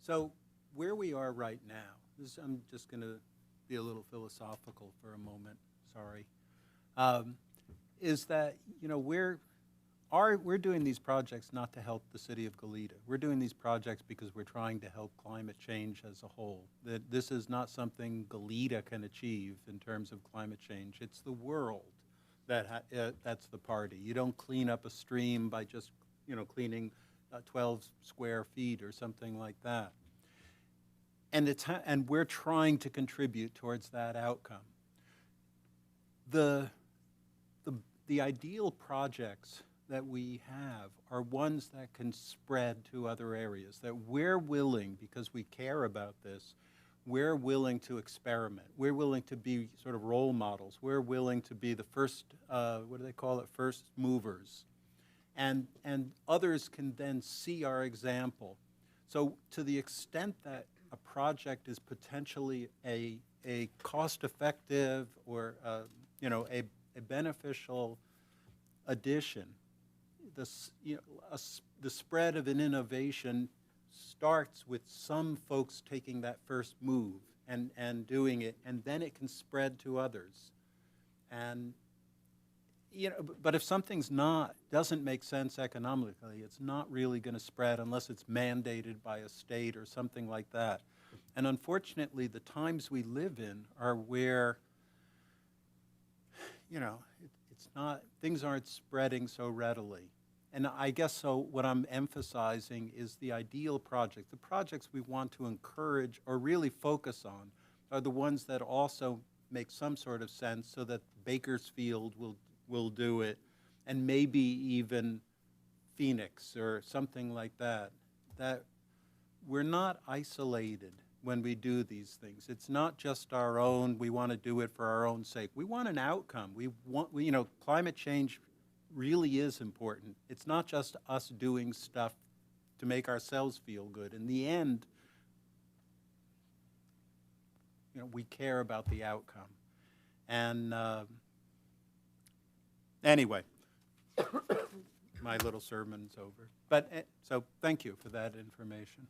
so where we are right now, I'm just going to be a little philosophical for a moment, sorry, is that, we're doing these projects not to help the city of Goleta. We're doing these projects because we're trying to help climate change as a whole. That this is not something Goleta can achieve in terms of climate change. It's the world that's the party. You don't clean up a stream by just, cleaning 12 square feet or something like that. And we're trying to contribute towards that outcome. The ideal projects that we have are ones that can spread to other areas, that we're willing, because we care about this, we're willing to experiment. We're willing to be sort of role models. We're willing to be the first, first movers. And others can then see our example. So to the extent that a project is potentially a cost-effective or a beneficial addition, the spread of an innovation starts with some folks taking that first move and doing it, and then it can spread to others. And but if something's doesn't make sense economically, it's not really going to spread unless it's mandated by a state or something like that. And unfortunately, the times we live in are where, things aren't spreading so readily. And I guess so what I'm emphasizing is the ideal project. The projects we want to encourage or really focus on are the ones that also make some sort of sense, so that Bakersfield will do it, and maybe even Phoenix or something like that. That we're not isolated when we do these things. It's not just our own, we want to do it for our own sake. We want an outcome. Climate change really is important. It's not just us doing stuff to make ourselves feel good. In the end, we care about the outcome. And anyway, my little sermon's over. But so thank you for that information.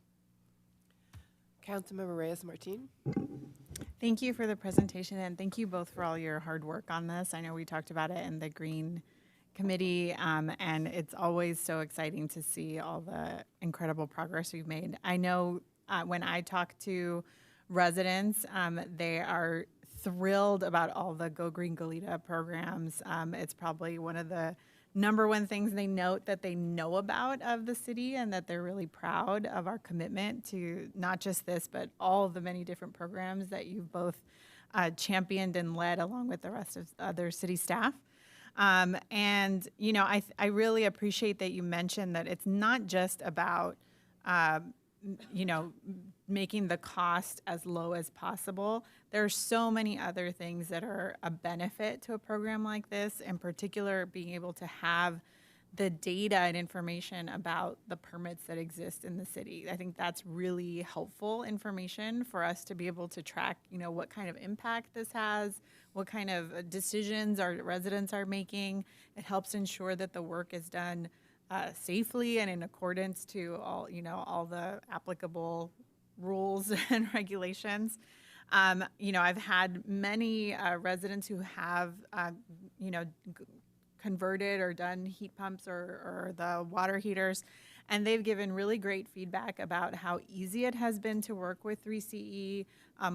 Councilmember Reyes-Martin. Thank you for the presentation, and thank you both for all your hard work on this. I know we talked about it in the Green Committee, and it's always so exciting to see all the incredible progress we've made. I know when I talk to residents, they are thrilled about all the Go Green Goleta programs. It's probably one of the #1 things they note that they know about of the city, and that they're really proud of our commitment to not just this, but all of the many different programs that you've both championed and led along with the rest of other city staff. And, I really appreciate that you mentioned that it's not just about, making the cost as low as possible. There are so many other things that are a benefit to a program like this, in particular being able to have the data and information about the permits that exist in the city. I think that's really helpful information for us to be able to track, what kind of impact this has, what kind of decisions our residents are making. It helps ensure that the work is done safely and in accordance to all the applicable rules and regulations. I've had many residents who have, converted or done heat pumps or the water heaters, and they've given really great feedback about how easy it has been to work with 3CE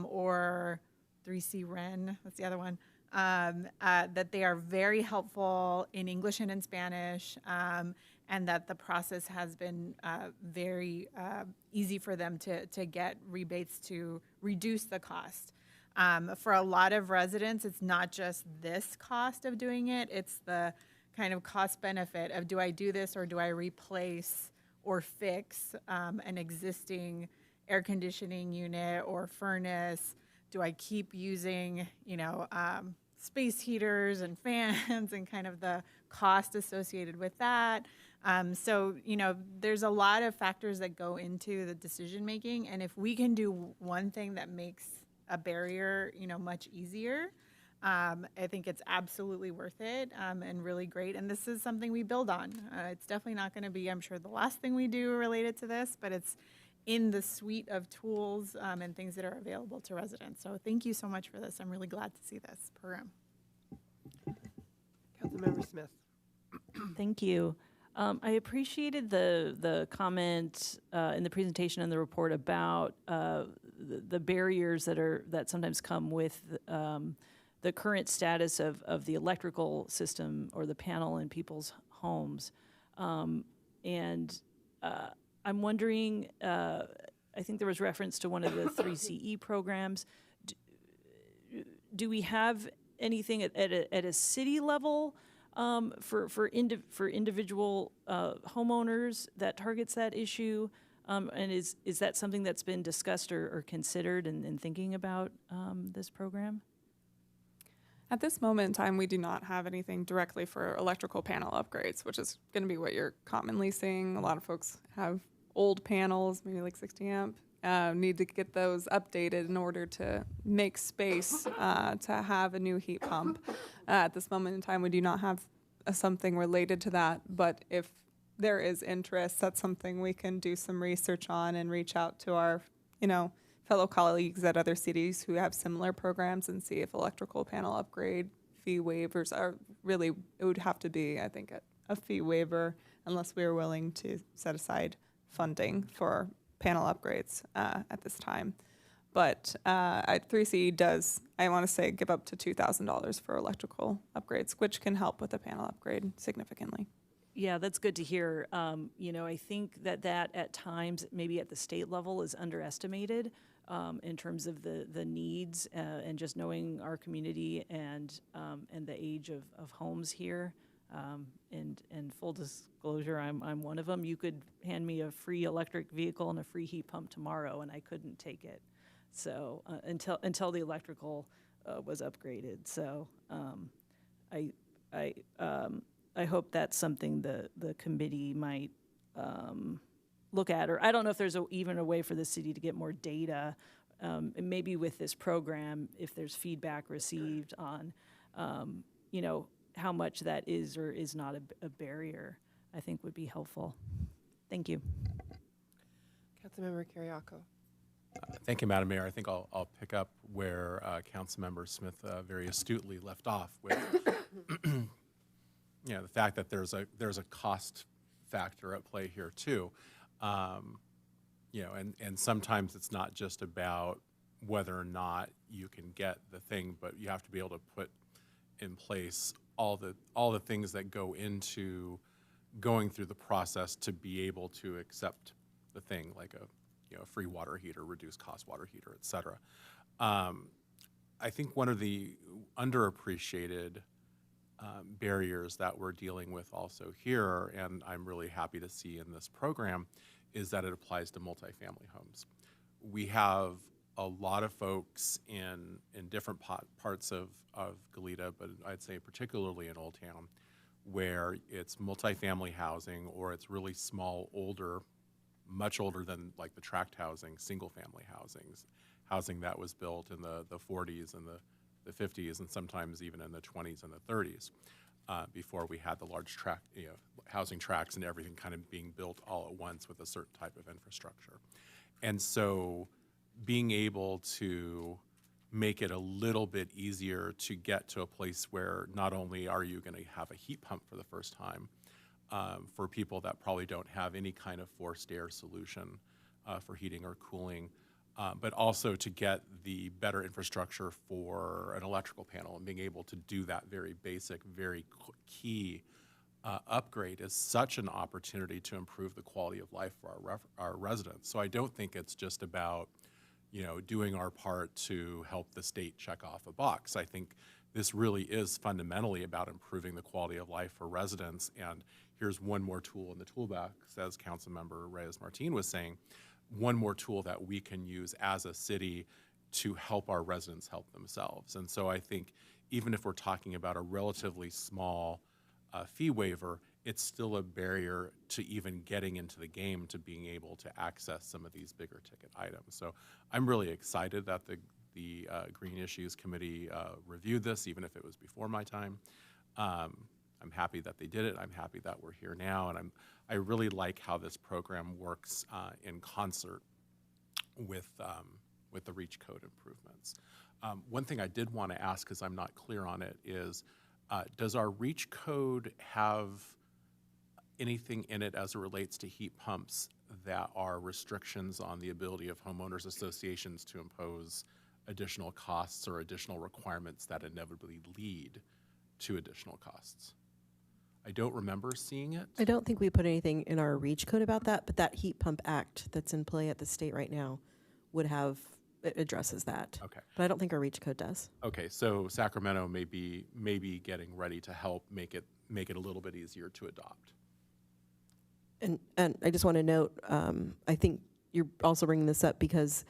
or 3C REN, that's the other one, that they are very helpful in English and in Spanish, and that the process has been very easy for them to get rebates to reduce the cost. For a lot of residents, it's not just this cost of doing it, it's the kind of cost benefit of, do I do this or do I replace or fix an existing air conditioning unit or furnace? Do I keep using, space heaters and fans and kind of the cost associated with that? So, there's a lot of factors that go into the decision making, and if we can do one thing that makes a barrier, much easier, I think it's absolutely worth it and really great. And this is something we build on. It's definitely not going to be, I'm sure, the last thing we do related to this, but it's in the suite of tools and things that are available to residents. So thank you so much for this. I'm really glad to see this program. Councilmember Smith. Thank you. I appreciated the comment in the presentation and the report about the barriers that sometimes come with the current status of the electrical system or the panel in people's homes. And I'm wondering, I think there was reference to one of the 3CE programs. Do we have anything at a city level for individual homeowners that targets that issue? And is that something that's been discussed or considered in thinking about this program? At this moment in time, we do not have anything directly for electrical panel upgrades, which is going to be what you're commonly seeing. A lot of folks have old panels, maybe like 60 amp, need to get those updated in order to make space to have a new heat pump. At this moment in time, we do not have something related to that, but if there is interest, that's something we can do some research on and reach out to our, fellow colleagues at other cities who have similar programs and see if electrical panel upgrade fee waivers are really, it would have to be, I think, a fee waiver unless we are willing to set aside funding for panel upgrades at this time. But 3CE does, I want to say, give up to $2,000 for electrical upgrades, which can help with a panel upgrade significantly. Yeah, that's good to hear. I think that at times, maybe at the state level, is underestimated in terms of the needs and just knowing our community and the age of homes here. And full disclosure, I'm one of them. You could hand me a free electric vehicle and a free heat pump tomorrow, and I couldn't take it. So until the electrical was upgraded. So I hope that's something the committee might look at, or I don't know if there's even a way for the city to get more data. And maybe with this program, if there's feedback received on, how much that is or is not a barrier, I think would be helpful. Thank you. Councilmember Kiriakou. Thank you, Madam Mayor. I think I'll pick up where Councilmember Smith very astutely left off with the fact that there's a cost factor at play here too. And sometimes it's not just about whether or not you can get the thing, but you have to be able to put in place all the things that go into going through the process to be able to accept the thing, like a free water heater, reduced cost water heater, et cetera. I think one of the underappreciated barriers that we're dealing with also here, and I'm really happy to see in this program, is that it applies to multifamily homes. We have a lot of folks in different parts of Goleta, but I'd say particularly in Old Town, where it's multifamily housing or it's really small, older, much older than like the tract housing, single-family housing that was built in the 40s and the 50s and sometimes even in the 20s and the 30s before we had the large housing tracts and everything kind of being built all at once with a certain type of infrastructure. And so being able to make it a little bit easier to get to a place where not only are you going to have a heat pump for the first time for people that probably don't have any kind of forced air solution for heating or cooling, but also to get the better infrastructure for an electrical panel and being able to do that very basic, very key upgrade is such an opportunity to improve the quality of life for our residents. So I don't think it's just about doing our part to help the state check off a box. I think this really is fundamentally about improving the quality of life for residents. And here's one more tool in the toolbox, as Councilmember Reyes-Martin was saying, one more tool that we can use as a city to help our residents help themselves. And so I think even if we're talking about a relatively small fee waiver, it's still a barrier to even getting into the game to being able to access some of these bigger ticket items. So I'm really excited that the Green Issues Committee reviewed this, even if it was before my time. I'm happy that they did it. I'm happy that we're here now, and I really like how this program works in concert with the REACH code improvements. One thing I did want to ask, because I'm not clear on it, is does our REACH code have anything in it as it relates to heat pumps that are restrictions on the ability of homeowners associations to impose additional costs or additional requirements that inevitably lead to additional costs? I don't remember seeing it. I don't think we put anything in our REACH code about that, but that Heat Pump Act that's in play at the state right now it addresses that. Okay. But I don't think our REACH code does. Okay, so Sacramento may be getting ready to help make it a little bit easier to adopt. And I just want to note, I think you're also bringing this up because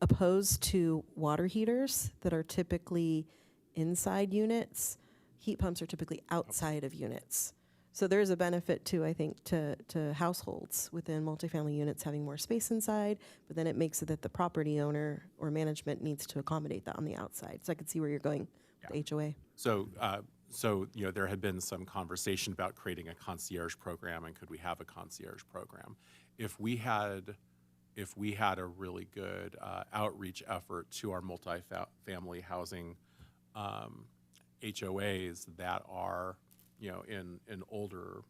opposed to water heaters that are typically inside units, heat pumps are typically outside of units. So there is a benefit to, I think, to households within multifamily units having more space inside, but then it makes it that the property owner or management needs to accommodate that on the outside. So I could see where you're going with the HOA. So there had been some conversation about creating a concierge program, and could we have a concierge program? If we had a really good outreach effort to our multifamily housing HOAs that are in older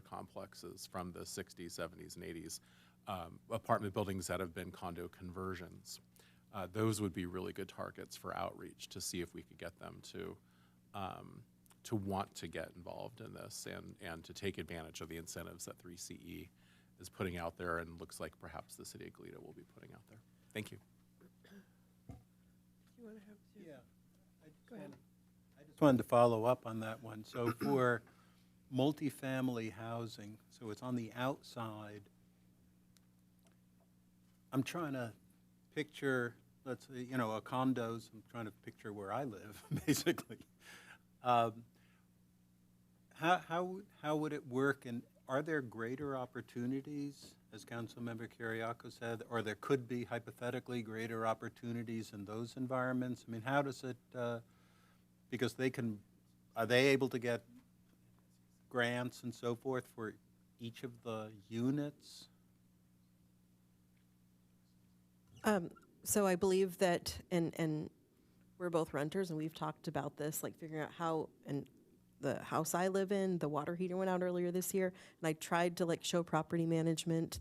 complexes from the 60s, 70s, and 80s, apartment buildings that have been condo conversions, those would be really good targets for outreach to see if we could get them to want to get involved in this and to take advantage of the incentives that 3CE is putting out there and looks like perhaps the city of Goleta will be putting out there. Thank you. Go ahead. I just wanted to follow up on that one. So for multifamily housing, so it's on the outside, I'm trying to picture, let's say, a condos, I'm trying to picture where I live, basically. How would it work, and are there greater opportunities, as Councilmember Kiriakou said, or there could be hypothetically greater opportunities in those environments? I mean, how does it, because are they able to get grants and so forth for each of the units? So I believe that, and we're both renters, and we've talked about this, like figuring out how, and the house I live in, the water heater went out earlier this year, and I tried to show property management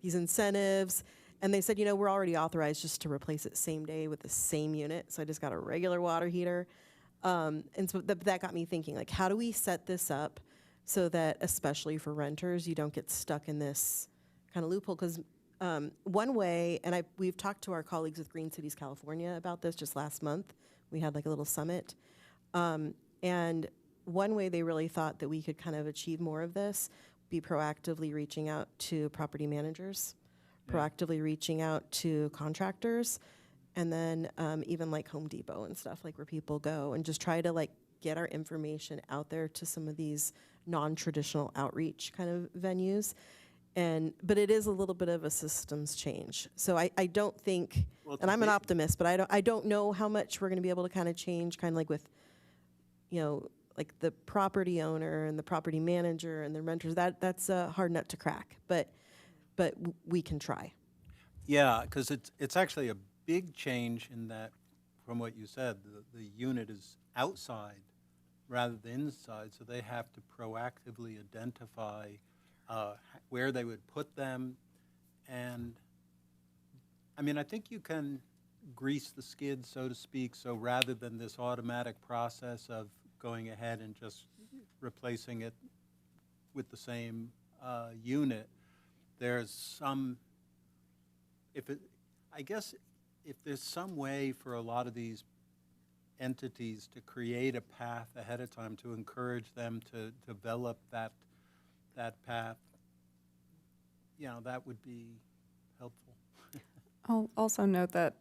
these incentives, and they said, we're already authorized just to replace it same day with the same unit, so I just got a regular water heater. And so that got me thinking, how do we set this up so that, especially for renters, you don't get stuck in this kind of loophole? Because one way, and we've talked to our colleagues with Green Cities California about this just last month. We had a little summit. And one way they really thought that we could kind of achieve more of this, be proactively reaching out to property managers, proactively reaching out to contractors, and then even Home Depot and stuff, where people go, and just try to get our information out there to some of these non-traditional outreach kind of venues. But it is a little bit of a systems change. So I don't think, Well, and I'm an today- optimist, but I don't know how much we're going to be able to kind of change, kind of like with, like the property owner and the property manager and the renters. That's a hard nut to crack, but we can try. Yeah, because it's actually a big change in that, from what you said, the unit is outside rather than inside, so they have to proactively identify where they would put them. And, I mean, I think you can grease the skid, so to speak, so rather than this automatic process of going ahead and just replacing it with the same unit, there's some, I guess if there's some way for a lot of these entities to create a path ahead of time to encourage them to develop that path, that would be helpful. I'll also note that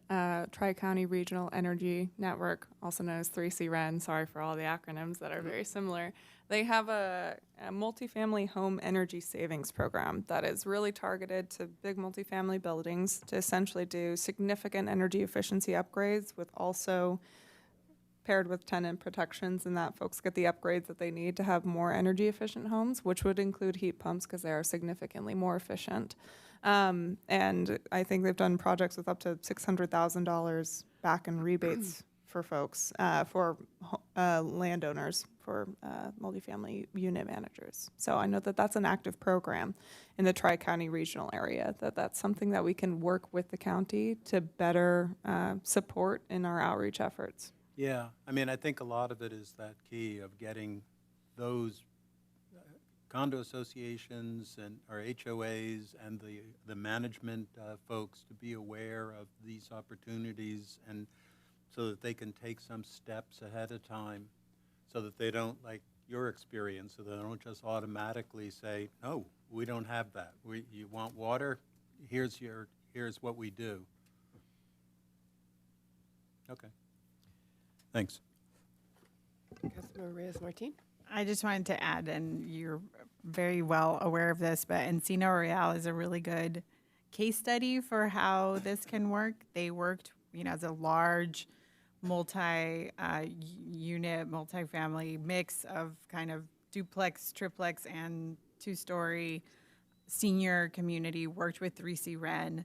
Tri-County Regional Energy Network, also known as 3C-REN, sorry for all the acronyms that are very similar, they have a multifamily home energy savings program that is really targeted to big multifamily buildings to essentially do significant energy efficiency upgrades, with also paired with tenant protections, and that folks get the upgrades that they need to have more energy efficient homes, which would include heat pumps because they are significantly more efficient. And I think they've done projects with up to $600,000 back in rebates for folks, for landowners, for multifamily unit managers. So I know that that's an active program in the Tri-County regional area, that's something that we can work with the county to better support in our outreach efforts. Yeah, I mean, I think a lot of it is that key of getting those condo associations and or HOAs and the management folks to be aware of these opportunities, and so that they can take some steps ahead of time, so that they don't, like your experience, so they don't just automatically say, no, we don't have that. You want water? Here's what we do. Okay. Thanks. Councilmember Reyes-Martin. I just wanted to add, and you're very well aware of this, but Encino Real is a really good case study for how this can work. They worked, as a large multi-unit, multifamily mix of kind of duplex, triplex, and two-story senior community, worked with 3C-REN,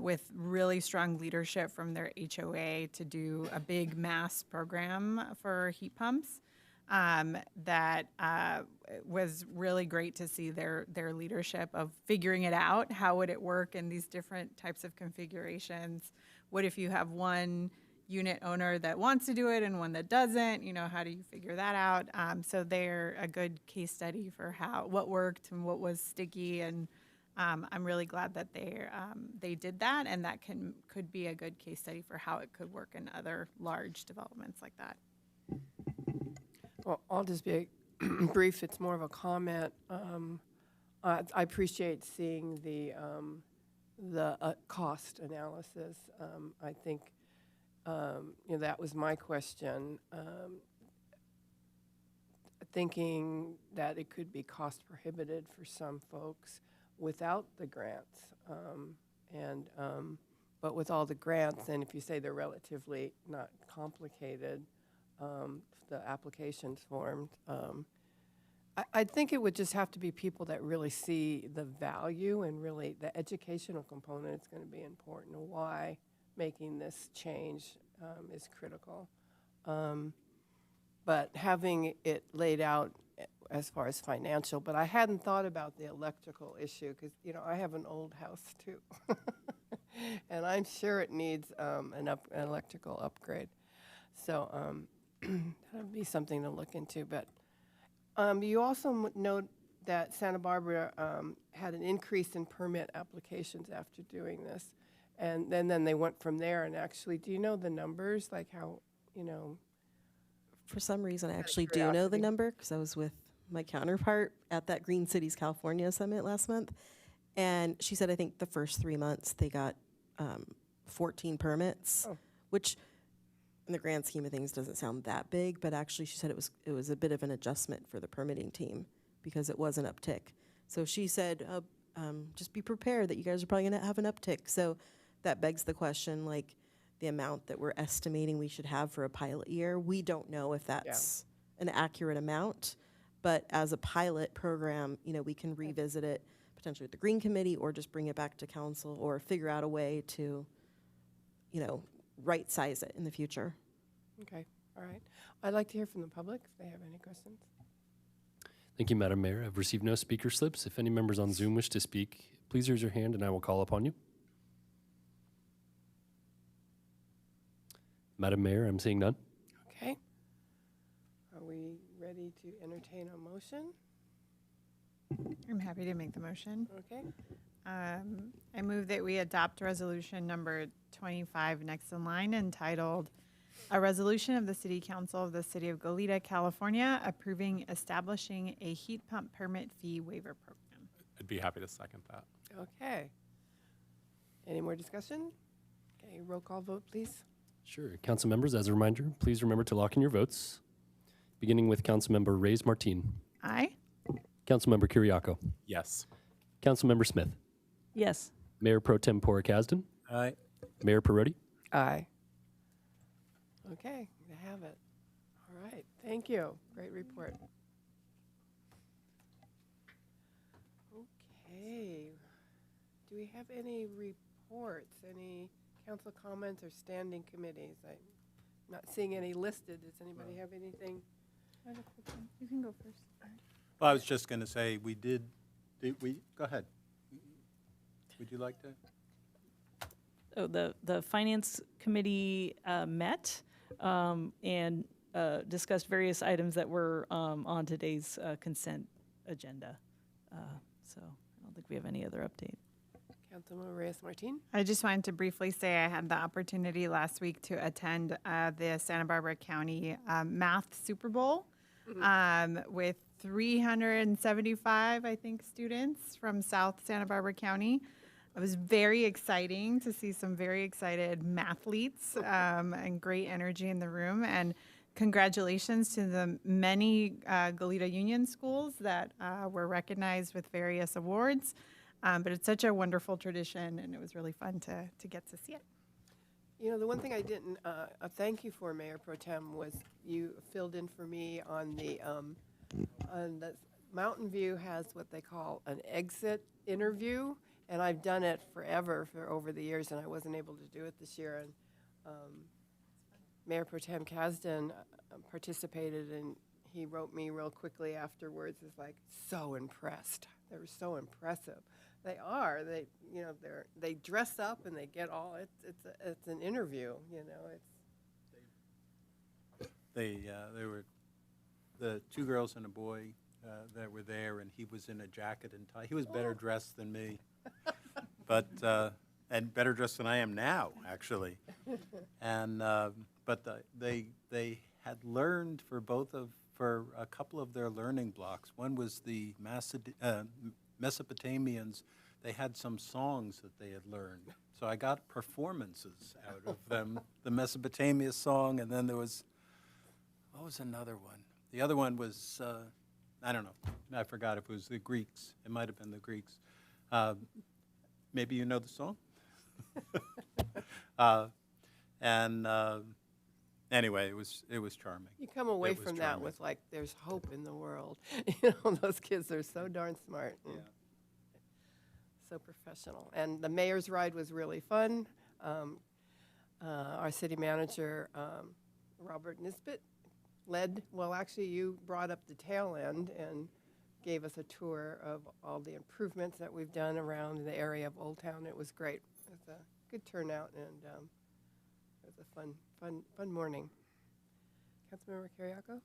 with really strong leadership from their HOA to do a big mass program for heat pumps. That was really great to see their leadership of figuring it out. How would it work in these different types of configurations? What if you have one unit owner that wants to do it and one that doesn't? How do you figure that out? So they're a good case study for what worked and what was sticky, and I'm really glad that they did that, and that could be a good case study for how it could work in other large developments like that. Well, I'll just be brief. It's more of a comment. I appreciate seeing the cost analysis. I think that was my question. Thinking that it could be cost prohibitive for some folks without the grants, but with all the grants, and if you say they're relatively not complicated, the applications formed, I think it would just have to be people that really see the value, and really the educational component is going to be important, and why making this change is critical. But having it laid out as far as financial, but I hadn't thought about the electrical issue, because I have an old house too, and I'm sure it needs an electrical upgrade. So that would be something to look into. But you also note that Santa Barbara had an increase in permit applications after doing this, and then they went from there. And actually, do you know the numbers, like how, For some reason, I actually do know the number, because I was with my counterpart at that Green Cities California Summit last month. And she said, I think the first 3 months they got 14 permits, which in the grand scheme of things, doesn't sound that big, but actually she said it was a bit of an adjustment for the permitting team because it was an uptick. So she said, just be prepared that you guys are probably going to have an uptick. So that begs the question, like the amount that we're estimating we should have for a pilot year. We don't know if that's an accurate amount, but as a pilot program, you know, we can revisit it potentially with the Green Committee or just bring it back to council or figure out a way to, you know, right size it in the future. Okay, all right. I'd like to hear from the public if they have any questions. Thank you, Madam Mayor. I've received no speaker slips. If any members on Zoom wish to speak, please raise your hand and I will call upon you. Madam Mayor, I'm seeing none. Okay. Are we ready to entertain a motion? I'm happy to make the motion. Okay. I move that we adopt resolution number 25 next in line entitled A Resolution of the City Council of the City of Goleta, California, approving establishing a heat pump permit fee waiver program. I'd be happy to second that. Okay. Any more discussion? Okay, roll call vote, please. Sure. Council members, as a reminder, please remember to lock in your votes, beginning with Councilmember Reyes Martin. Aye. Councilmember Kiriakou. Yes. Councilmember Smith. Yes. Mayor Pro Tem Kasdan. Aye. Mayor Perotti. Aye. Okay, you have it. All right, thank you. Great report. Okay. Do we have any reports, any council comments or standing committees? I'm not seeing any listed. Does anybody have anything? You can go first. Well, I was just going to say, go ahead. Would you like to? Oh, the Finance Committee met and discussed various items that were on today's consent agenda. So I don't think we have any other update. Councilmember Reyes Martin. I just wanted to briefly say I had the opportunity last week to attend the Santa Barbara County Math Super Bowl with 375, I think, students from South Santa Barbara County. It was very exciting to see some very excited mathletes and great energy in the room. And congratulations to the many Goleta Union schools that were recognized with various awards. But it's such a wonderful tradition, and it was really fun to get to see it. You know, the one thing I didn't thank you for, Mayor Pro Tem, was you filled in for me on the Mountain View has what they call an exit interview, and I've done it forever for over the years, and I wasn't able to do it this year. And Mayor Pro Tem Kasdan participated, and he wrote me real quickly afterwards. It's like so impressed. They were so impressive. They are. They dress up and they get all. It's an interview. You know. There were the two girls and a boy that were there, and he was in a jacket and tie. He was better dressed than me, but and better dressed than I am now, actually. And but they had learned for a couple of their learning blocks. One was the Mesopotamians. They had some songs that they had learned. So I got performances out of them. The Mesopotamia song, and then there was, what was another one? The other one was, I don't know. I forgot if it was the Greeks. It might have been the Greeks. Maybe you know the song? Anyway, it was charming. You come away from that with like, there's hope in the world. You know, those kids are so darn smart. And so professional. And the mayor's ride was really fun. Our city manager, Robert Nisbet, actually you brought up the tail end and gave us a tour of all the improvements that we've done around the area of Old Town. It was great. It was a good turnout, and it was a fun morning. Councilmember Kiriakou?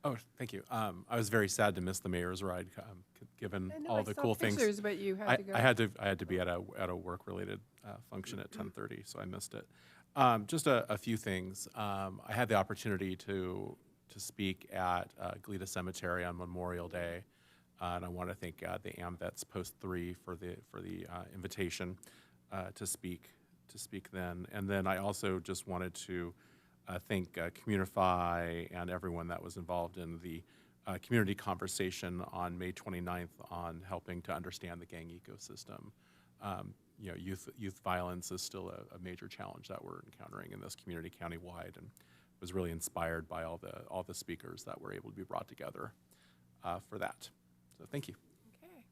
Oh, thank you. I was very sad to miss the mayor's ride, given all the cool things. Pictures, but you had to go. I had to be at a work-related function at 10:30, so I missed it. Just a few things. I had the opportunity to speak at Goleta Cemetery on Memorial Day, and I want to thank the AMVETS Post 3 for the invitation to speak then. And then I also just wanted to thank Communify and everyone that was involved in the community conversation on May 29th on helping to understand the gang ecosystem. You know, youth violence is still a major challenge that we're encountering in this community countywide, and was really inspired by all the speakers that were able to be brought together for that. So thank you. Okay.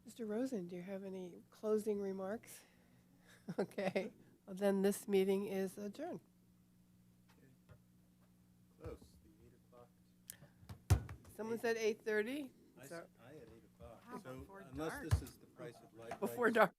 Mr. Rosen, do you have any closing remarks? Okay. Well, then this meeting is adjourned. Close, the 8 o'clock. Someone said 8:30? I had 8 o'clock. Wow, So before unless dark. this is the price of light. Before dark.